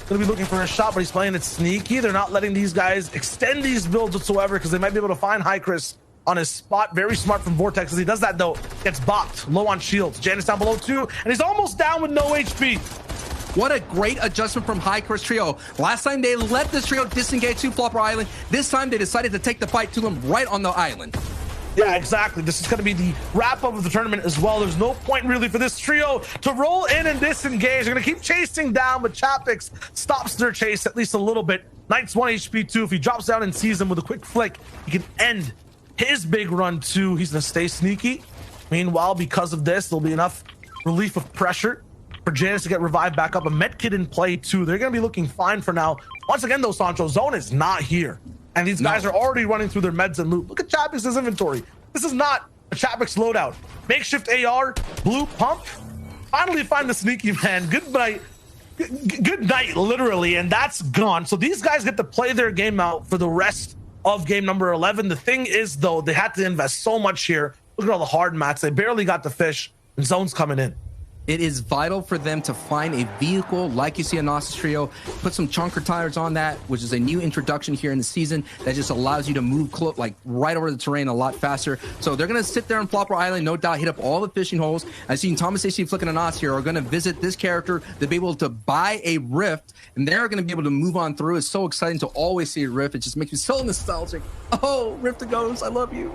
Gonna be looking for a shot, but he's playing it sneaky. They're not letting these guys extend these builds whatsoever because they might be able to find High Chris on his spot. Very smart from Vortex. As he does that, though, gets bopped. Low on shields. Janice down below too, and he's almost down with no HP. What a great adjustment from High Chris Trio. Last time they let this trio disengage to Flopper Island. This time they decided to take the fight to them right on the island. Yeah, exactly. This is going to be the wrap-up of the tournament as well. There's no point really for this trio to roll in and disengage. They're going to keep chasing down, but Chapix stops their chase at least a little bit. Knight's 1 HP too. If he drops down and sees him with a quick flick, he can end his big run too. He's going to stay sneaky. Meanwhile, because of this, there'll be enough relief of pressure for Janice to get revived back up. A medkit in play too. They're going to be looking fine for now. Once again, though, Sancho, zone is not here. And these guys are already running through their meds and loot. Look at Chapix's inventory. This is not a Chapix loadout. Makeshift AR, blue pump. Finally find the sneaky man. Good night. Good night, literally. And that's gone. So these guys get to play their game out for the rest of game number 11. The thing is, though, they had to invest so much here. Look at all the hard mats. They barely got the fish. And zone's coming in. It is vital for them to find a vehicle like you see on Gnosis Trio, put some chunker tires on that, which is a new introduction here in the season that just allows you to move like right over the terrain a lot faster. So they're going to sit there on Flopper Island, no doubt, hit up all the fishing holes. I've seen Thomas AC Flicking and Gnosis here are going to visit this character to be able to buy a Rift, and they're going to be able to move on through. It's so exciting to always see a Rift. It just makes me so nostalgic. Oh, Rift to Ghost, I love you.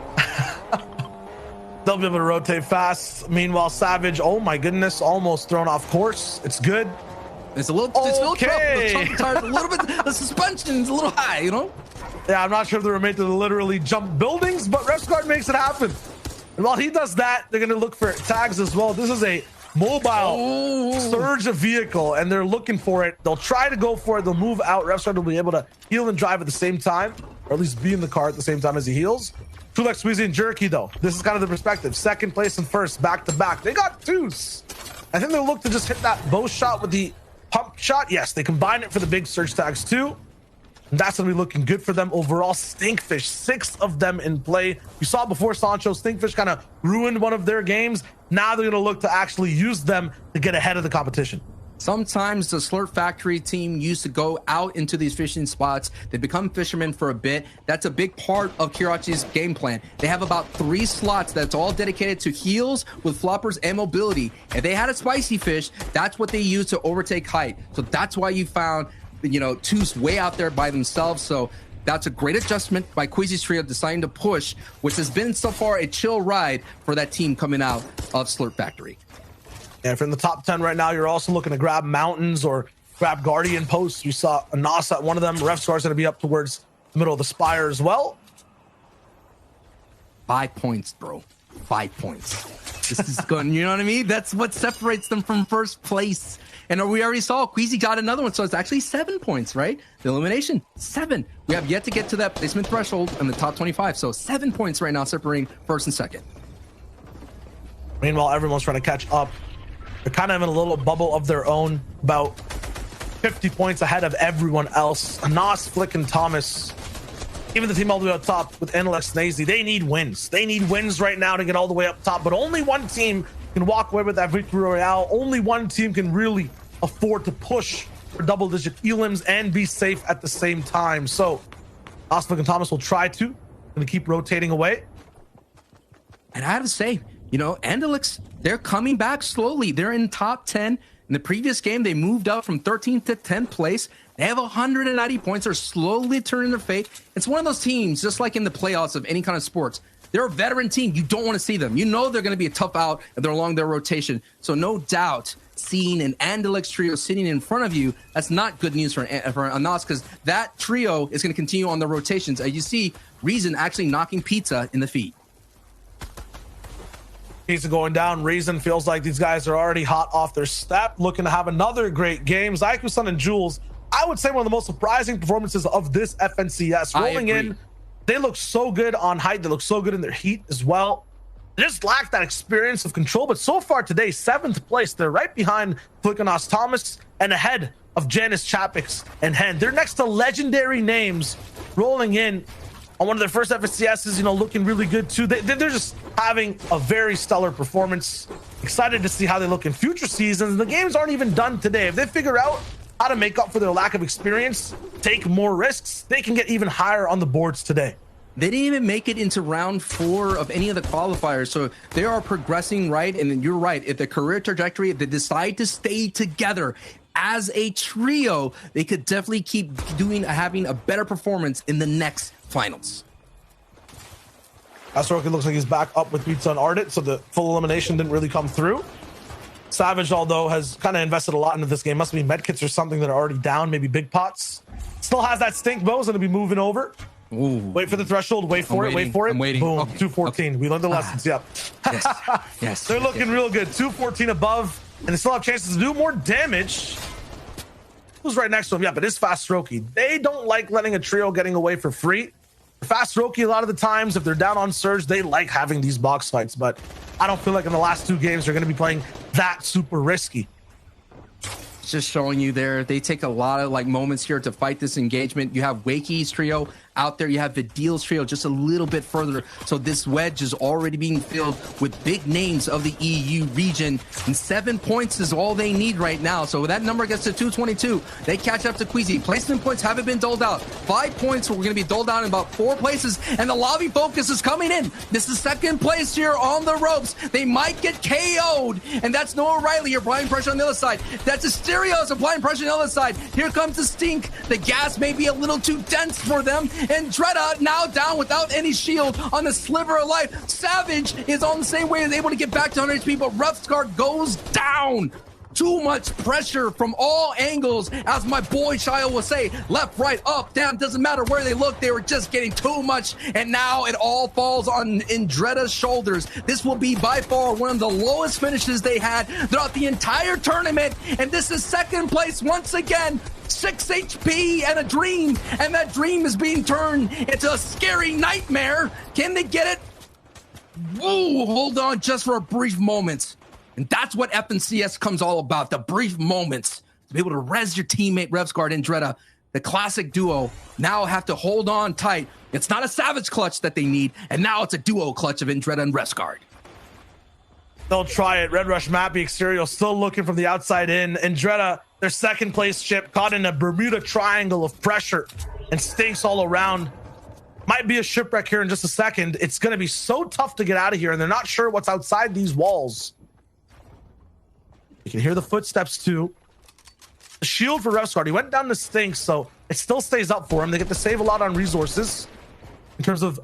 They'll be able to rotate fast. Meanwhile, Savage, oh my goodness, almost thrown off course. It's good. It's a little tough. The chunker tires a little bit, the suspension's a little high, you know? Yeah, I'm not sure if they were made to literally jump buildings, but Refsguard makes it happen. And while he does that, they're going to look for tags as well. This is a mobile surge of vehicle, and they're looking for it. They'll try to go for it. They'll move out. Refsguard will be able to heal and drive at the same time, or at least be in the car at the same time as he heals. Tulek, Squeezy, and Jerky, though. This is kind of the perspective. Second place and first, back to back. They got twos. I think they'll look to just hit that bow shot with the pump shot. Yes, they combine it for the big surge tags too. And that's going to be looking good for them overall. Stinkfish, 6 of them in play. You saw before, Sancho, Stinkfish kind of ruined one of their games. Now they're going to look to actually use them to get ahead of the competition. Sometimes the Slurp Factory team used to go out into these fishing spots. They become fishermen for a bit. That's a big part of Kirachi's game plan. They have about 3 slots that's all dedicated to heals with floppers and mobility. If they had a spicy fish, that's what they use to overtake height. So that's why you found, two's way out there by themselves. So that's a great adjustment by Quizzy's trio deciding to push, which has been so far a chill ride for that team coming out of Slurp Factory. And if you're in the top 10 right now, you're also looking to grab mountains or grab guardian posts. We saw a Nas at one of them. Refsguard's going to be up towards the middle of the spire as well. 5 points, bro. 5 points. This is going, you know what I mean? That's what separates them from first place. And we already saw Queasy got another one, so it's actually 7 points, right? The elimination, 7. We have yet to get to that placement threshold in the top 25, so 7 points right now separating first and second. Meanwhile, everyone's trying to catch up. They're kind of in a little bubble of their own, about 50 points ahead of everyone else. Nas, Flick, and Thomas, even the team all the way up top with Anilex and AZ, they need wins. They need wins right now to get all the way up top, but only one team can walk away with that victory royale. Only one team can really afford to push for double-digit elims and be safe at the same time. So Nas, Flick, and Thomas will try to. Going to keep rotating away. And I have to say, Andalix, they're coming back slowly. They're in top 10. In the previous game, they moved up from 13th to 10th place. They have 190 points. They're slowly turning their fate. It's one of those teams, just like in the playoffs of any kind of sports. They're a veteran team. You don't want to see them. You know they're going to be a tough out if they're along their rotation. So no doubt, seeing an Andalix trio sitting in front of you, that's not good news for Anas, because that trio is going to continue on their rotations. As you see, Reason actually knocking Pizza in the feet. Pizza going down. Reason feels like these guys are already hot off their step, looking to have another great game. Zyku-san and Jules, I would say one of the most surprising performances of this FNCS. Rolling in, they look so good on height. They look so good in their heat as well. They just lack that experience of control. But so far today, 7th place. They're right behind Flickanos Thomas and ahead of Janice Chapix and Hen. They're next to legendary names rolling in on one of their first FNCSs, you know, looking really good too. They're just having a very stellar performance. Excited to see how they look in future seasons. The games aren't even done today. If they figure out how to make up for their lack of experience, take more risks, they can get even higher on the boards today. They didn't even make it into round 4 of any of the qualifiers, so they are progressing right. And you're right, if the career trajectory, if they decide to stay together as a trio, they could definitely keep having a better performance in the next finals. Astroki looks like he's back up with Pizza and Ardit, so the full elimination didn't really come through. Savage, although, has kind of invested a lot into this game. Must be medkits or something that are already down, maybe big pots. Still has that stink bow, is going to be moving over. Ooh. Wait for the threshold, wait for it, wait for it. I'm waiting. Boom, Okay. 214. We learned the lessons, yep. Yes. Yes. They're looking real good. 214 above, and they still have chances to do more damage. Who's right next to him? Yeah, but it's Fast Strokey. They don't like letting a trio getting away for free. Fast Strokey, a lot of the times, if they're down on Surge, they like having these box fights, but I don't feel like in the last 2 games they're going to be playing that super risky. Just showing you there, they take a lot of like moments here to fight this engagement. You have Wakey's trio out there, you have Vidil's trio just a little bit further, so this wedge is already being filled with big names of the EU region, and 7 points is all they need right now. So that number gets to 222, they catch up to Queasy. Placement points haven't been doled out. 5 points we're going to be doled out in about 4 places, and the lobby focus is coming in. This is 2nd place here on the ropes. They might get KO'd, and that's Noah Riley applying pressure on the other side. That's Asterios applying pressure on the other side. Here comes the stink. The gas may be a little too dense for them, and Dreda now down without any shield on the sliver of life. Savage is on the same way, is able to get back to 100 HP, but Roughscar goes down. Too much pressure from all angles, as my boy Shio will say. Left, right, up, down, doesn't matter where they look, they were just getting too much, and now it all falls on Indreda's shoulders. This will be by far one of the lowest finishes they had throughout the entire tournament, and this is 2nd place once again. 6 HP and a dream, and that dream is being turned into a scary nightmare. Can they get it? Whoa, hold on just for a brief moment. And that's what FNCS comes all about, the brief moments. To be able to res your teammate Revsguard and Dreda, the classic duo, now have to hold on tight. It's not a Savage clutch that they need, and now it's a duo clutch of Indreda and Revsguard. They'll try it. Red Rush Mappy Exterior still looking from the outside in. Indreda, their 2nd place ship, caught in a Bermuda Triangle of pressure and stinks all around. Might be a shipwreck here in just a second. It's going to be so tough to get out of here, and they're not sure what's outside these walls. You can hear the footsteps too. The shield for Revsguard, he went down to stink, so it still stays up for him. They get to save a lot on resources. In terms of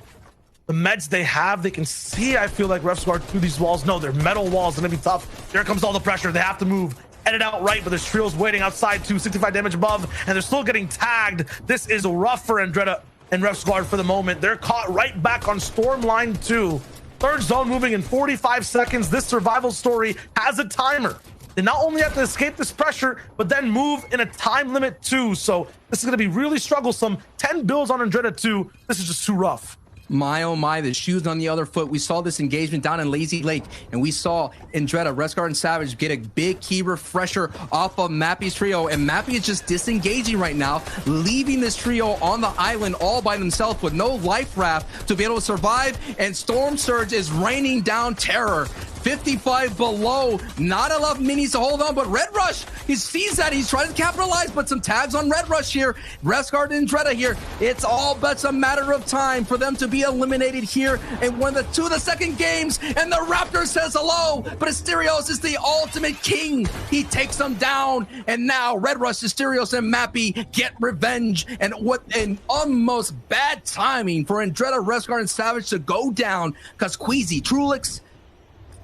the meds they have, they can see, I feel like, Revsguard through these walls. No, they're metal walls, gonna be tough. Here comes all the pressure. They have to move. Edit out right, but there's trios waiting outside too. 65 damage above, and they're still getting tagged. This is rough for Indreda and Revsguard for the moment. They're caught right back on Storm Line 2. 3rd zone moving in 45 seconds. This survival story has a timer. They not only have to escape this pressure, but then move in a time limit too. So this is going to be really strugglesome. 10 bills on Indreda too. This is just too rough. My oh my, the shoes on the other foot. We saw this engagement down in Lazy Lake, and we saw Indreda, Revsguard, and Savage get a big key refresher off of Mappy's trio, and Mappy is just disengaging right now, leaving this trio on the island all by themselves with no life raft to be able to survive, and Storm Surge is raining down terror. 55 below, not enough minis to hold on, but Red Rush, he sees that, he's trying to capitalize, but some tags on Red Rush here. Revsguard and Dreda here, it's all but a matter of time for them to be eliminated here in one of the 2 of the second games, and the Raptor says hello, but Asterios is the ultimate king. He takes them down, and now Red Rush, Asterios, and Mappy get revenge, and what an almost bad timing for Indreda, Revsguard, and Savage to go down, because Queasy, Trulix,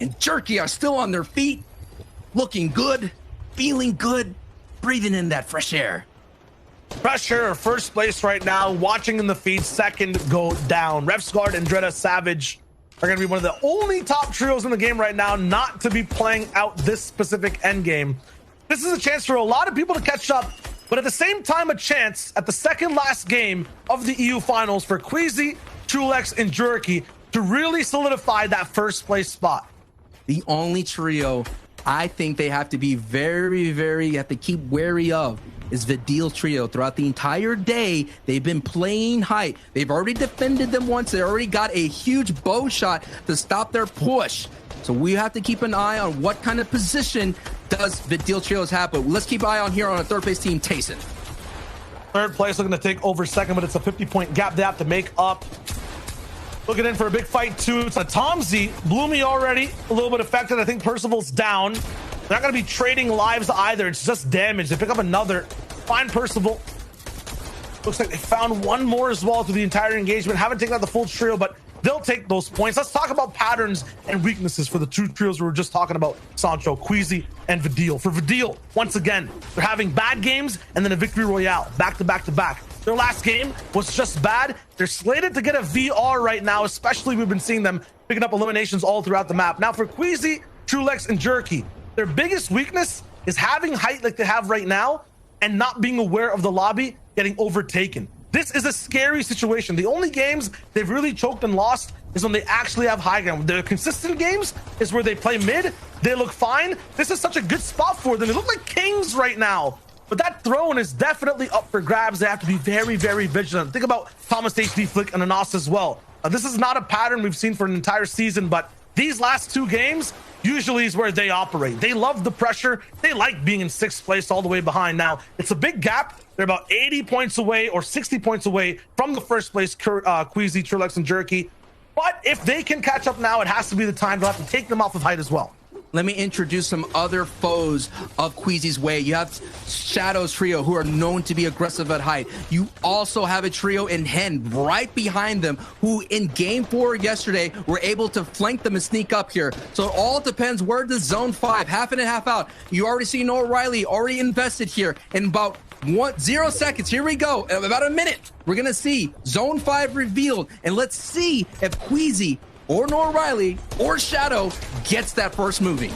and Jerky are still on their feet, looking good, feeling good, breathing in that fresh air. Pressure, 1st place right now, watching in the feed, 2nd go down. Revsguard, Indreda, Savage, are going to be one of the only top trios in the game right now not to be playing out this specific end game. This is a chance for a lot of people to catch up, but at the same time, a chance at the second last game of the EU finals for Queasy, Trulex, and Jerky to really solidify that first place spot. The only trio I think they have to be have to keep wary of is the Deal trio. Throughout the entire day, they've been playing height. They've already defended them once. They already got a huge bow shot to stop their push. So we have to keep an eye on what kind of position does the Deal trios have. But let's keep an eye on here on a third place team, Tayson. Third place looking to take over second, but it's a 50-point gap they have to make up. Looking in for a big fight too. It's a Tomzy. Bloomy already a little bit affected. I think Percival's down. They're not going to be trading lives either. It's just damage. They pick up another. Find Percival. Looks like they found one more as well through the entire engagement. Haven't taken out the full trio, but they'll take those points. Let's talk about patterns and weaknesses for the two trios we were just talking about, Sancho, Queasy, and Vidil. For Vidil, once again, they're having bad games and then a victory royale, back to back to back. Their last game was just bad. They're slated to get a VR right now, especially we've been seeing them picking up eliminations all throughout the map. Now for Queasy, Trulex, and Jerky, their biggest weakness is having height like they have right now and not being aware of the lobby getting overtaken. This is a scary situation. The only games they've really choked and lost is when they actually have high ground. Their consistent games is where they play mid. They look fine. This is such a good spot for them. They look like kings right now. But that throne is definitely up for grabs. They have to be very, very vigilant. Think about Thomas HD Flick and Anas as well. This is not a pattern we've seen for an entire season, but these last two games usually is where they operate. They love the pressure. They like being in sixth place all the way behind. Now, it's a big gap. They're about 80 points away or 60 points away from the first place, Queasy, Trulex, and Jerky. But if they can catch up now, it has to be the time. They'll have to take them off of height as well. Let me introduce some other foes of Queasy's way. You have Shadow's trio, who are known to be aggressive at height. You also have a trio in Hen right behind them, who in game 4 yesterday were able to flank them and sneak up here. So it all depends where the zone 5, half in and half out. You already see Noah Riley already invested here in about 0 seconds. Here we go. In about a minute, we're going to see zone 5 revealed. And let's see if Queasy or Noah Riley or Shadow gets that first moving.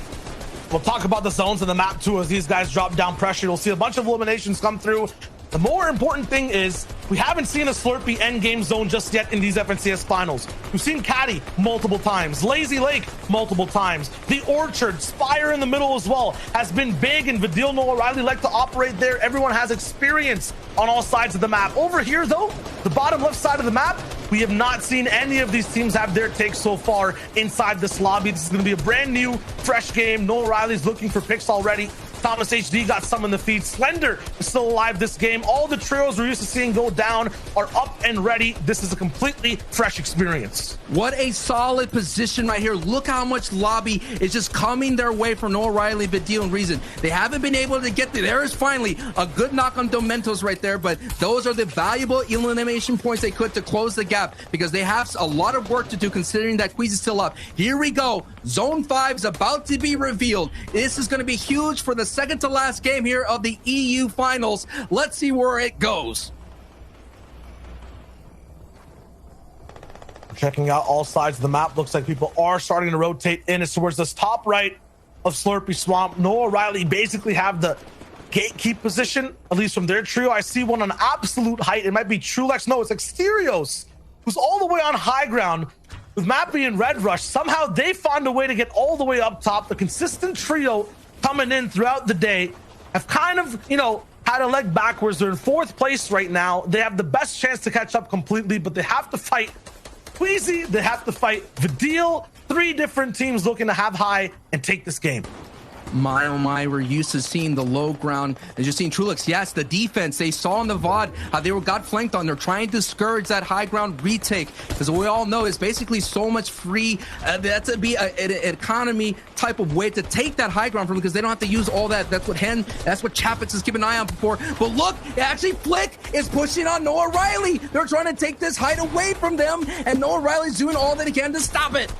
We'll talk about the zones in the map too as these guys drop down pressure. You'll see a bunch of eliminations come through. The more important thing is we haven't seen a Slurpee endgame zone just yet in these FNCS finals. We've seen Caddy multiple times, Lazy Lake multiple times, the Orchard, Spire in the middle as well has been big, and Vidil, Noah Riley like to operate there. Everyone has experience on all sides of the map. Over here though, the bottom left side of the map, we have not seen any of these teams have their takes so far inside this lobby. This is going to be a brand new, fresh game. Noah Riley's looking for picks already. Thomas HD got some in the feed. Slender is still alive this game. All the trios we're used to seeing go down are up and ready. This is a completely fresh experience. What a solid position right here. Look how much lobby is just coming their way from Noah Riley, Vidil, and Reason. They haven't been able to get there. There is finally a good knock on Domentos right there, but those are the valuable elimination points they could to close the gap, because they have a lot of work to do considering that Queasy is still up. Here we go. Zone 5 is about to be revealed. This is going to be huge for the second to last game here of the EU finals. Let's see where it goes. Checking out all sides of the map. Looks like people are starting to rotate in. It's towards this top right of Slurpee Swamp. Noah Riley basically have the gatekeep position, at least from their trio. I see one on absolute height. It might be Trulex. No, it's Exterios, who's all the way on high ground with Mappy and Red Rush. Somehow they found a way to get all the way up top. The consistent trio coming in throughout the day have kind of, had a leg backwards. They're in 4th place right now. They have the best chance to catch up completely, but they have to fight Queasy. They have to fight Vidil. 3 different teams looking to have high and take this game. My oh my, we're used to seeing the low ground and just seeing Trulex. Yes, the defense they saw in the VOD how they got flanked on. They're trying to discourage that high ground retake, because we all know it's basically so much free. That's to be an economy type of way to take that high ground from, because they don't have to use all that. That's what Chapitz is keeping an eye on for. But look, actually Flick is pushing on Noah Riley. They're trying to take this height away from them, and Noah Riley's doing all that he can to stop it.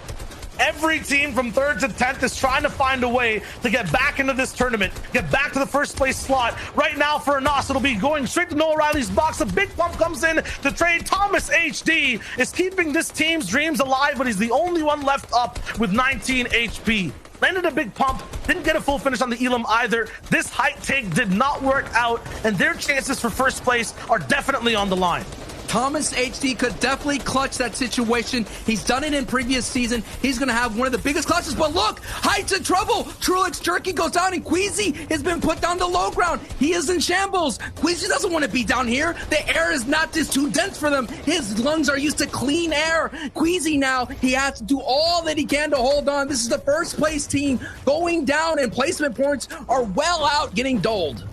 Every team from 3rd to 10th is trying to find a way to get back into this tournament, get back to the first place slot. Right now for Anas, it'll be going straight to Noah Riley's box. A big pump comes in to trade. Thomas HD is keeping this team's dreams alive, but he's the only one left up with 19 HP. Landed a big pump, didn't get a full finish on the Elam either. This height take did not work out, and their chances for first place are definitely on the line. Thomas HD could definitely clutch that situation. He's done it in previous season. He's going to have one of the biggest clutches. But look, Height's in trouble. Trulix Jerky goes down, and Queasy has been put down to low ground. He is in shambles. Queasy doesn't want to be down here. The air is not just too dense for them. His lungs are used to clean air. Queasy now, he has to do all that he can to hold on. This is the first place team going down, and placement points are well out getting doled.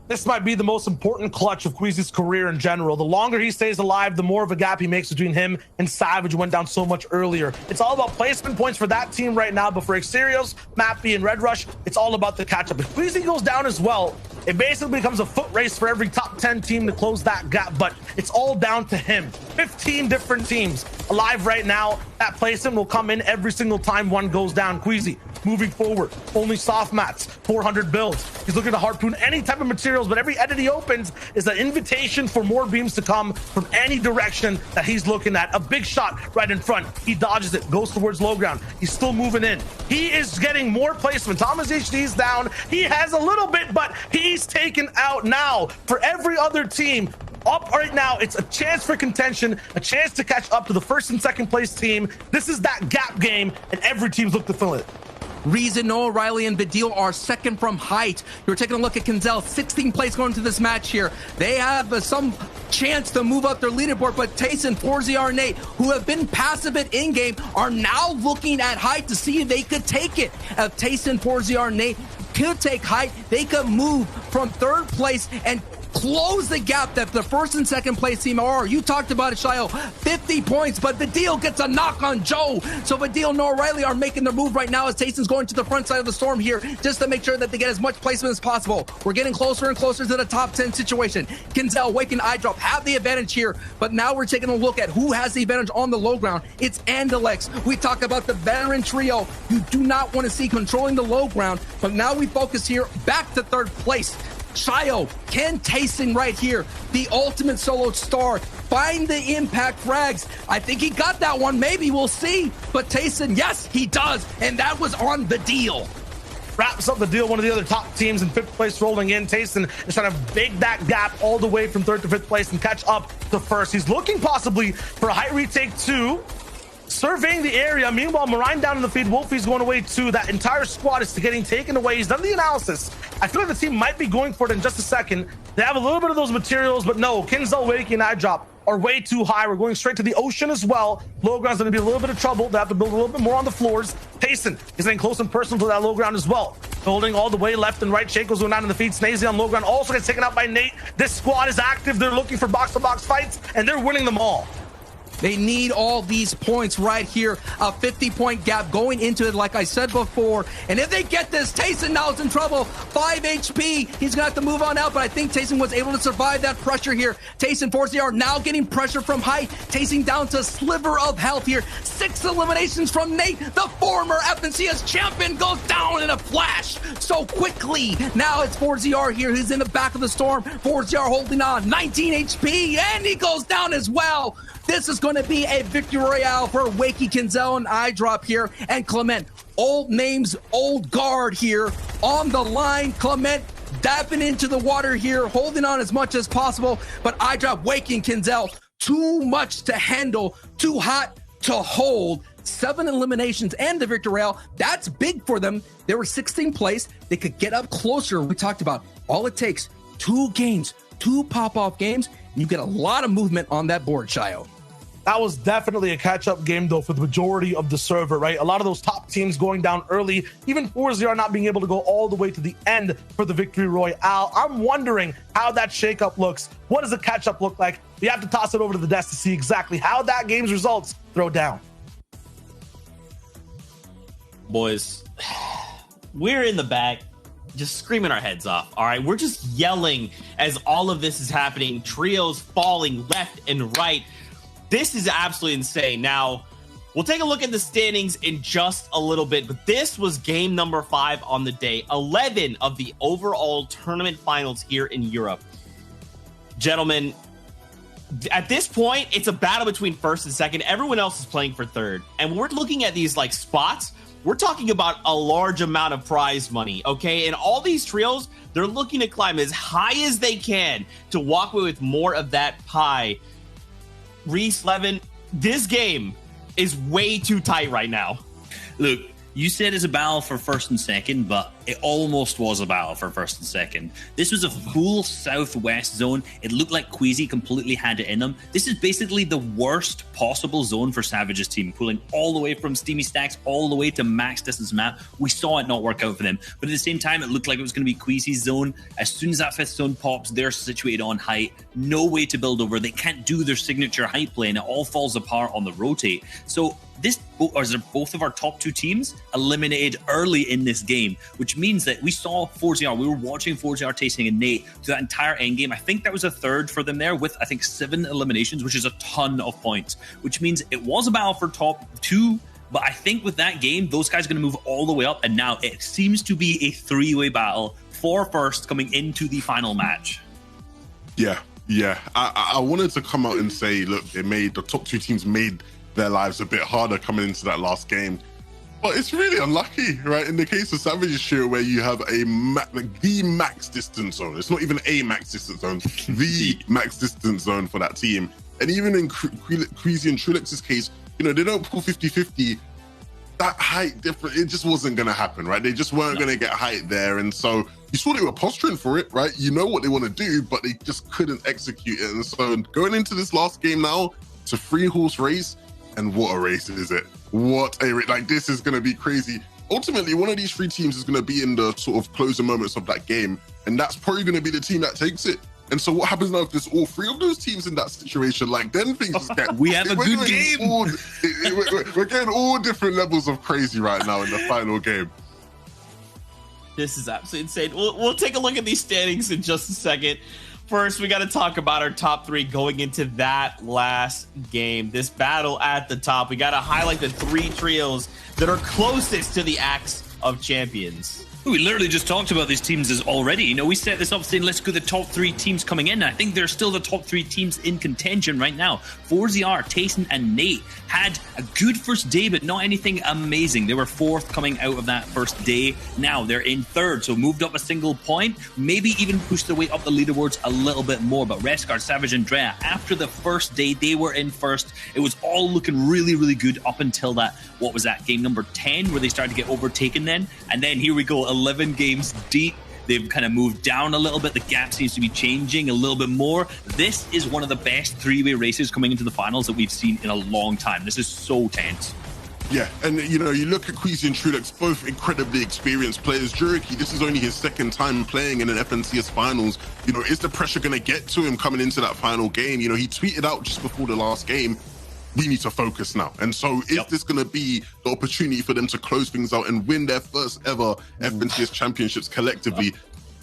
This might be the most important clutch of Queasy's career in general. The longer he stays alive, the more of a gap he makes between him and Savage, who went down so much earlier. It's all about placement points for that team right now, but for Xerios, Mappy, and Red Rush, it's all about the catch-up. If Queasy goes down as well, it basically becomes a foot race for every top 10 team to close that gap, but it's all down to him. 15 different teams alive right now. That placement will come in every single time one goes down. Queasy moving forward, only soft mats, 400 builds. He's looking to harpoon any type of materials, but every edit he opens is an invitation for more beams to come from any direction that he's looking at. A big shot right in front. He dodges it, goes towards low ground. He's still moving in. He is getting more placement. Thomas HD's down. He has a little bit, but he's taken out now. For every other team up right now, it's a chance for contention, a chance to catch up to the first and second place team. This is that gap game, and every team's looking to fill it. Reason, Noah Riley, and Badil are second from height. You're taking a look at Kinzel, 16th place going into this match here. They have some chance to move up their leaderboard, but Tayson, 4ZR, Nate, who have been passive at in-game, are now looking at height to see if they could take it. If Tayson, 4ZR, Nate could take height, they could move from 3rd place and close the gap that the first and second place team are. You talked about it, Shio. 50 points, but Badil gets a knock on Joe. So Badil and O'Reilly are making their move right now as Tayson's going to the front side of the storm here just to make sure that they get as much placement as possible. We're getting closer and closer to the top 10 situation. Kinzel, Wake, and iDrop have the advantage here, but now we're taking a look at who has the advantage on the low ground. It's Andalex. We talk about the veteran trio you do not want to see controlling the low ground, but now we focus here back to 3rd place. Shio, Ken Tayson right here, the ultimate solo star. Find the impact frags. I think he got that one. Maybe we'll see. But Tayson, yes, he does. And that was on the deal. Wraps up the deal. One of the other top teams in 5th place rolling in. Tayson is trying to big that gap all the way from 3rd to 5th place and catch up to 1st. He's looking possibly for a height retake 2. Surveying the area. Meanwhile, Marine down in the feed. Wolfie's going away too. That entire squad is getting taken away. He's done the analysis. I feel like the team might be going for it in just a second. They have a little bit of those materials, but no. Kinzel, Wakey, and iDrop are way too high. We're going straight to the ocean as well. Low ground's going to be a little bit of trouble. They have to build a little bit more on the floors. Tayson is getting close and personal to that low ground as well. Building all the way left and right. Shaco's going down in the feed. Snazy on low ground also gets taken out by Nate. This squad is active. They're looking for box-to-box fights, and they're winning them all. They need all these points right here. A 50-point gap going into it, like I said before. And if they get this, Tayson now is in trouble. 5 HP. He's going to have to move on out, but I think Tayson was able to survive that pressure here. Tayson, 4ZR, now getting pressure from height. Tayson down to a sliver of health here. 6 eliminations from Nate. The former FNCS champion goes down in a flash so quickly. Now it's 4ZR here. He's in the back of the storm. 4ZR holding on. 19 HP, and he goes down as well. This is going to be a victory royale for Wakey, Kinzel, and iDrop here. And Clement, old names, old guard here on the line. Clement dapping into the water here, holding on as much as possible. But iDrop, Wakey, and Kinzel, too much to handle, too hot to hold. 7 eliminations and the victory royale. That's big for them. They were 16th place. They could get up closer. We talked about all it takes, 2 games, 2 pop-off games, and you get a lot of movement on that board, Shio. That was definitely a catch-up game, though, for the majority of the server, right? A lot of those top teams going down early, even 4ZR not being able to go all the way to the end for the victory royale. I'm wondering how that shakeup looks. What does the catch-up look like? We have to toss it over to the desk to see exactly how that game's results throw down. Boys, we're in the back just screaming our heads off. All right, we're just yelling as all of this is happening. Trios falling left and right. This is absolutely insane. Now, We'll take a look at the standings in just a little bit, but this was game number 5 on the day, 11 of the overall tournament finals here in Europe. Gentlemen, at this point, it's a battle between first and second. Everyone else is playing for third. And when we're looking at these like spots, we're talking about a large amount of prize money, okay? And all these trios, they're looking to climb as high as they can to walk away with more of that pie. Reese, Levin, this game is way too tight right now. Look, you said it's a battle for first and second, but it almost was a battle for first and second. This was a full southwest zone. It looked like Queasy completely had it in them. This is basically the worst possible zone for Savage's team, pulling all the way from Steamy Stacks all the way to max distance map. We saw it not work out for them, but at the same time, it looked like it was going to be Queasy's zone. As soon as that 5th zone pops, they're situated on height. No way to build over. They can't do their signature height play, and it all falls apart on the rotate. So both of our top 2 teams eliminated early in this game, which means that we saw 4ZR. We were watching 4ZR, Tasting, and Nate through that entire end game. I think that was a third for them there with, I think, 7 eliminations, which is a ton of points, which means it was a battle for top 2. But I think with that game, those guys are going to move all the way up. And now it seems to be a 3-way battle for first coming into the final match. Yeah. I wanted to come out and say, look, the top 2 teams made their lives a bit harder coming into that last game. But it's really unlucky, right? In the case of Savage's Shiro, where you have the max distance zone. It's not even a max distance zone, the max distance zone for that team. And even in Queasy and Trulex's case, they don't pull 50-50. That height difference, it just wasn't going to happen, right? They just weren't going to get height there. And so you saw they were posturing for it, right? You know what they want to do, but they just couldn't execute it. And so going into this last game now, it's a 3-horse race. And what a race is it? This is going to be crazy. Ultimately, one of these 3 teams is going to be in the sort of closing moments of that game. And that's probably going to be the team that takes it. And so what happens now if there's all 3 of those teams in that situation? Then things just get... We have a good game. We're getting all different levels of crazy right now in the final game. This is absolutely insane. We'll take a look at these standings in just a second. First, we got to talk about our top 3 going into that last game. This battle at the top. We got to highlight the 3 trios that are closest to the Axe of Champions. We literally just talked about these teams as already. We set this up saying, let's go the top 3 teams coming in. I think they're still the top 3 teams in contention right now. 4ZR, Tayson, and Nate had a good first day, but not anything amazing. They were 4th coming out of that first day. Now they're in 3rd, so moved up a single point, maybe even pushed their way up the leaderboards a little bit more. But Rescard, Savage, and Drea, after the first day, they were in 1st. It was all looking really, really good up until that, what was that, game number 10, where they started to get overtaken then. And then here we go, 11 games deep. They've kind of moved down a little bit. The gap seems to be changing a little bit more. This is one of the best 3-way races coming into the finals that we've seen in a long time. This is so tense. Yeah, and you look at Queasy and Trulex, both incredibly experienced players. Juriki, this is only his 2nd time playing in an FNCS finals. Is the pressure going to get to him coming into that final game? He tweeted out just before the last game, we need to focus now. And so is this going to be the opportunity for them to close things out and win their first ever FNCS championships collectively?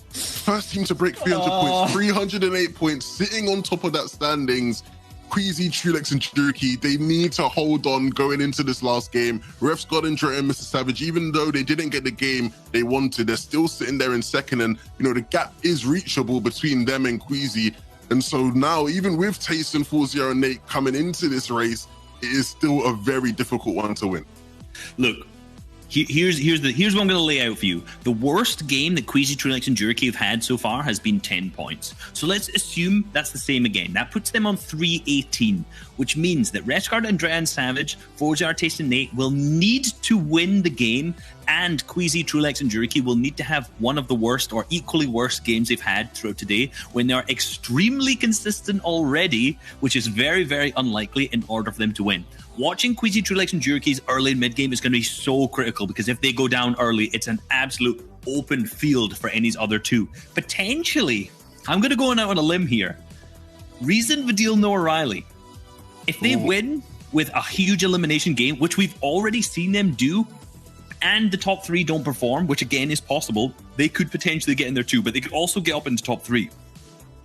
First team to break 300 points, 308 points, sitting on top of that standings. Queasy, Trulex, and Juriki, they need to hold on going into this last game. Refs got and Mr. Savage, even though they didn't get the game they wanted, they're still sitting there in 2nd. And, the gap is reachable between them and Queasy. And so now, even with Tayson, 4ZR, and Nate coming into this race, it is still a very difficult one to win. Look, here's what I'm going to lay out for you. The worst game that Queasy, Trulex, and Juriki have had so far has been 10 points. So let's assume that's the same again. That puts them on 318, which means that Rescard, Andrea, and Savage, 4ZR, Tayson, and Nate will need to win the game, and Queasy, Trulex, and Juriki will need to have one of the worst or equally worst games they've had throughout today when they're extremely consistent already, which is very, very unlikely in order for them to win. Watching Queasy, Trulex, and Juriki's early and mid game is going to be so critical because if they go down early, it's an absolute open field for any other 2. Potentially, I'm going to go out on a limb here. Reason, Vidil, Noah Riley. If they win with a huge elimination game, which we've already seen them do, and the top 3 don't perform, which again is possible, they could potentially get in there too, but they could also get up into top 3.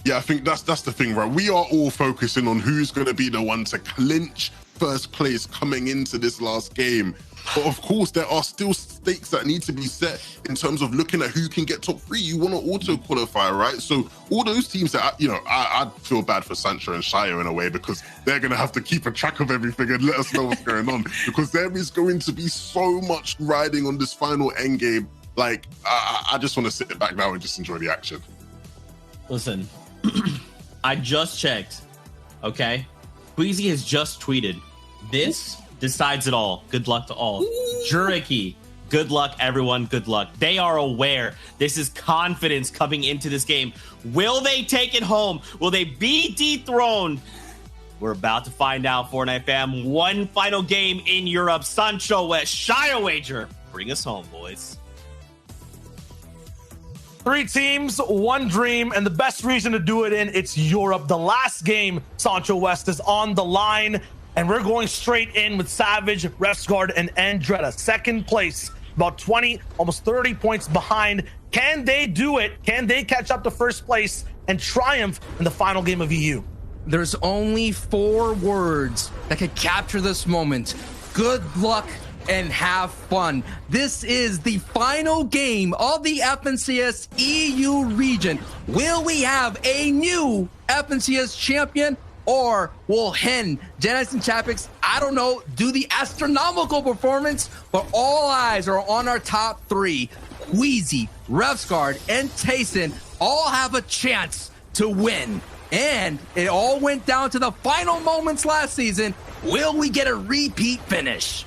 Yeah, I think that's the thing, right? We are all focusing on who's going to be the one to clinch first place coming into this last game. But of course, there are still stakes that need to be set in terms of looking at who can get top 3. You want to auto qualify, right? So all those teams that, I feel bad for Sancho and Shire in a way, because they're going to have to keep a track of everything and let us know what's going on, because there is going to be so much riding on this final end game. Like, I just want to sit back now and just enjoy the action. Listen, I just checked, okay? Queasy has just tweeted, this decides it all. Good luck to all. Juriki, good luck, everyone. Good luck. They are aware. This is confidence coming into this game. Will they take it home? Will they be dethroned? We're about to find out, Fortnite fam. One final game in Europe. Sancho West, Shire Wager. Bring us home, boys. 3 teams, 1 dream, and the best reason to do it in, it's Europe. The last game, Sancho West, is on the line, and we're going straight in with Savage, Refsguard, and Andretta. Second place, about 20, almost 30 points behind. Can they do it? Can they catch up to first place and triumph in the final game of EU? There's only 4 words that could capture this moment. Good luck and have fun. This is the final game of the FNCS EU region. Will we have a new FNCS champion, or will Hen, Janice, and Chapix, I don't know, do the astronomical performance? But all eyes are on our top 3. Queasy, Refsguard, and Tayson all have a chance to win. And it all went down to the final moments last season. Will we get a repeat finish?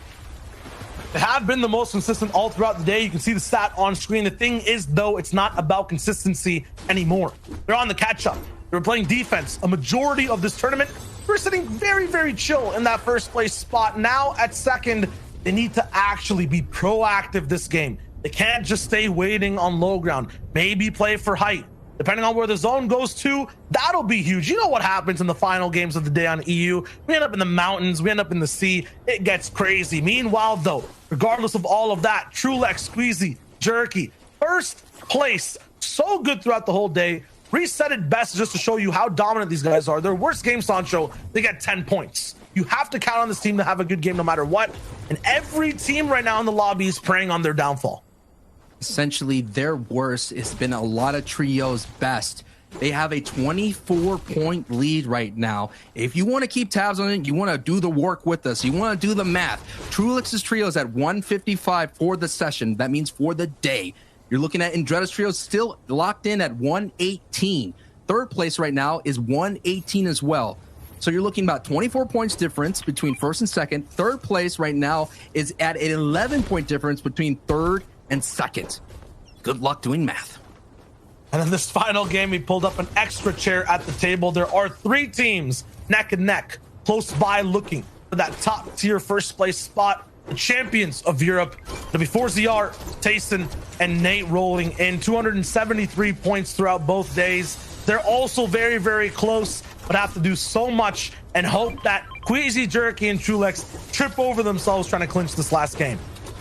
They have been the most consistent all throughout the day. You can see the stat on screen. The thing is, though, it's not about consistency anymore. They're on the catch-up. They were playing defense a majority of this tournament. We're sitting very, very chill in that first place spot. Now at second, they need to actually be proactive this game. They can't just stay waiting on low ground. Maybe play for height. Depending on where the zone goes to, that'll be huge. You know what happens in the final games of the day on EU. We end up in the mountains. We end up in the sea. It gets crazy. Meanwhile, though, regardless of all of that, Trulex, Squeezy, Jerky, first place. So good throughout the whole day. Reset it best just to show you how dominant these guys are. Their worst game, Sancho, they get 10 points. You have to count on this team to have a good game no matter what. And every team right now in the lobby is preying on their downfall. Essentially, their worst has been a lot of trios' best. They have a 24-point lead right now. If you want to keep tabs on it, you want to do the work with us, you want to do the math. Trulix's trio is at 155 for the session. That means for the day. You're looking at Andretta's trio still locked in at 118. Third place right now is 118 as well. So you're looking about 24 points difference between first and second. Third place right now is at an 11-point difference between third and second. Good luck doing math. And in this final game, we pulled up an extra chair at the table. There are 3 teams neck and neck, close by, looking for that top tier first place spot. The champions of Europe, to be 4ZR, Tayson, and Nate rolling in 273 points throughout both days. They're also very, very close, but have to do so much and hope that Queasy, Jerky, and Trulex trip over themselves trying to clinch this last game.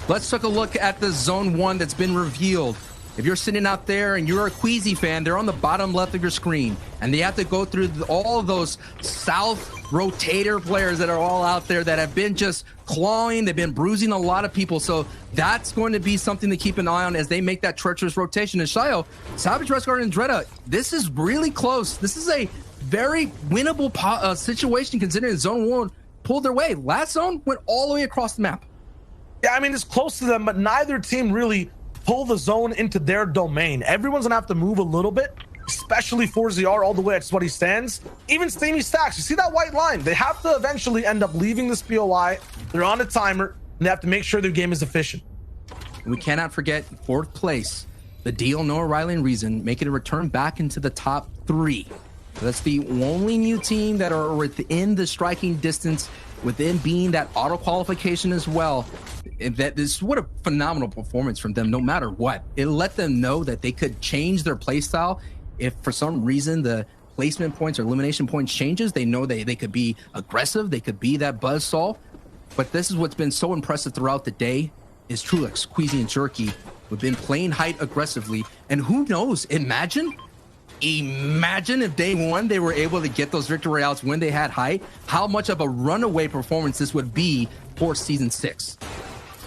Let's take a look at the Zone 1 that's been revealed. If you're sitting out there and you're a Queasy fan, they're on the bottom left of your screen, and they have to go through all of those South rotator players that are all out there that have been just clawing. They've been bruising a lot of people, so that's going to be something to keep an eye on as they make that treacherous rotation. And Shio, Savage, Refsguard, and Andretta, this is really close. This is a very winnable situation considering Zone 1 pulled their way. Last zone went all the way across the map. Yeah, I mean, it's close to them, but neither team really pull the zone into their domain. Everyone's gonna have to move a little bit, especially 4ZR all the way at Sweaty Stands. Even Steamy Stacks, you see that white line? They have to eventually end up leaving this POI. They're on a timer, and they have to make sure their game is efficient. We cannot forget fourth place, the deal Noah, Riley, and Reason making a return back into the top 3. So that's the only new team that are within the striking distance, within being that auto qualification as well. That is what a phenomenal performance from them, no matter what. It let them know that they could change their play style. If for some reason the placement points or elimination points changes, they know they could be aggressive, they could be that buzzsaw. But this is what's been so impressive throughout the day is Trulex, Queasy, and Jerky. We've been playing height aggressively, and who knows, imagine Imagine if day one they were able to get those victory royales when they had height, how much of a runaway performance this would be for season 6.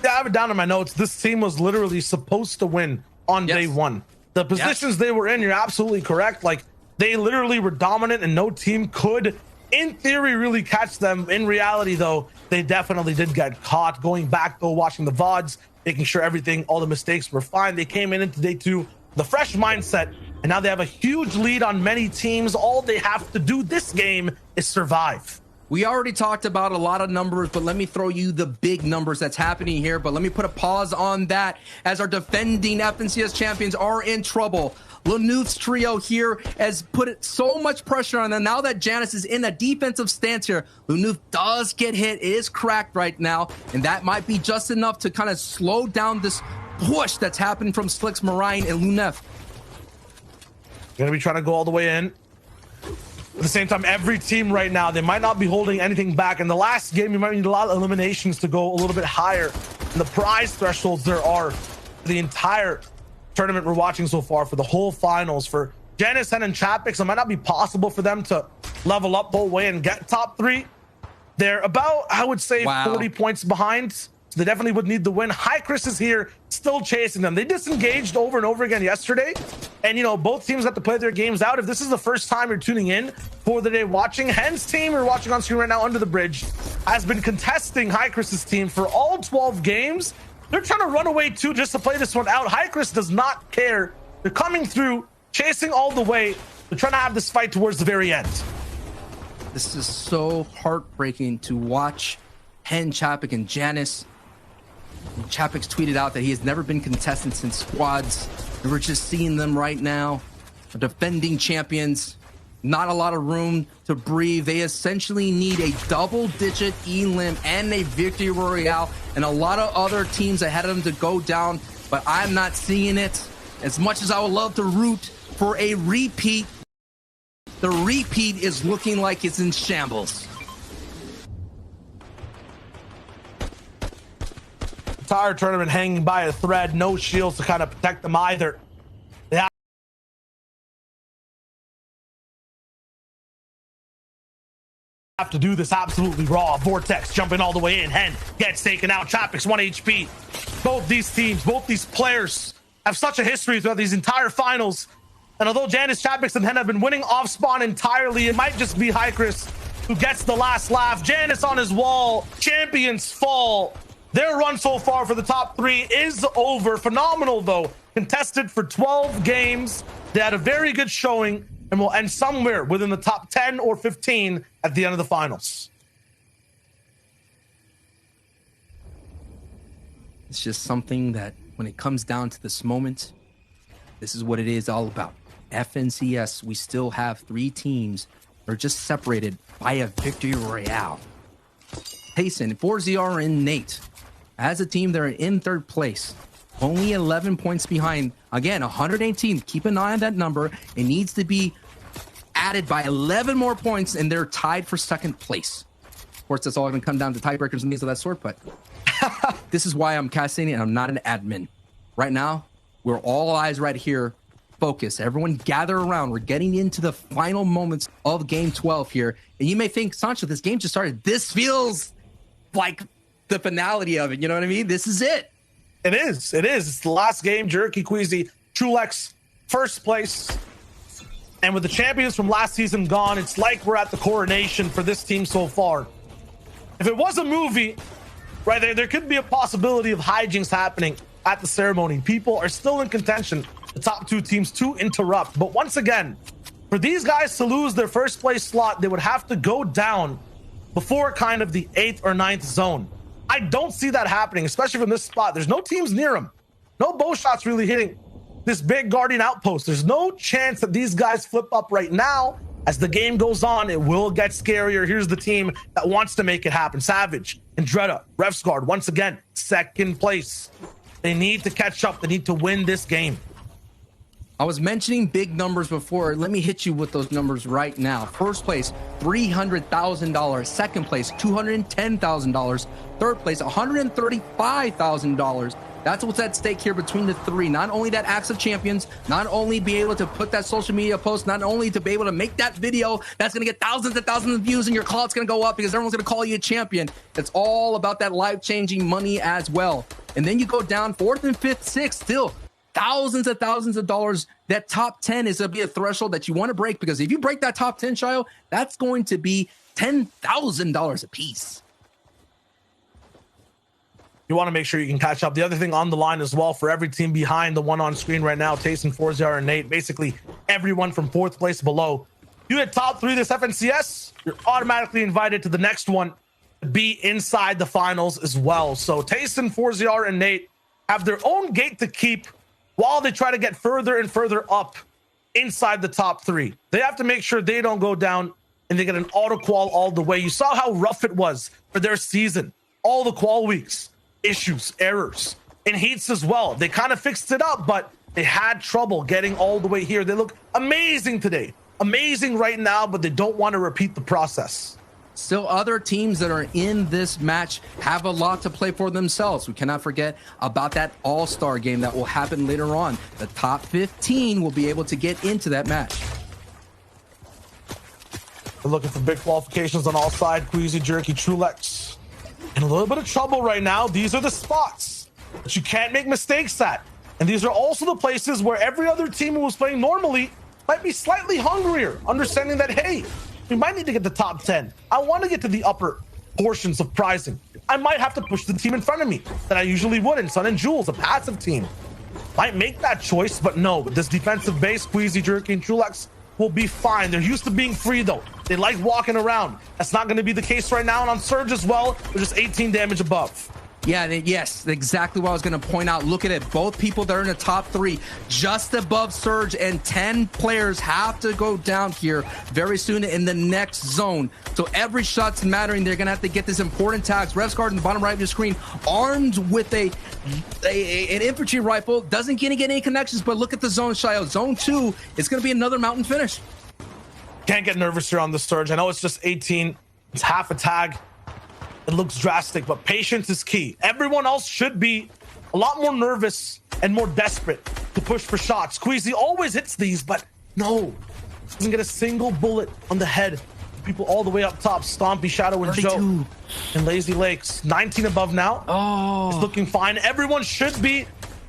Yeah, I have it down in my notes. This team was literally supposed to win on day one. The positions they were in, you're absolutely correct. Like, they literally were dominant and no team could, in theory, really catch them. In reality, though, they definitely did get caught. Going back, though, watching the VODs, making sure everything, all the mistakes were fine. They came into day 2, the fresh mindset, and now they have a huge lead on many teams. All they have to do this game is survive. We already talked about a lot of numbers, but let me throw you the big numbers that's happening here. But let me put a pause on that as our defending FNCS champions are in trouble. Lanouf's trio here has put so much pressure on them. Now that Janus is in a defensive stance here, Lanouf does get hit. It is cracked right now, and that might be just enough to kind of slow down this push that's happening from Slicks, Marine, and Lunef. Gonna be trying to go all the way in. At the same time, every team right now, they might not be holding anything back. In the last game, you might need a lot of eliminations to go a little bit higher. And the prize thresholds there are for the entire tournament we're watching so far, for the whole finals. For Janus and Chapix, it might not be possible for them to level up whole way and get top 3. They're about, I would say, 40 points behind. So they definitely would need the win. High Chris is here, still chasing them. They disengaged over and over again yesterday. And, you know, both teams have to play their games out. If this is the first time you're tuning in for the day watching, Hen's team, we're watching on screen right now, Under the Bridge, has been contesting High Chris's team for all 12 games. They're trying to run away too, just to play this one out. High Chris does not care. They're coming through, chasing all the way. They're trying to have this fight towards the very end. This is so heartbreaking to watch Hen, Chapik, and Janus. Chapik's tweeted out that he has never been contested since squads. And we're just seeing them right now. Defending champions. Not a lot of room to breathe. They essentially need a double-digit elim and a victory royale, and a lot of other teams ahead of them to go down, but I'm not seeing it. As much as I would love to root for a repeat, the repeat is looking like it's in shambles. Entire tournament hanging by a thread, no shields to kind of protect them either. They have to do this absolutely raw. Vortex jumping all the way in. Hen gets taken out. Chapix 1 HP. Both these teams, both these players have such a history throughout these entire finals. And although Janus, Chapix, and Hen have been winning off spawn entirely, it might just be High Chris who gets the last laugh. Janus on his wall. Champions fall. Their run so far for the top 3 is over. Phenomenal, though. Contested for 12 games. They had a very good showing and will end somewhere within the top 10 or 15 at the end of the finals. It's just something that when it comes down to this moment, this is what it is all about. FNCS, we still have 3 teams that are just separated by a victory royale. Payson, 4ZR, and Nate. As a team, they're in 3rd place. Only 11 points behind. Again, 118. Keep an eye on that number. It needs to be added by 11 more points, and they're tied for 2nd place. Of course, that's all going to come down to tiebreakers and things of that sort, but this is why I'm casting and I'm not an admin. Right now, we're all eyes right here. Focus. Everyone gather around. We're getting into the final moments of Game 12 here. And you may think, Sancho, this game just started. This feels like the finality of it. You know what I mean? This is it. It is. It is. It's the last game. Jerky, Queasy, Chulex, 1st place. And with the champions from last season gone, it's like we're at the coronation for this team so far. If it was a movie, right, there could be a possibility of hijinks happening at the ceremony. People are still in contention, the top 2 teams, to interrupt. But once again, for these guys to lose their 1st place slot, they would have to go down before kind of the 8th or 9th zone. I don't see that happening, especially from this spot. There's no teams near them. No bow shots really hitting this big Guardian outpost. There's no chance that these guys flip up right now. As the game goes on, it will get scarier. Here's the team that wants to make it happen. Savage, Andretta, Refsguard, once again, 2nd place. They need to catch up. They need to win this game. I was mentioning big numbers before. Let me hit you with those numbers right now. 1st place, $300,000. 2nd place, $210,000. 3rd place, $135,000. That's what's at stake here between the three. Not only that Acts of Champions, not only be able to put that social media post, not only to be able to make that video that's going to get thousands and thousands of views and your clout's going to go up because everyone's going to call you a champion. It's all about that life-changing money as well. And then you go down 4th and 5th, 6th, still thousands of dollars. That top 10 is going to be a threshold that you want to break, because if you break that top 10, Shayo, that's going to be $10,000 a piece. You want to make sure you can catch up. The other thing on the line as well for every team behind the one on screen right now, Tayson, ForZR, and Nate, basically everyone from 4th place below. You hit top 3 this FNCS, you're automatically invited to the next one to be inside the finals as well. So Tayson, ForZR, and Nate have their own gate to keep while they try to get further and further up inside the top 3. They have to make sure they don't go down and they get an auto qual all the way. You saw how rough it was for their season. All the qual weeks. Issues, errors, in heats as well. They kind of fixed it up, but they had trouble getting all the way here. They look amazing today. Amazing right now, but they don't want to repeat the process. Still, other teams that are in this match have a lot to play for themselves. We cannot forget about that all-star game that will happen later on. The top 15 will be able to get into that match. They're looking for big qualifications on all sides. Queasy, Jerky, Trulex. In a little bit of trouble right now. These are the spots that you can't make mistakes at. And these are also the places where every other team who was playing normally might be slightly hungrier, understanding that, hey, we might need to get the top 10. I want to get to the upper portions of prizing. I might have to push the team in front of me that I usually wouldn't. Sun and Jules, a passive team, might make that choice, but no, with this defensive base, Queasy, Jerky, and Trulex will be fine. They're used to being free, though. They like walking around. That's not going to be the case right now. And on Surge as well, they're just 18 damage above. Yeah, yes, exactly what I was going to point out. Look at it. Both people that are in the top 3, just above Surge, and 10 players have to go down here very soon in the next zone. So every shot's mattering. They're going to have to get this important tags. Revsguard in the bottom right of your screen, armed with an infantry rifle. Doesn't get any connections, but look at the zone, Shayo. Zone 2 is going to be another mountain finish. Can't get nervous here on the Surge. I know it's just 18. It's half a tag. It looks drastic, but patience is key. Everyone else should be a lot more nervous and more desperate to push for shots. Queasy always hits these, but no, doesn't get a single bullet on the head. People all the way up top, Stompy, Shadow, and 32. Joe, and Lazy Lakes. 19 above now. Oh, it's looking fine. Everyone should be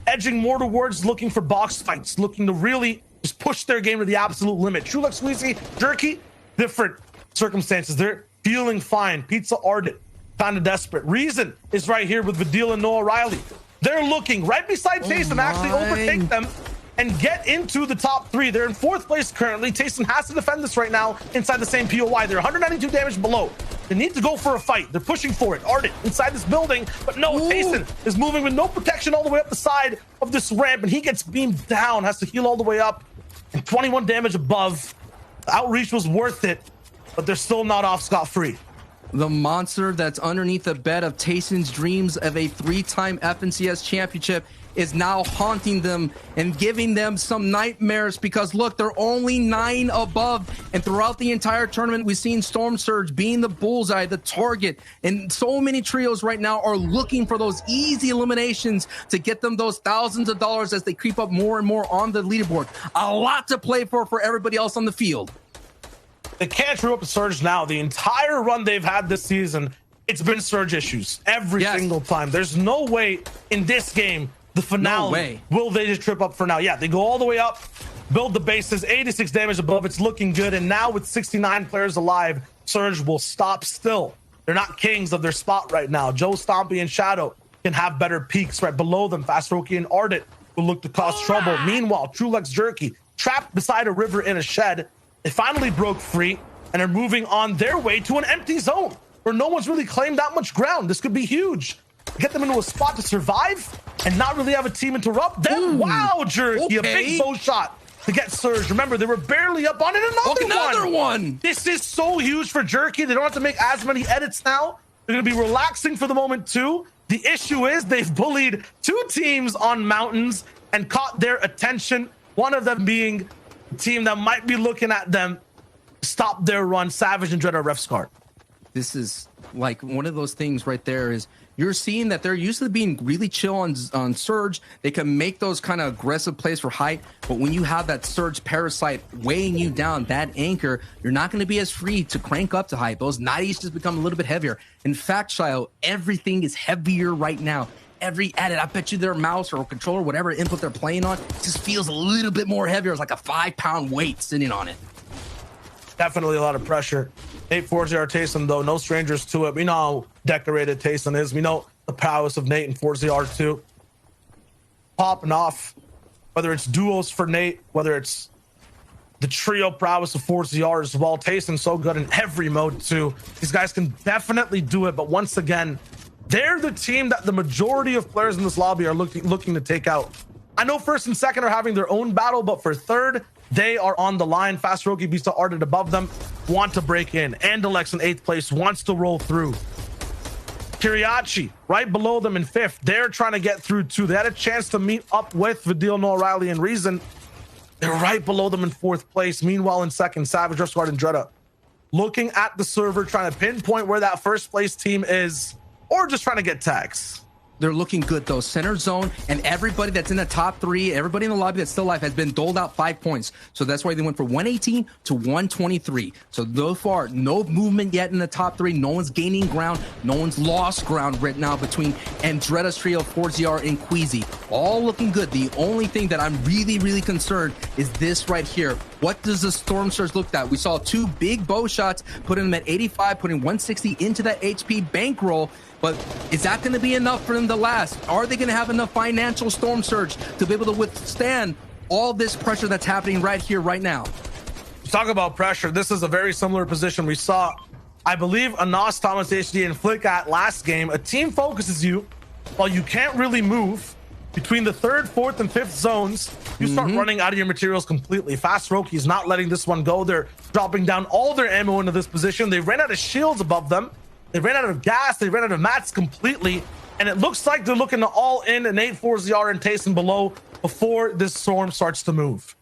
edging more towards looking for box fights, looking to really just push their game to the absolute limit. Trulex, Queasy, Jerky, different circumstances. They're feeling fine. Pizza Ardent, kind of desperate. Reason is right here with Vidil and Noah Riley. They're looking right beside Tayson and actually overtake them and get into the top 3. They're in 4th place currently. Tayson has to defend this right now inside the same POI. They're 192 damage below. They need to go for a fight. They're pushing for it. Ardent inside this building, but no, Tayson is moving with no protection all the way up the side of this ramp, and he gets beamed down, has to heal all the way up, and 21 damage above. The outreach was worth it, but they're still not off scot-free. The monster that's underneath the bed of Tayson's dreams of a 3-time FNCS championship is now haunting them and giving them some nightmares, because look, they're only 9 above, and throughout the entire tournament we've seen Storm Surge being the bullseye, the target, and so many trios right now are looking for those easy eliminations to get them those thousands of dollars as they creep up more and more on the leaderboard. A lot to play for everybody else on the field. They can't true up a Surge now. The entire run they've had this season, it's been Surge issues every single time. There's no way in this game, the finale, will they just trip up for now? Yeah, they go all the way up, build the bases, 86 damage above. It's looking good. And now with 69 players alive, Surge will stop still. They're not kings of their spot right now. Joe, Stompy, and Shadow can have better peaks right below them. Fast Roki and Ardent will look to cause trouble. Meanwhile, Trulex, Jerky, trapped beside a river in a shed. They finally broke free and are moving on their way to an empty zone where no one's really claimed that much ground. This could be huge. Get them into a spot to survive and not really have a team interrupt them. Wow, Jerky, a big bow shot to get Surge. Remember, they were barely up on it. Another one. This is so huge for Jerky. They don't have to make as many edits now. They're going to be relaxing for the moment, too. The issue is they've bullied 2 teams on mountains and caught their attention. One of them being a team that might be looking at them stop their run, Savage and Dread or Revsguard. this is like one of those things right there is you're seeing that they're usually being really chill on Surge. They can make those kind of aggressive plays for height, but when you have that Surge Parasite weighing you down, that anchor, you're not going to be as free to crank up to height. Those 90s just become a little bit heavier. In fact, Shio, everything is heavier right now. Every edit, I bet you their mouse or controller, whatever input they're playing on, just feels a little bit more heavier. It's like a 5-pound weight sitting on it. Definitely a lot of pressure. Nate Forziar Tayson, though, no strangers to it. We know how decorated Tayson is. We know the prowess of Nate and Forziar too. Popping off, whether it's duos for Nate, whether it's the trio prowess of Forziar as well. Tayson's so good in every mode too. These guys can definitely do it, but once again, they're the team that the majority of players in this lobby are looking to take out. I know first and second are having their own battle, but for third, they are on the line. Fast Roki beats the Ardent above them, want to break in. Andalex in 8th place wants to roll through. Kiriachi right below them in 5th. They're trying to get through too. They had a chance to meet up with Vidil, Noah Riley, and Reason. They're right below them in 4th place. Meanwhile, in 2nd, Savage, Rustguard, and Dreda looking at the server, trying to pinpoint where that first place team is, or just trying to get tags. They're looking good though. Center zone and everybody that's in the top 3, everybody in the lobby that's still alive has been doled out 5 points. So that's why they went from 118 to 123. So far, no movement yet in the top 3. No one's gaining ground. No one's lost ground right now between Andretta's trio, Forziar, and Queasy. All looking good. The only thing that I'm really concerned is this right here. What does the Storm Surge look at? We saw 2 big bow shots, putting them at 85, putting 160 into that HP bankroll. But is that going to be enough for them to last? Are they going to have enough financial Storm Surge to be able to withstand all this pressure that's happening right here, right now? Talk about pressure. This is a very similar position we saw, I believe, Anas, Thomas, HD, and Flick at last game. A team focuses you while you can't really move between the 3rd, 4th, and 5th zones. You start running out of your materials completely. Fast Roki's not letting this one go. They're dropping down all their ammo into this position. They ran out of shields above them. They ran out of gas. They ran out of mats completely. And it looks like they're looking to all in Nate, Forziar, and Tayson below before this storm starts to move.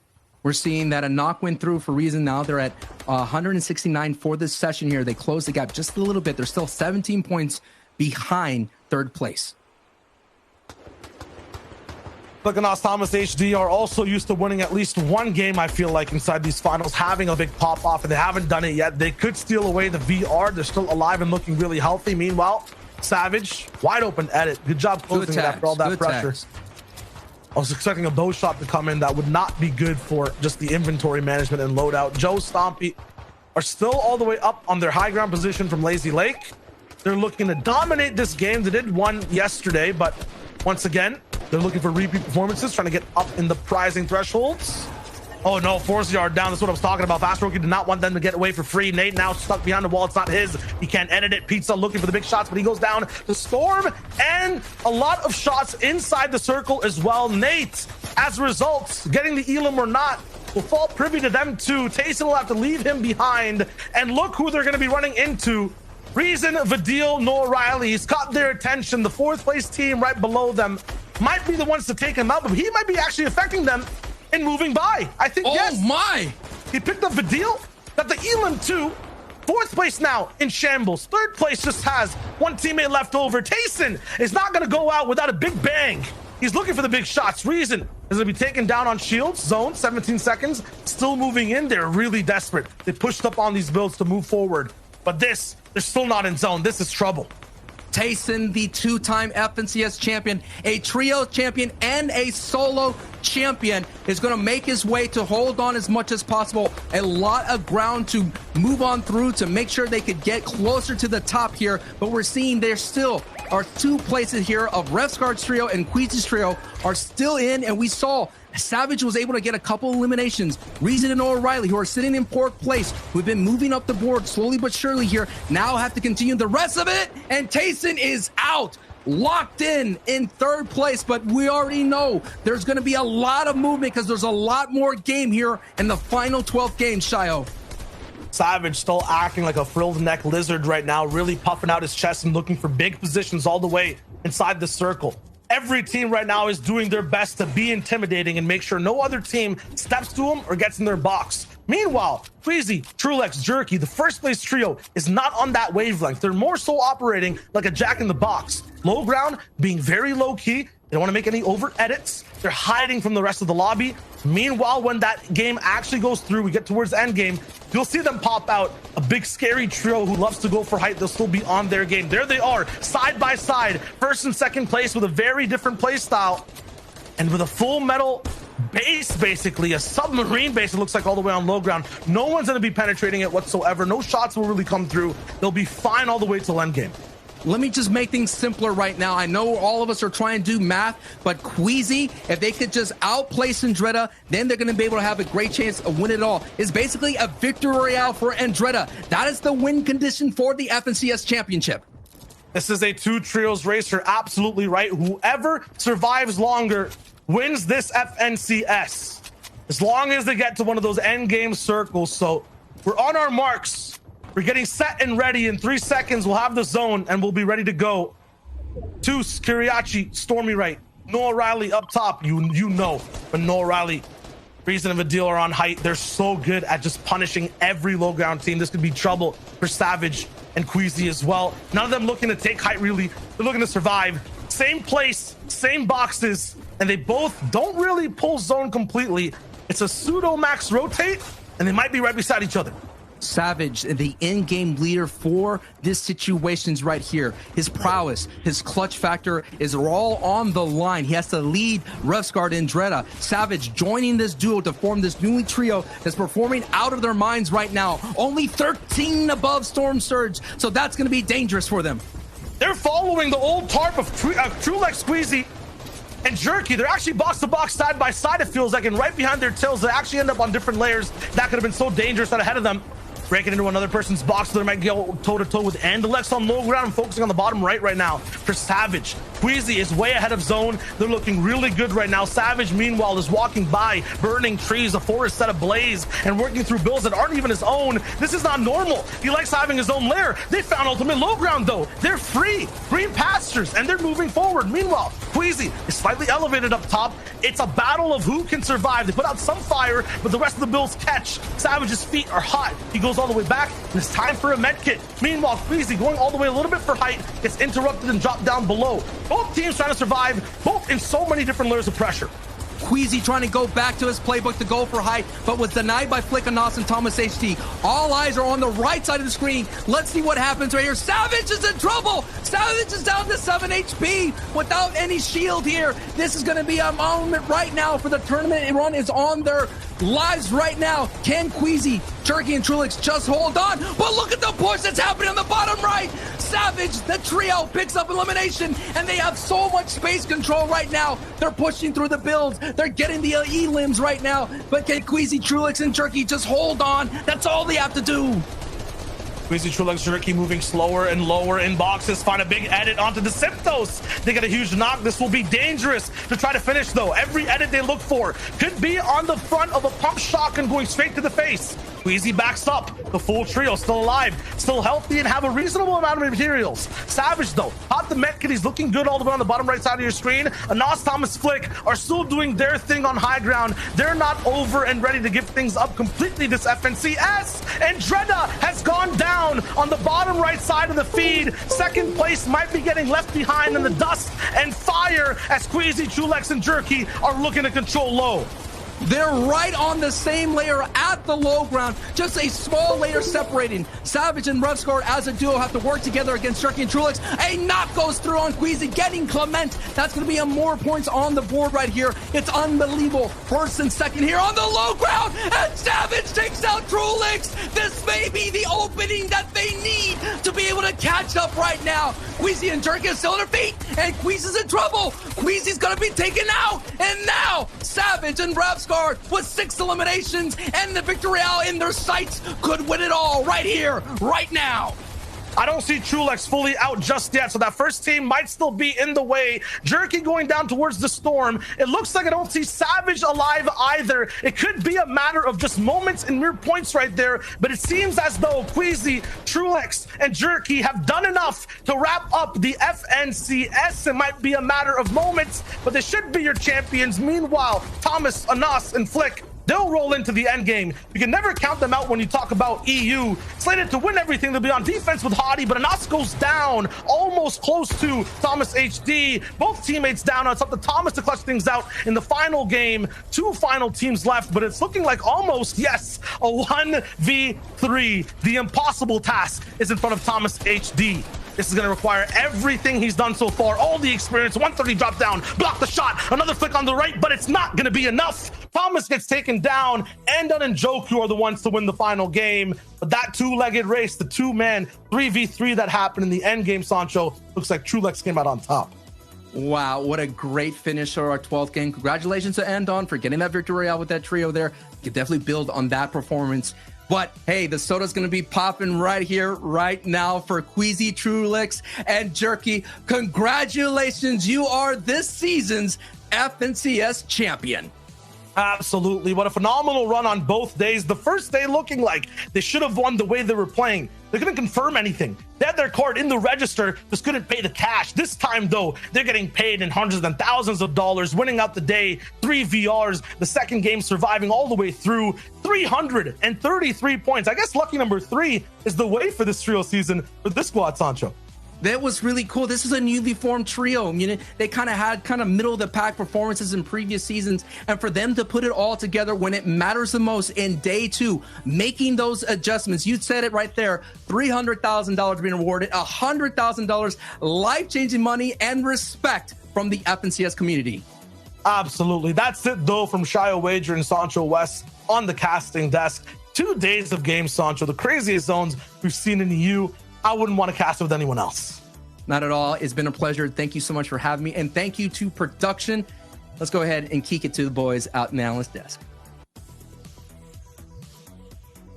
We're seeing that a knock went through for Reason. Now they're at 169 for this session here. They closed the gap just a little bit. They're still 17 points behind 3rd place. Anas, Thomas, HD are also used to winning at least one game, I feel like, inside these finals, having a big pop-off, and they haven't done it yet. They could steal away the VR. They're still alive and looking really healthy. Meanwhile, Savage, wide open edit. Good job closing it after all that pressure. Tags. I was expecting a bow shot to come in. That would not be good for just the inventory management and loadout. Joe Stompy are still all the way up on their high ground position from Lazy Lake. They're looking to dominate this game. They did one yesterday, but once again, they're looking for repeat performances, trying to get up in the prizing thresholds. Oh no, Forziar down. That's what I was talking about. Fast Roki did not want them to get away for free. Nate now stuck behind the wall. It's not his. He can't edit it. Pizza looking for the big shots, but he goes down. The Storm and a lot of shots inside the circle as well. Nate, as a result, getting the Elam or not, will fall privy to them too. Tayson will have to leave him behind. And look who they're going to be running into. Reason, Vidil, Noah Riley. He's caught their attention. The 4th place team right below them might be the ones to take him out, but he might be actually affecting them in moving by. I think, yes. Oh my! He picked up Vidil, got the Elam too. 4th place now in shambles. 3rd place just has one teammate left over. Tayson is not going to go out without a big bang. He's looking for the big shots. Reason is going to be taken down on shields. Zone, 17 seconds. Still moving in. They're really desperate. They pushed up on these builds to move forward. But they're still not in zone. This is trouble. Tayson, the 2-time FNCS champion, a trio champion, and a solo champion, is going to make his way to hold on as much as possible. A lot of ground to move on through to make sure they could get closer to the top here. But we're seeing there still are 2 places here of Refsguard's trio and Queasy's trio are still in, and we saw Savage was able to get a couple eliminations. Reason and O'Reilly, who are sitting in 4th place, who've been moving up the board slowly but surely here, now have to continue the rest of it. And Tayson is out, locked in 3rd place. But we already know there's going to be a lot of movement because there's a lot more game here in the final 12th game, Shio. Savage still acting like a frilled neck lizard right now, really puffing out his chest and looking for big positions all the way inside the circle. Every team right now is doing their best to be intimidating and make sure no other team steps to them or gets in their box. Meanwhile, Queasy, Trulex, Jerky, the first place trio is not on that wavelength. They're more so operating like a jack in the box. Low ground, being very low key. They don't want to make any overt edits. They're hiding from the rest of the lobby. Meanwhile, when that game actually goes through, we get towards end game, you'll see them pop out. A big scary trio who loves to go for height. They'll still be on their game. There they are, side by side, first and second place with a very different play style. And with a full metal base, basically a submarine base, it looks like, all the way on low ground. No one's going to be penetrating it whatsoever. No shots will really come through. They'll be fine all the way till end game. Let me just make things simpler right now. I know all of us are trying to do math, but Queasy, if they could just outplay Andretta, then they're going to be able to have a great chance of winning it all. It's basically a victory royale for Andretta. That is the win condition for the FNCS championship. This is a two trios race. You're absolutely right. Whoever survives longer wins this FNCS, as long as they get to one of those end game circles. So we're on our marks. We're getting set and ready. In 3 seconds, we'll have the zone and we'll be ready to go. Toos, Kiriachi, Stormy right, Noah Riley up top. You know, but Noah Riley, Reason of a Deal are on height. They're so good at just punishing every low ground team. This could be trouble for Savage and Queasy as well. None of them looking to take height, really. They're looking to survive. Same place, same boxes, and they both don't really pull zone completely. It's a pseudo max rotate, and they might be right beside each other. Savage, the in-game leader for this situations right here. His prowess, his clutch factor is all on the line. He has to lead Revsguard and Andretta. Savage joining this duo to form this newly trio that's performing out of their minds right now. Only 13 above Storm Surge, so that's going to be dangerous for them. They're following the old tarp of Trulex, Squeezy, and Jerky. They're actually box to box, side by side, it feels like, and right behind their tails, they actually end up on different layers. That could have been so dangerous that ahead of them. Breaking into another person's box, so they might go toe-to-toe with Andalex on low ground. I'm focusing on the bottom right now for Savage. Queasy is way ahead of zone. They're looking really good right now. Savage, meanwhile, is walking by, burning trees, a forest set ablaze, and working through builds that aren't even his own. This is not normal. He likes having his own lair. They found ultimate low ground, though. They're free. Green pastures, and they're moving forward. Meanwhile, Queasy is slightly elevated up top. It's a battle of who can survive. They put out some fire, but the rest of the builds catch. Savage's feet are hot. He goes all the way back, and it's time for a med kit. Meanwhile, Queasy going all the way a little bit for height, gets interrupted and dropped down below. Both teams trying to survive, both in so many different layers of pressure. Queasy trying to go back to his playbook to go for height, but was denied by Flick Anas and Thomas HT. All eyes are on the right side of the screen. Let's see what happens right here. Savage is in trouble. Savage is down to 7 HP without any shield here. This is going to be a moment right now for the tournament run is on their lives right now. Can Queasy, Jerky, and Trulix just hold on? But look at the push that's happening on the bottom right. Savage, the trio, picks up elimination, and they have so much space control right now. They're pushing through the builds. They're getting the E-limbs right now. But can Queasy, Trulix, and Jerky just hold on? That's all they have to do. Queasy, Trulex, Jerky moving slower and lower in boxes. Find a big edit onto the Symptos. They get a huge knock. This will be dangerous to try to finish, though. Every edit they look for could be on the front of a pump shotgun going straight to the face. Queasy backs up. The full trio still alive, still healthy, and have a reasonable amount of materials. Savage, though, pop the med kit. He's looking good all the way on the bottom right side of your screen. Anas, Thomas, Flick are still doing their thing on high ground. They're not over and ready to give things up completely this FNCS. And Andretta has gone down on the bottom right side of the feed. Second place might be getting left behind in the dust and fire as Queasy, Trulex, and Jerky are looking to control low. They're right on the same layer at the low ground, just a small layer separating. Savage and Revsguard as a duo have to work together against Jerky and Trulix. A knock goes through on Queasy, getting Clement. That's going to be a more points on the board right here. It's unbelievable. First and second here on the low ground, and Savage takes out Trulix. This may be the opening that they need to be able to catch up right now. Queasy and Jerky are still on their feet, and Queasy's in trouble. Queasy's going to be taken out, and now Savage and Revsguard with 6 eliminations and the victory royale in their sights could win it all right here, right now. I don't see Trulex fully out just yet, so that first team might still be in the way. Jerky going down towards the storm. It looks like I don't see Savage alive either. It could be a matter of just moments and mere points right there, but it seems as though Queasy, Trulex, and Jerky have done enough to wrap up the FNCS. It might be a matter of moments, but they should be your champions. Meanwhile, Thomas, Anas, and Flick They'll roll into the end game. You can never count them out when you talk about EU. Slated to win everything. They'll be on defense with Hadi, but Anas goes down, almost close to Thomas HD. Both teammates down. It's up to Thomas to clutch things out in the final game. 2 final teams left, but it's looking like almost, yes, a 1v3. The impossible task is in front of Thomas HD. This is going to require everything he's done so far, all the experience. 130 drop down, block the shot, another flick on the right, but it's not going to be enough. Thomas gets taken down, and and Joku are the ones to win the final game. But that 2-legged race, the 2-man 3v3 that happened in the end game, Sancho, looks like Trulex came out on top. Wow, what a great finish for our 12th game. Congratulations to Andon for getting that victory out with that trio there. You can definitely build on that performance. But hey, the soda's going to be popping right here, right now for Queasy, Trulex, and Jerky. Congratulations, you are this season's FNCS champion. Absolutely. What a phenomenal run on both days. The first day looking like they should have won the way they were playing. They couldn't confirm anything. They had their card in the register, just couldn't pay the cash. This time, though, they're getting paid in hundreds and thousands of dollars, winning out the day, 3 VRs, the second game surviving all the way through, 333 points. I guess lucky number 3 is the way for this trio season for this squad, Sancho. That was really cool. This is a newly formed trio. You know, they kind of had middle of the pack performances in previous seasons, and for them to put it all together when it matters the most in day 2, making those adjustments. You said it right there. $300,000 being awarded, $100,000 life-changing money and respect from the FNCS community. Absolutely. That's it, though, from Shia Wager and Sancho West on the casting desk. 2 days of games, Sancho, the craziest zones we've seen in the EU. I wouldn't want to cast it with anyone else. Not at all. It's been a pleasure. Thank you so much for having me. And thank you to production. Let's go ahead and kick it to the boys out in the analyst desk.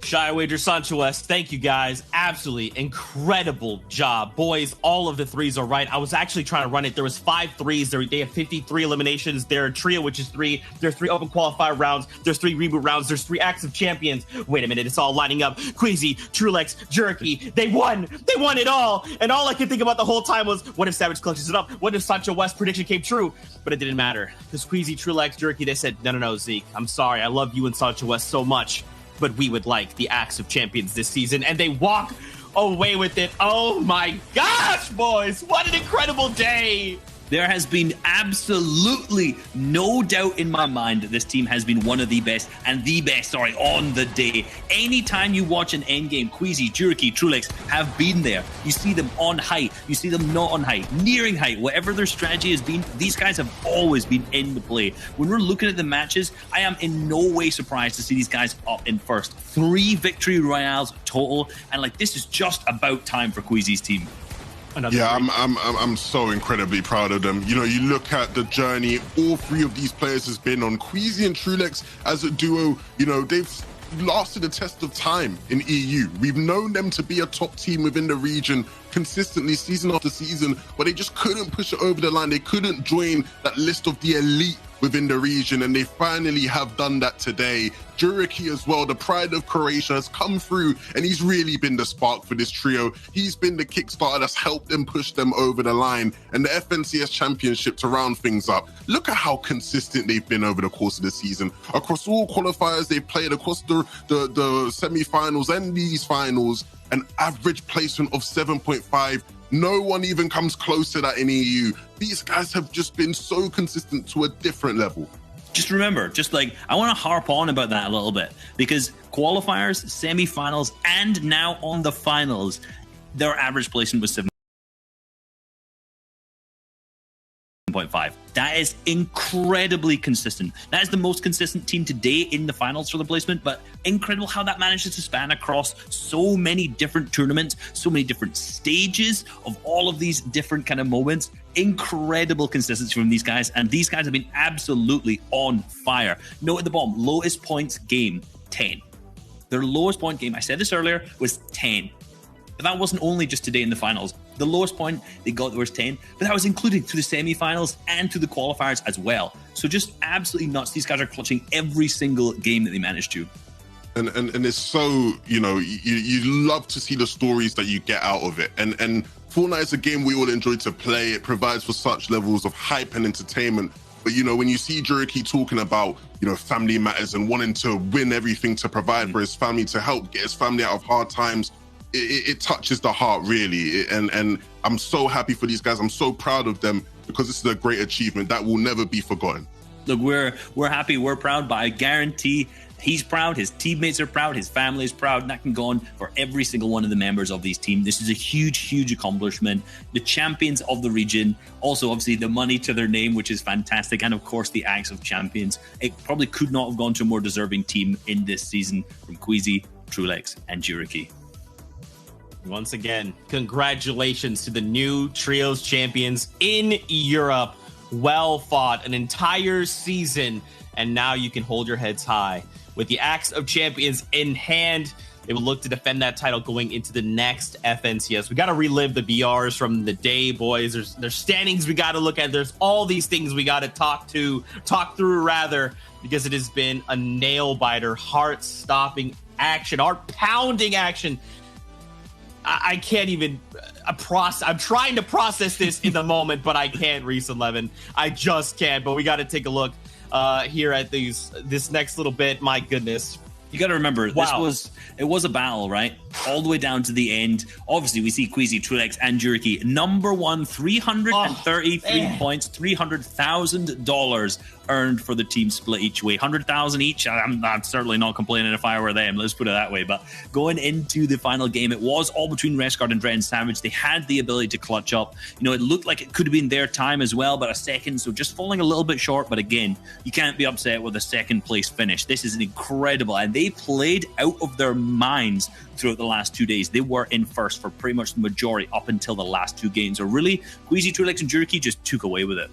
Shia Wager, Sancho West, thank you guys. Absolutely incredible job. Boys, all of the threes are right. I was actually trying to run it. There was 5 threes. They have 53 eliminations. They're a trio, which is 3. There's 3 open qualifier rounds. There's 3 reboot rounds. There's 3 acts of champions. Wait a minute. It's all lining up. Queasy, Trulex, Jerky. They won. They won it all. And all I could think about the whole time was, what if Savage clutches it up? What if Sancho West's prediction came true? But it didn't matter. Because Queasy, Trulex, Jerky, they said, no, Zeke. I'm sorry. I love you and Sancho West so much, but we would like the acts of champions this season, and they walk away with it. Oh my gosh, boys, what an incredible day. There has been absolutely no doubt in my mind that this team has been one of the best, on the day. Anytime you watch an endgame, Queasy, Jerky, Trulex have been there. You see them on height, you see them not on height, nearing height, whatever their strategy has been, these guys have always been in the play. When we're looking at the matches, I am in no way surprised to see these guys up in first. 3 victory royales total, and this is just about time for Queasy's team. I'm so incredibly proud of them. You know, you look at the journey all 3 of these players has been on. Queasy and Trulex as a duo, you know, they've lasted a test of time in EU. We've known them to be a top team within the region consistently season after season, but they just couldn't push it over the line. They couldn't join that list of the elite within the region, and they finally have done that today. Juriki as well, the pride of Croatia, has come through, and he's really been the spark for this trio. He's been the Kickstarter that's helped them push them over the line, and the FNCS Championship to round things up. Look at how consistent they've been over the course of the season. Across all qualifiers they've played, across the semi-finals and these finals, an average placement of 7.5. No one even comes close to that in EU. These guys have just been so consistent to a different level. Just remember, I want to harp on about that a little bit, because qualifiers, semifinals, and now on the finals, their average placement was 7.5. That is incredibly consistent. That is the most consistent team today in the finals for the placement, but incredible how that manages to span across so many different tournaments, so many different stages of all of these different kind of moments. Incredible consistency from these guys, and these guys have been absolutely on fire. Note at the bottom, lowest points game, 10. Their lowest point game, I said this earlier, was 10. But that wasn't only just today in the finals. The lowest point they got was 10, but that was included to the semi-finals and to the qualifiers as well. So just absolutely nuts. These guys are clutching every single game that they managed to. And it's so, you know, you love to see the stories that you get out of it. And Fortnite is a game we all enjoy to play. It provides for such levels of hype and entertainment. But, you know, when you see Juriki talking about, you know, family matters and wanting to win everything to provide for his family, to help get his family out of hard times, it touches the heart, really. And I'm so happy for these guys. I'm so proud of them, because this is a great achievement that will never be forgotten. Look, we're happy, we're proud, but I guarantee he's proud, his teammates are proud, his family is proud, and that can go on for every single one of the members of these teams. This is a huge, huge accomplishment. The champions of the region, also obviously the money to their name, which is fantastic, and of course the Axe of Champions. It probably could not have gone to a more deserving team in this season from Queasy, Trulex, and Juriki. Once again, congratulations to the new Trios champions in Europe. Well fought, an entire season, and now you can hold your heads high. With the Axe of Champions in hand, they will look to defend that title going into the next FNCS. We got to relive the BRs from the day, boys. There's standings we got to look at. There's all these things we got to talk through, because it has been a nail-biter, heart-stopping action, heart-pounding action. I can't even I'm trying to process this in the moment, but I can't, Reese 11. I just can't. But we got to take a look here at this next little bit. My goodness. You got to remember, wow. it was a battle, right? All the way down to the end. Obviously, we see Queasy, Trulex, and Juriki. Number one, 333 points, $300,000 earned for the team split each way. 100,000 each. I'm certainly not complaining if I were them. Let's put it that way. But going into the final game, it was all between Restguard and Dread and Savage. They had the ability to clutch up. You know, it looked like it could have been their time as well, but a second, so just falling a little bit short. But again, you can't be upset with a second place finish. This is an incredible, and they played out of their minds throughout the last 2 days. They were in first for pretty much the majority up until the last two games. So really, Queasy, Trulex, and Juriki just took away with it.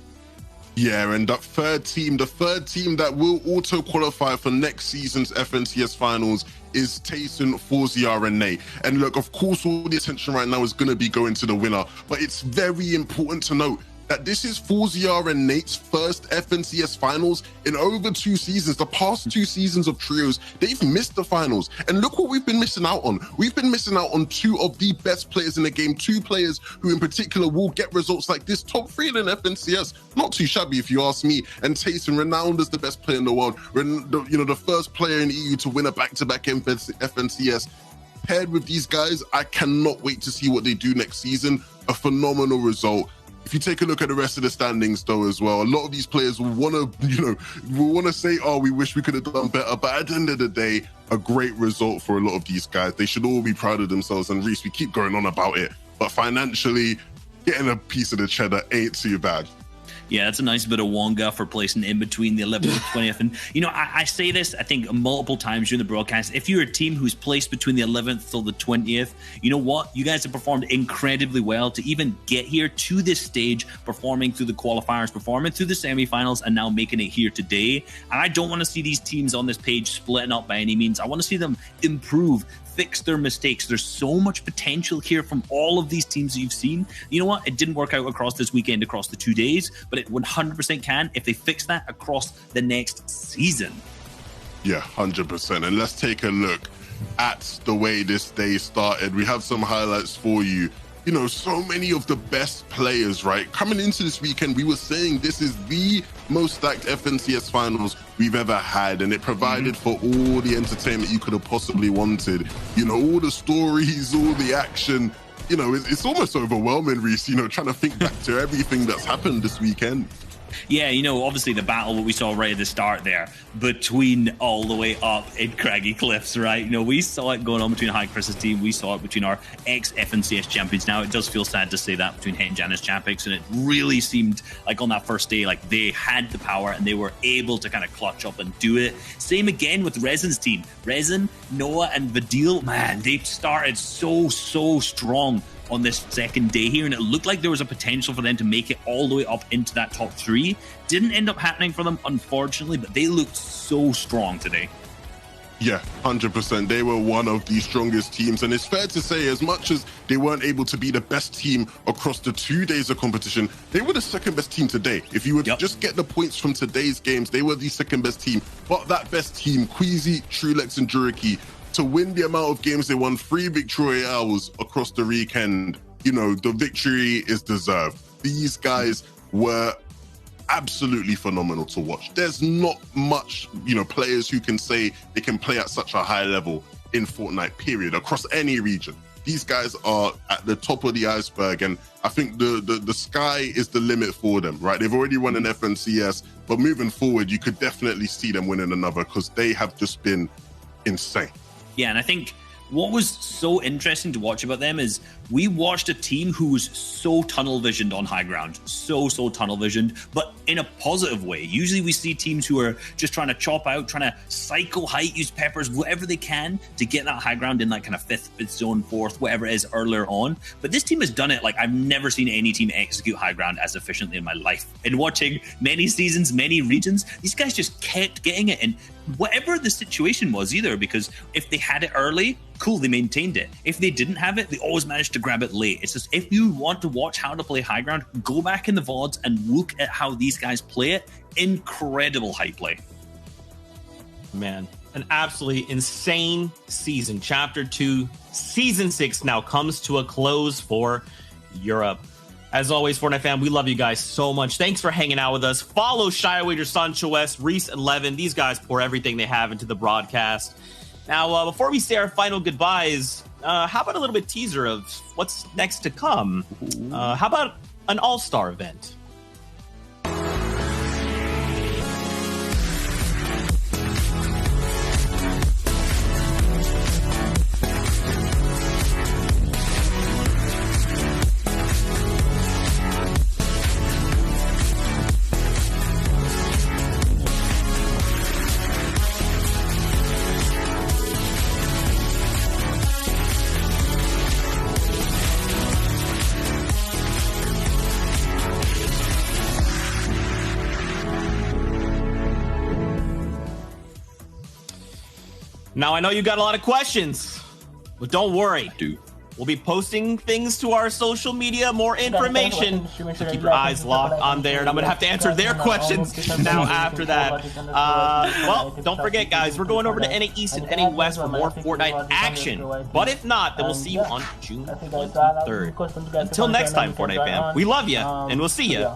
Yeah, and the third team that will auto qualify for next season's FNCS finals is Tayson, Forziar, and Nate. And look, of course, all the attention right now is going to be going to the winner, but it's very important to note that this is Forziar and Nate's first FNCS finals in over 2 seasons. The past 2 seasons of trios, they've missed the finals. And look what we've been missing out on. We've been missing out on 2 of the best players in the game, 2 players who in particular will get results like this. Top 3 in FNCS, not too shabby if you ask me. And Tayson, renowned as the best player in the world, the first player in the EU to win a back-to-back FNCS. Paired with these guys, I cannot wait to see what they do next season. A phenomenal result. If you take a look at the rest of the standings, though, as well, a lot of these players will want to, say, "Oh, we wish we could have done better." But at the end of the day, a great result for a lot of these guys. They should all be proud of themselves. And Reese, we keep going on about it, but financially, getting a piece of the cheddar ain't too bad. Yeah, that's a nice bit of Wonga for placing in between the 11th and 20th. And, you know, I say this, I think, multiple times during the broadcast. If you're a team who's placed between the 11th till the 20th, you know what? You guys have performed incredibly well to even get here to this stage, performing through the qualifiers, performing through the semifinals, and now making it here today. And I don't want to see these teams on this page splitting up by any means. I want to see them improve, fix their mistakes. There's so much potential here from all of these teams that you've seen. You know what? It didn't work out across this weekend, across the 2 days, but it 100% can if they fix that across the next season. Yeah, 100%. And let's take a look at the way this day started. We have some highlights for you. You know, so many of the best players, right? Coming into this weekend, we were saying this is the most stacked FNCS finals we've ever had, and it provided for all the entertainment you could have possibly wanted. You know, all the stories, all the action. You know, it's almost overwhelming, Reese, you know, trying to think back to everything that's happened this weekend. Yeah, you know, obviously the battle that we saw right at the start there between all the way up in Craggy Cliffs, right? You know, we saw it going on between High Chris's team. We saw it between our ex-FNCS champions. Now, it does feel sad to say that between Hen Janus Champions, and it really seemed like on that first day, like they had the power and they were able to kind of clutch up and do it. Same again with Resin's team. Resin, Noah, and Vidil, man, they started so strong on this second day here, and it looked like there was a potential for them to make it all the way up into that top 3. Didn't end up happening for them, unfortunately, but they looked so strong today. Yeah, 100%. They were one of the strongest teams, and it's fair to say, as much as they weren't able to be the best team across the 2 days of competition, they were the second best team today. If you would just get the points from today's games, they were the second best team. But that best team, Queasy, Trulex, and Juriki, to win the amount of games they won, 3 victory hours across the weekend, you know, the victory is deserved. These guys were absolutely phenomenal to watch. There's not much, you know, players who can say they can play at such a high level in Fortnite, period, across any region. These guys are at the top of the iceberg, and I think the sky is the limit for them, right? They've already won an FNCS, but moving forward, you could definitely see them winning another because they have just been insane. Yeah, and I think what was so interesting to watch about them is we watched a team who was so tunnel visioned on high ground, so tunnel visioned, but in a positive way. Usually we see teams who are just trying to chop out, trying to cycle height, use peppers, whatever they can to get that high ground in that kind of fifth zone, fourth, whatever it is earlier on. But this team has done it like I've never seen any team execute high ground as efficiently in my life. In watching many seasons, many regions, these guys just kept getting it. And whatever the situation was either, because if they had it early, cool, they maintained it. If they didn't have it, they always managed to grab it late. It's just, if you want to watch how to play high ground, go back in the VODs and look at how these guys play it. Incredible high play. Man, an absolutely insane season. Chapter 2, Season 6 now comes to a close for Europe. As always, Fortnite fam, we love you guys so much. Thanks for hanging out with us. Follow Shywager, Sancho West, Reese, and Levin. These guys pour everything they have into the broadcast. Now, before we say our final goodbyes, how about a little bit teaser of what's next to come? How about an all-star event? Now, I know you got a lot of questions, but don't worry. We'll be posting things to our social media, more information, so keep your eyes locked on there, and I'm going to have to answer their questions now after that. Well, don't forget, guys, we're going over to NA East and NA West for more Fortnite action, but if not, then we'll see you on June 23rd. Until next time, Fortnite fam, we love you, and we'll see you